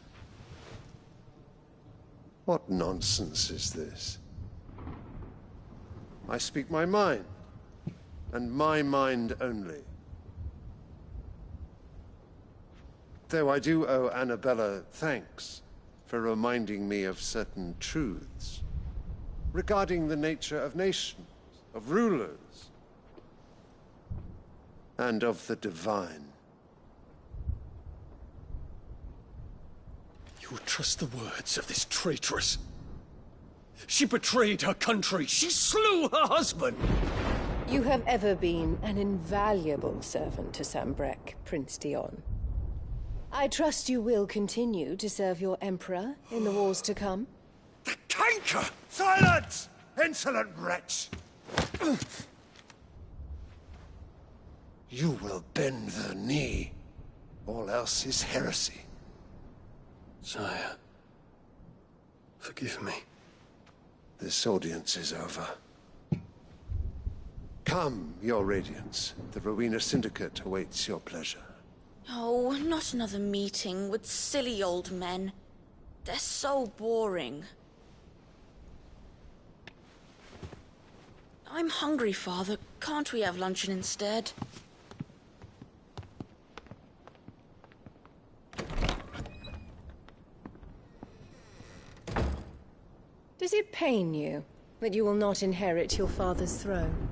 What nonsense is this? I speak my mind, and my mind only. Though I do owe Annabella thanks for reminding me of certain truths regarding the nature of nations, of rulers, and of the divine. You would trust the words of this traitress? She betrayed her country. She slew her husband. You have ever been an invaluable servant to Sanbreque, Prince Dion. I trust you will continue to serve your Emperor in the wars to come. The canker! Silence! Insolent wretch! You will bend the knee. All else is heresy. Sire, forgive me. This audience is over. Come, your Radiance. The Rowena Syndicate awaits your pleasure. Oh, not another meeting with silly old men. They're so boring. I'm hungry, Father. Can't we have luncheon instead? Does it pain you that you will not inherit your father's throne?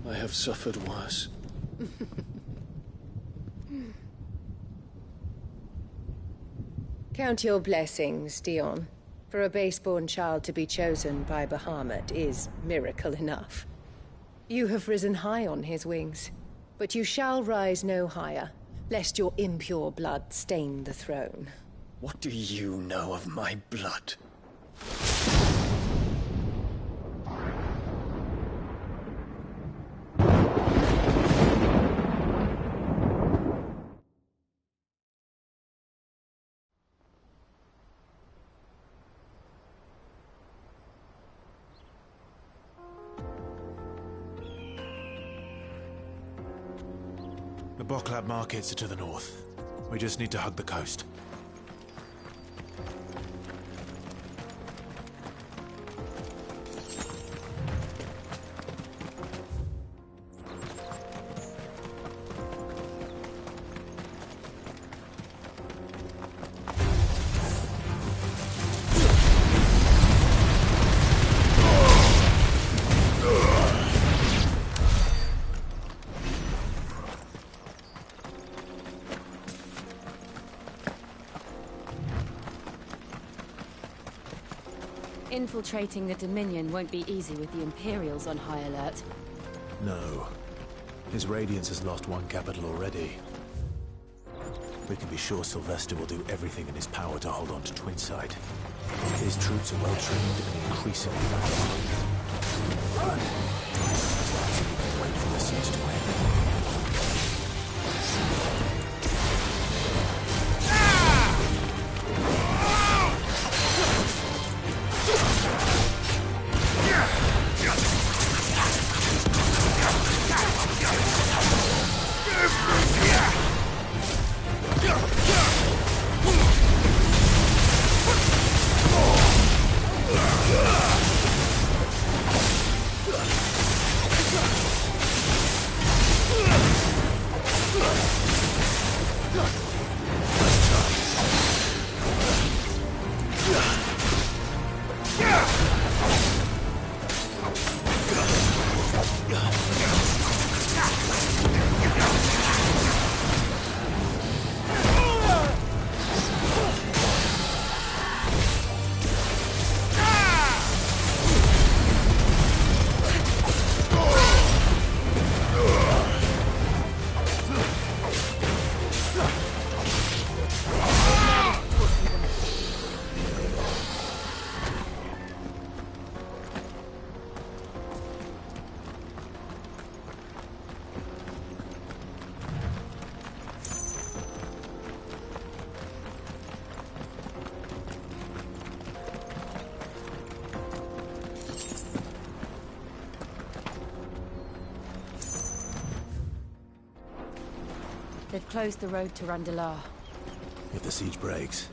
I have suffered worse. Count your blessings, Dion. For a base-born child to be chosen by Bahamut is miracle enough. You have risen high on his wings, but you shall rise no higher, lest your impure blood stain the throne. What do you know of my blood? The Boklab markets are to the north. We just need to hug the coast. Infiltrating the Dominion won't be easy with the Imperials on high alert. No. His Radiance has lost one capital already. We can be sure Sylvester will do everything in his power to hold on to Twinside. His troops are well-trained and increasingly armed. Wait for the siege to end. They've closed the road to Randalar. If the siege breaks,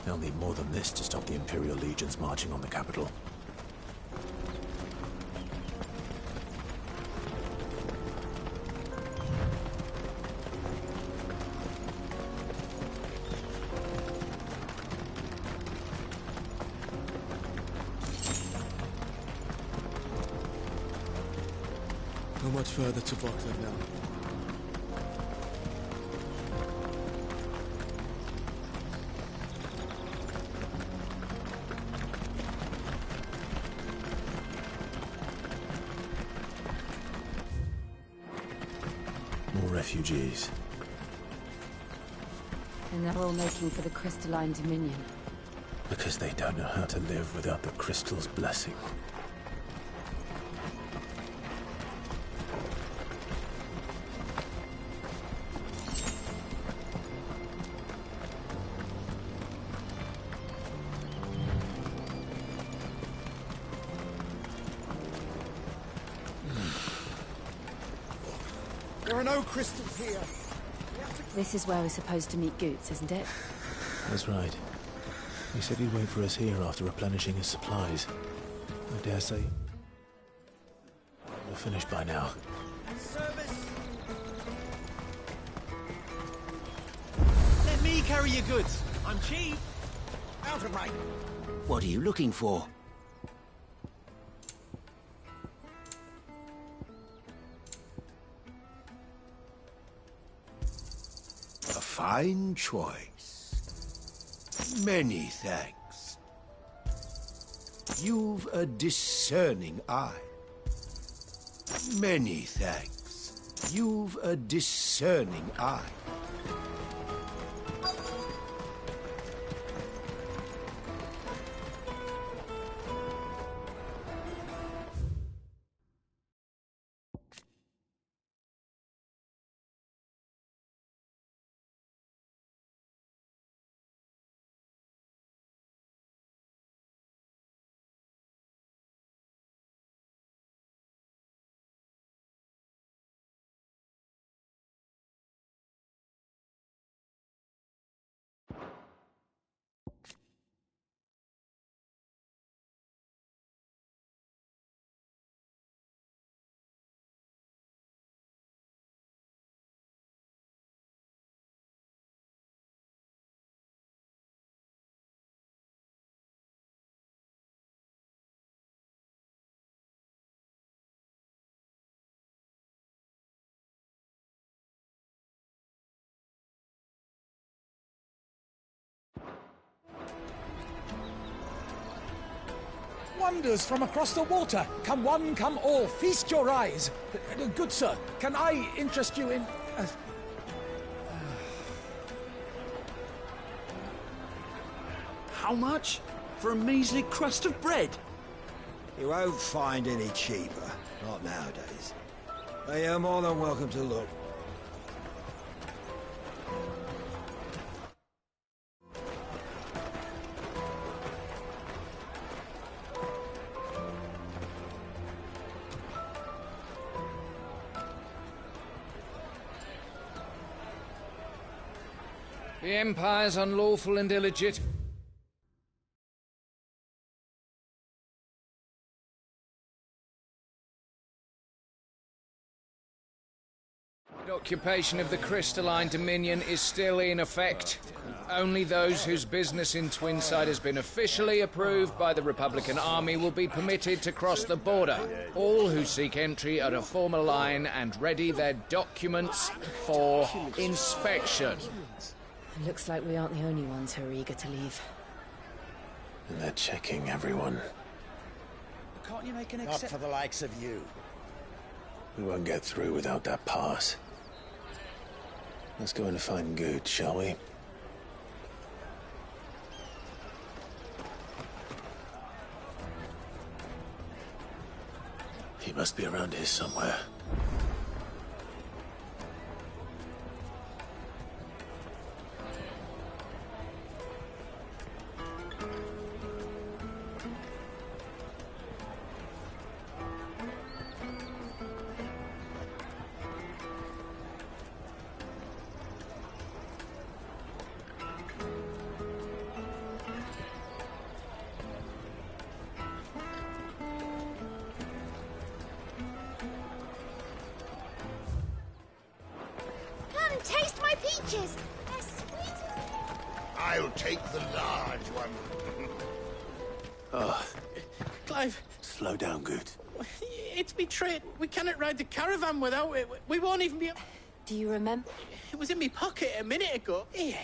they'll need more than this to stop the Imperial legions marching on the capital. Not much further to Bockland now. More refugees. And they're all making for the Crystalline Dominion. Because they don't know how to live without the Crystal's blessing. There are no crystals here. This is where we're supposed to meet Goots, isn't it? That's right. He said he'd wait for us here after replenishing his supplies. I dare say we're finished by now. Service. Let me carry your goods. I'm cheap. Out of range. What are you looking for? A fine choice. Many thanks. You've a discerning eye. Many thanks. You've a discerning eye. Wonders from across the water. Come one, come all. Feast your eyes. Good sir, can I interest you in... How much? For a measly crust of bread? You won't find any cheaper. Not nowadays. But you're more than welcome to look. The Empire's unlawful and illegitimate. The occupation of the Crystalline Dominion is still in effect. Only those whose business in Twinside has been officially approved by the Republican Army will be permitted to cross the border. All who seek entry are to form a line and ready their documents for inspection. Looks like we aren't the only ones who are eager to leave. And they're checking everyone. Can't you make an Not for the likes of you. We won't get through without that pass. Let's go and find Good, shall we? He must be around here somewhere. peaches. They're sweet as... I'll take the large one. Oh, Clive, slow down, Goot. it's me trade. We cannot ride the caravan without it. We won't even be... Do you remember? It was in my pocket a minute ago. Here.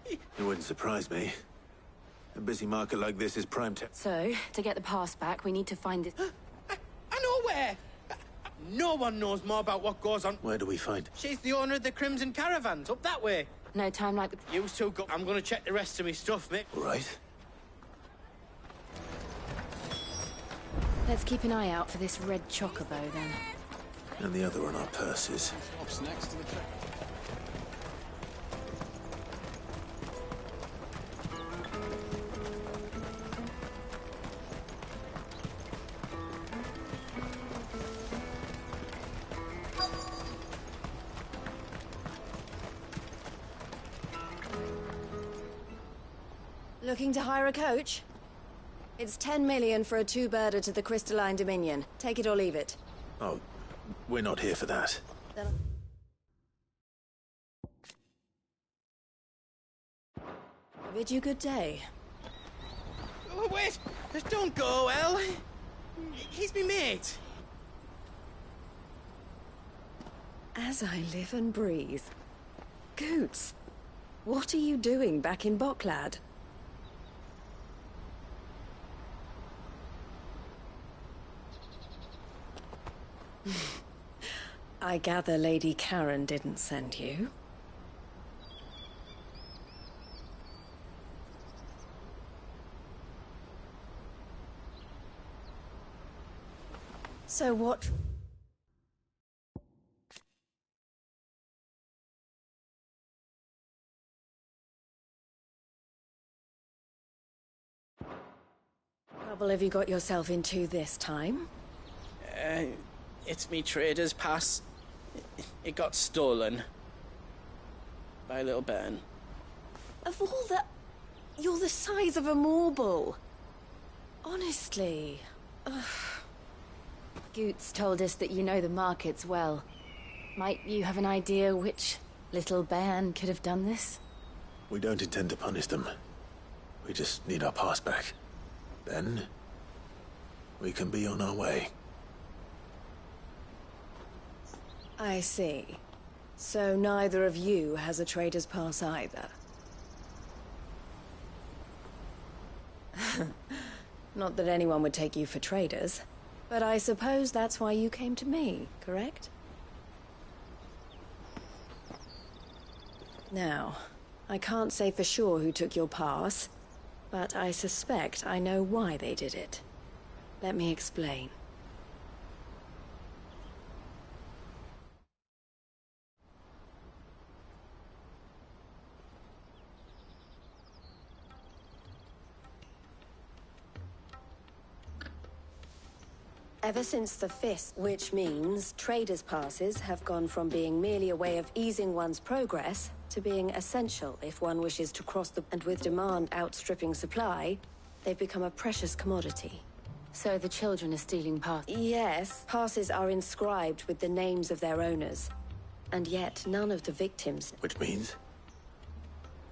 It wouldn't surprise me. A busy market like this is prime time. So, to get the pass back, we need to find this... I know where! No one knows more about what goes on. Where do we find? She's the owner of the Crimson Caravans, up that way. No time like the... You two go. I'm gonna check the rest of my stuff, mate. All right. Let's keep an eye out for this red chocobo, then. And the other on our purses. Stops next to the track. Looking to hire a coach? It's 10 million for a two-birder to the Crystalline Dominion. Take it or leave it. Oh, we're not here for that. Then... I bid you good day. Oh, wait! Don't go, El. He's me mate. As I live and breathe. Goots, what are you doing back in Bocklad? I gather Lady Karen didn't send you. So what... trouble have you got yourself into this time? It's me trader's pass. It got stolen. By a little bairn. Of all the... You're the size of a marble. Honestly. Ugh. Goots told us that you know the markets well. Might you have an idea which little bairn could have done this? We don't intend to punish them. We just need our pass back. Then, we can be on our way. I see. So neither of you has a trader's pass either. Not that anyone would take you for traders, but I suppose that's why you came to me, correct? Now, I can't say for sure who took your pass, but I suspect I know why they did it. Let me explain. Ever since the Ffxvi, which means traders' passes, have gone from being merely a way of easing one's progress to being essential if one wishes to cross the... And with demand outstripping supply, they've become a precious commodity. So the children are stealing passes? Yes. Passes are inscribed with the names of their owners. And yet none of the victims... Which means?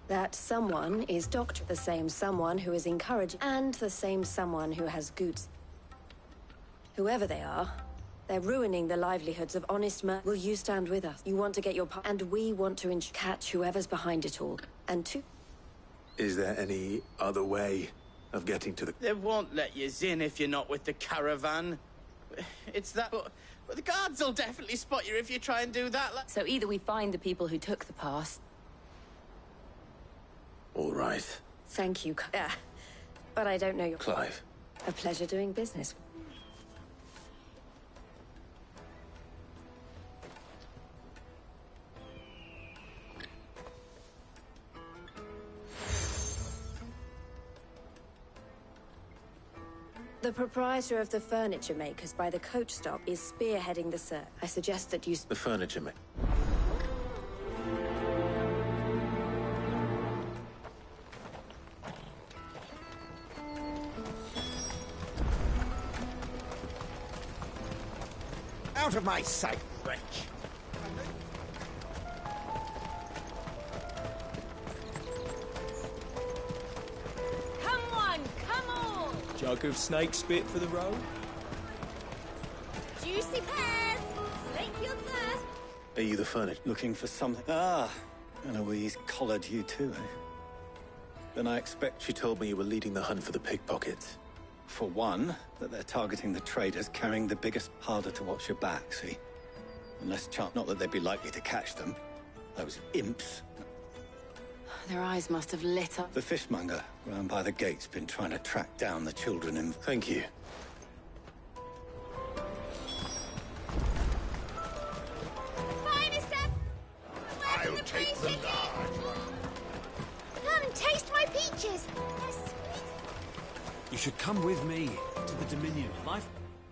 That someone is Doctor, the same someone who is encouraged, and the same someone who has goods. Whoever they are, they're ruining the livelihoods of honest men. Will you stand with us? You want to get your part, and we want to catch whoever's behind it all. And to... Is there any other way of getting to the... They won't let you in if you're not with the caravan. It's that... But the guards will definitely spot you if you try and do that. So either we find the people who took the pass... All right. Thank you, but I don't know your... Clive. A pleasure doing business. The proprietor of the furniture makers by the coach stop is spearheading the search. I suggest that you... The furniture maker. Out of my sight, wretch! Jug of snake spit for the road? Juicy pears! Slake your thirst! Are you the furniture? Looking for something? Ah, Eloise collared you too, eh? Then I expect... She told me you were leading the hunt for the pickpockets. For one, that they're targeting the traders carrying the biggest, harder to watch your back, see? Unless chance, not that they'd be likely to catch them. Those imps. Their eyes must have lit up. The fishmonger round by the gate's been trying to track down the children in... Thank you. Finest up! I'll take the large one. Come, taste my peaches! They're sweet. You should come with me to the Dominion.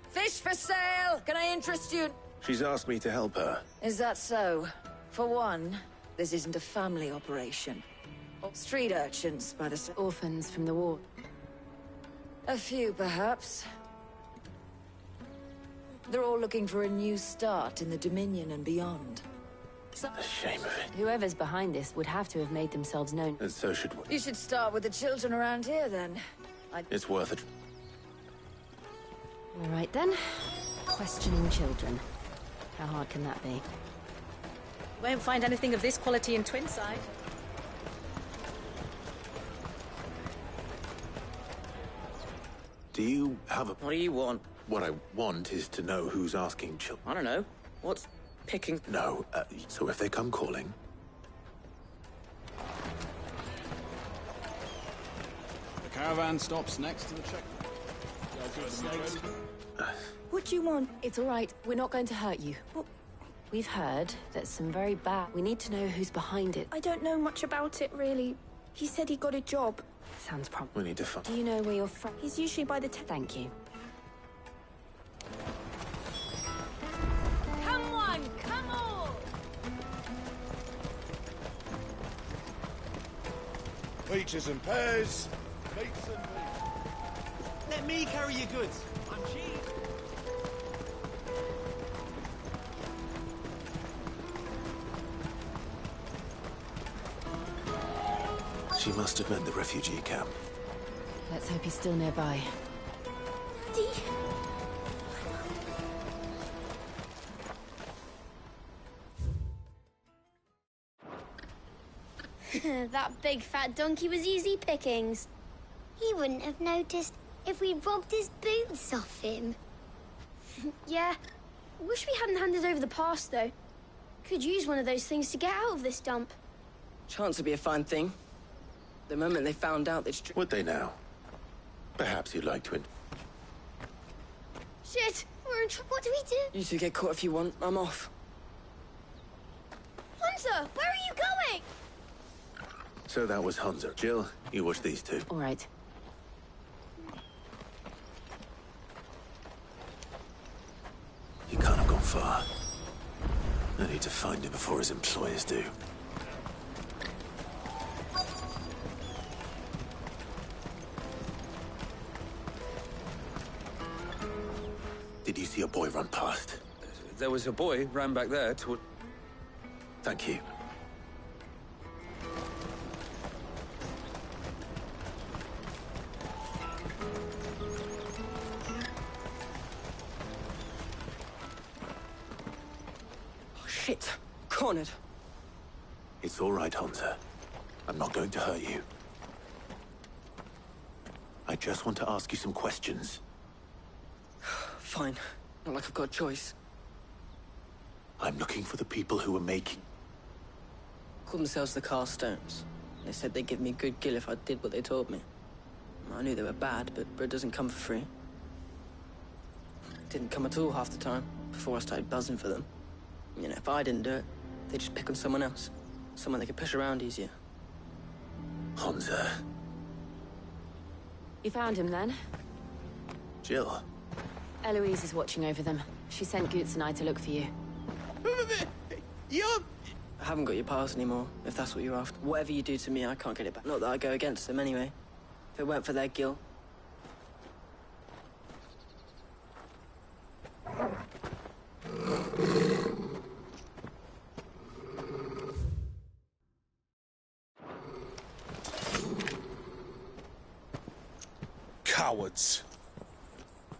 Fish for sale! Can I interest you? She's asked me to help her. Is that so? For one, this isn't a family operation. Street urchins, by the... Orphans from the war. A few, perhaps. They're all looking for a new start in the Dominion and beyond. The shame of it. Whoever's behind this would have to have made themselves known. And so should we. You should start with the children around here, then. It's worth it. All right, then. Questioning children. How hard can that be? Won't find anything of this quality in Twinside. Do you have a... What do you want? What I want is to know who's asking children. I don't know. What's picking? No, so if they come calling... The caravan stops next to the checkpoint. What do you want? It's all right. We're not going to hurt you. We've heard that some very bad... We need to know who's behind it. I don't know much about it, really. He said he got a job. Sounds prompt. We need to find... Do you know where you're from? He's usually by the... Thank you. Come on, come on! Peaches and pears. Meats and meat. Let me carry your goods. I'm cheap. She must have meant the refugee camp. Let's hope he's still nearby. Daddy? That big fat donkey was easy pickings. He wouldn't have noticed if we'd robbed his boots off him. Yeah. Wish we hadn't handed over the pass, though. Could use one of those things to get out of this dump. Chance would be a fine thing. The moment they found out they'd... Would they now? Perhaps you'd like to... Shit! We're in trouble. What do we do? You two get caught if you want. I'm off. Hunter, where are you going? So that was Hunter. Jill, you watch these two. All right. He can't have gone far. I need to find him before his employers do. Did you see a boy run past? There was a boy ran back there toward... Thank you. Oh, shit. Cornered. It's all right, Hunter. I'm not going to hurt you. I just want to ask you some questions. Fine. Not like I've got a choice. I'm looking for the people who are making... Called themselves the Carstones. They said they'd give me a good gill if I did what they told me. I knew they were bad, but bread doesn't come for free. Didn't come at all half the time, before I started buzzing for them. You know, if I didn't do it, they'd just pick on someone else. Someone they could push around easier. Hunter. You found him, then? Jill. Eloise is watching over them. She sent Goots and I to look for you. I haven't got your pass anymore, if that's what you're after. Whatever you do to me, I can't get it back. Not that I go against them anyway. If it weren't for their guilt. Cowards.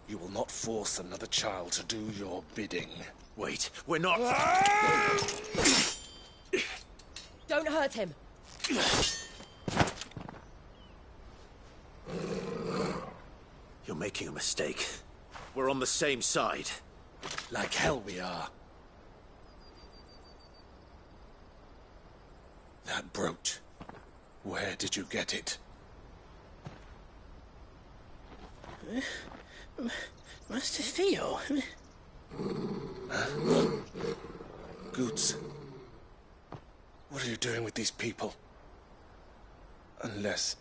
You will not force another child to do your bidding. Wait, we're not... Don't hurt him. You're making a mistake. We're on the same side. Like hell we are. That brooch. Where did you get it? Master Theo. Goots. What are you doing with these people? Unless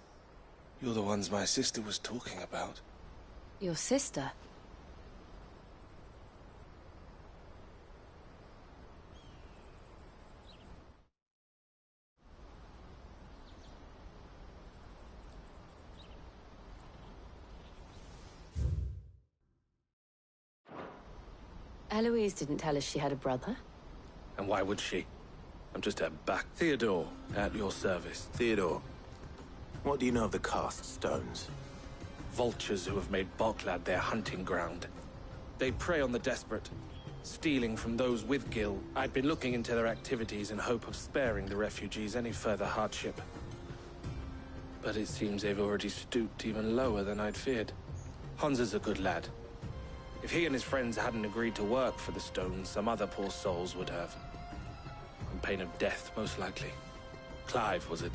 you're the ones my sister was talking about. Your sister? Eloise didn't tell us she had a brother. And why would she? I'm just her back. Theodore, at your service. Theodore, what do you know of the cast stones? Vultures who have made Boklad their hunting ground. They prey on the desperate, stealing from those with gil. I'd been looking into their activities in hope of sparing the refugees any further hardship. But it seems they've already stooped even lower than I'd feared. Hans is a good lad. If he and his friends hadn't agreed to work for the stones, some other poor souls would have. On pain of death, most likely. Clive, was it?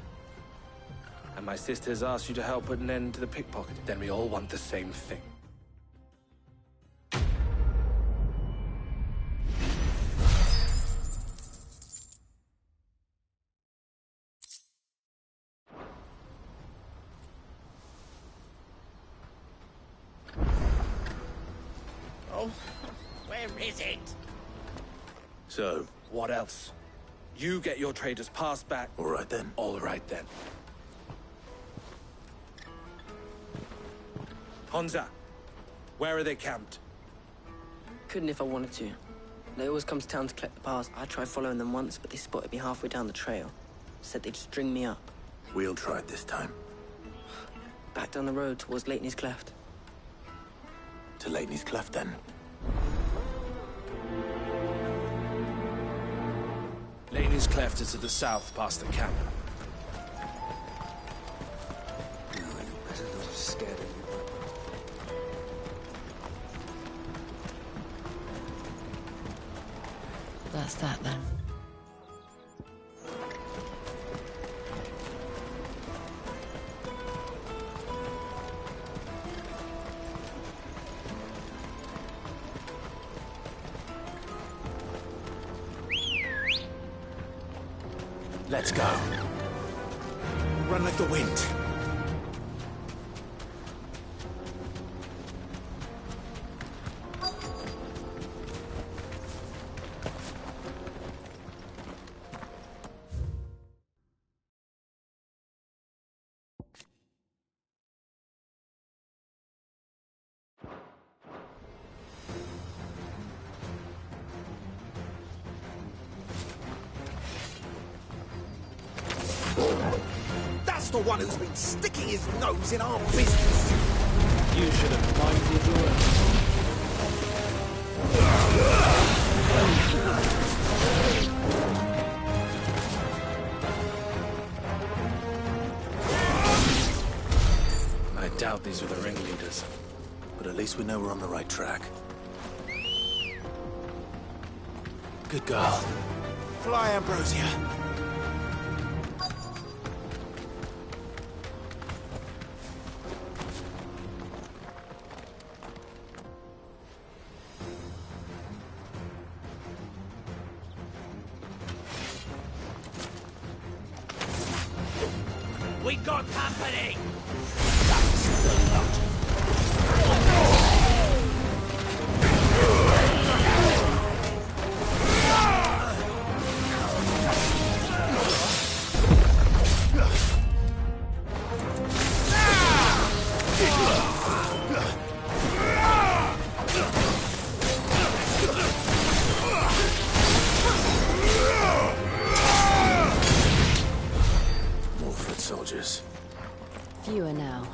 And my sisters asked you to help put an end to the pickpocket. Then we all want the same thing. Oh, where is it? So? What else? You get your traders passed back. All right then. All right then. Honza, where are they camped? Couldn't if I wanted to. They always come to town to collect the bars. I tried following them once, but they spotted me halfway down the trail. Said they'd string me up. We'll try it this time. Back down the road towards Leighton's Cleft. To Leighton's Cleft, then. Leighton's Cleft is to the south, past the camp. No, you better not have scared anyone. That's that, then. Let's go. Run like the wind. That's the one who's been sticking his nose in our business. You should have minded your I doubt these were the ringleaders. But at least we know we're on the right track. Good girl. Fly, Ambrosia. We got company! That's the lot. More foot soldiers. Fewer now.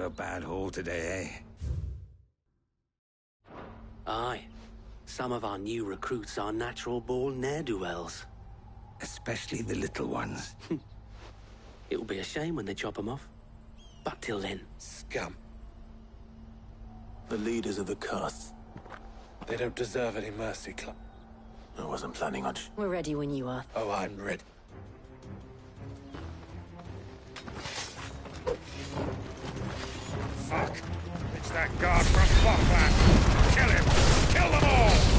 a bad haul today, eh? Aye. Some of our new recruits are natural-born ne'er-do-wells. Especially the little ones. It will be a shame when they chop them off. But till then... Scum. The leaders of the castes. They don't deserve any mercy, Clive. I wasn't planning on... We're ready when you are. Oh, I'm ready. Fuck! It's that guard from Buckland! Kill him! Kill them all!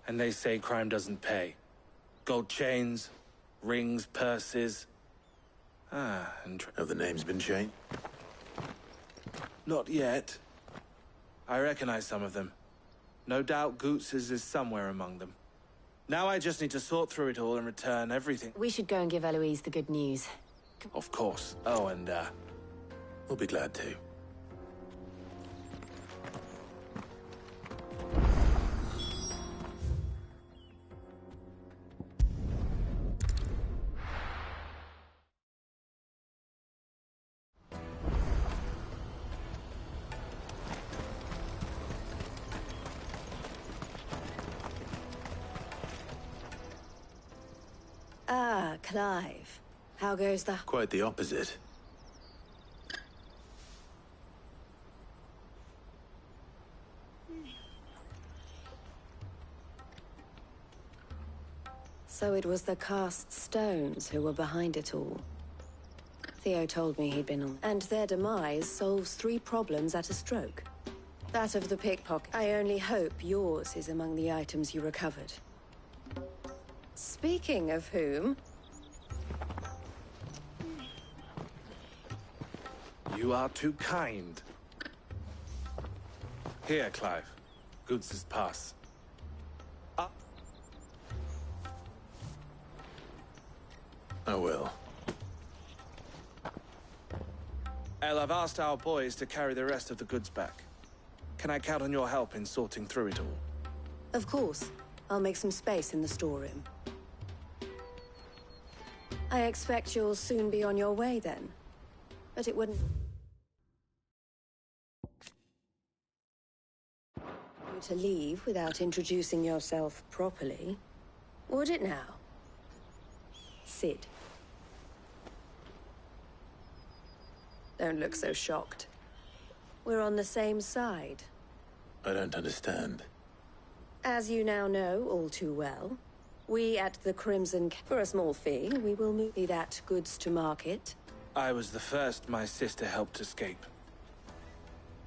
And they say crime doesn't pay. Gold chains, rings, purses. And... Have the names been changed? Not yet. I recognize some of them. No doubt Goots's is somewhere among them. Now I just need to sort through it all and return everything. We should go and give Eloise the good news. Of course. Oh, and, we'll be glad to. Ah, Clive. How goes the... Quite the opposite. So it was the cast stones who were behind it all. Theo told me he'd been on... And their demise solves 3 problems at a stroke. That of the pickpocket. I only hope yours is among the items you recovered. Speaking of whom... You are too kind. Here, Clive. Goots's pass. I will. El, I've asked our boys to carry the rest of the goods back. Can I count on your help in sorting through it all? Of course. I'll make some space in the storeroom. I expect you'll soon be on your way then. But it wouldn't... You to leave without introducing yourself properly. Would it now? Sid. Don't look so shocked. We're on the same side. I don't understand. As you now know all too well, we at the Crimson... For a small fee, we will move that goods to market. I was the first my sister helped escape.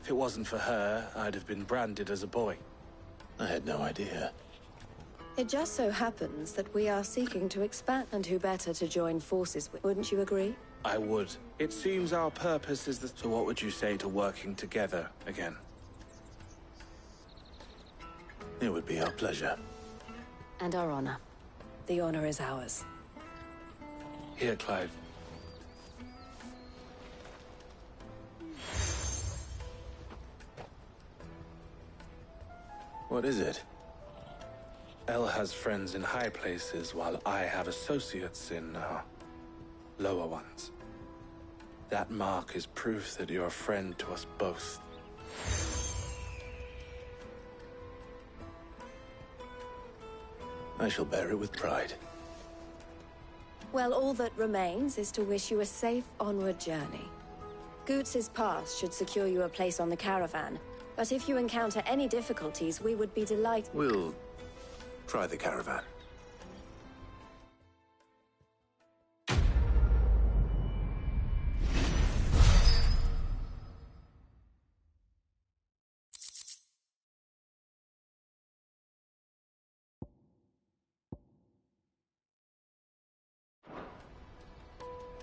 If it wasn't for her, I'd have been branded as a boy. I had no idea. It just so happens that we are seeking to expand, and who better to join forces with, wouldn't you agree? I would. It seems our purpose is the... So what would you say to working together again? It would be our pleasure. And our honor. The honor is ours. Here, Clive. What is it? El has friends in high places, while I have associates in, lower ones. That mark is proof that you're a friend to us both. I shall bear it with pride. Well, all that remains is to wish you a safe onward journey. Goots's pass should secure you a place on the caravan, but if you encounter any difficulties, we would be delighted. We'll try the caravan.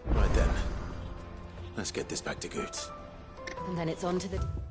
Right then. Let's get this back to Goots. And then it's on to the...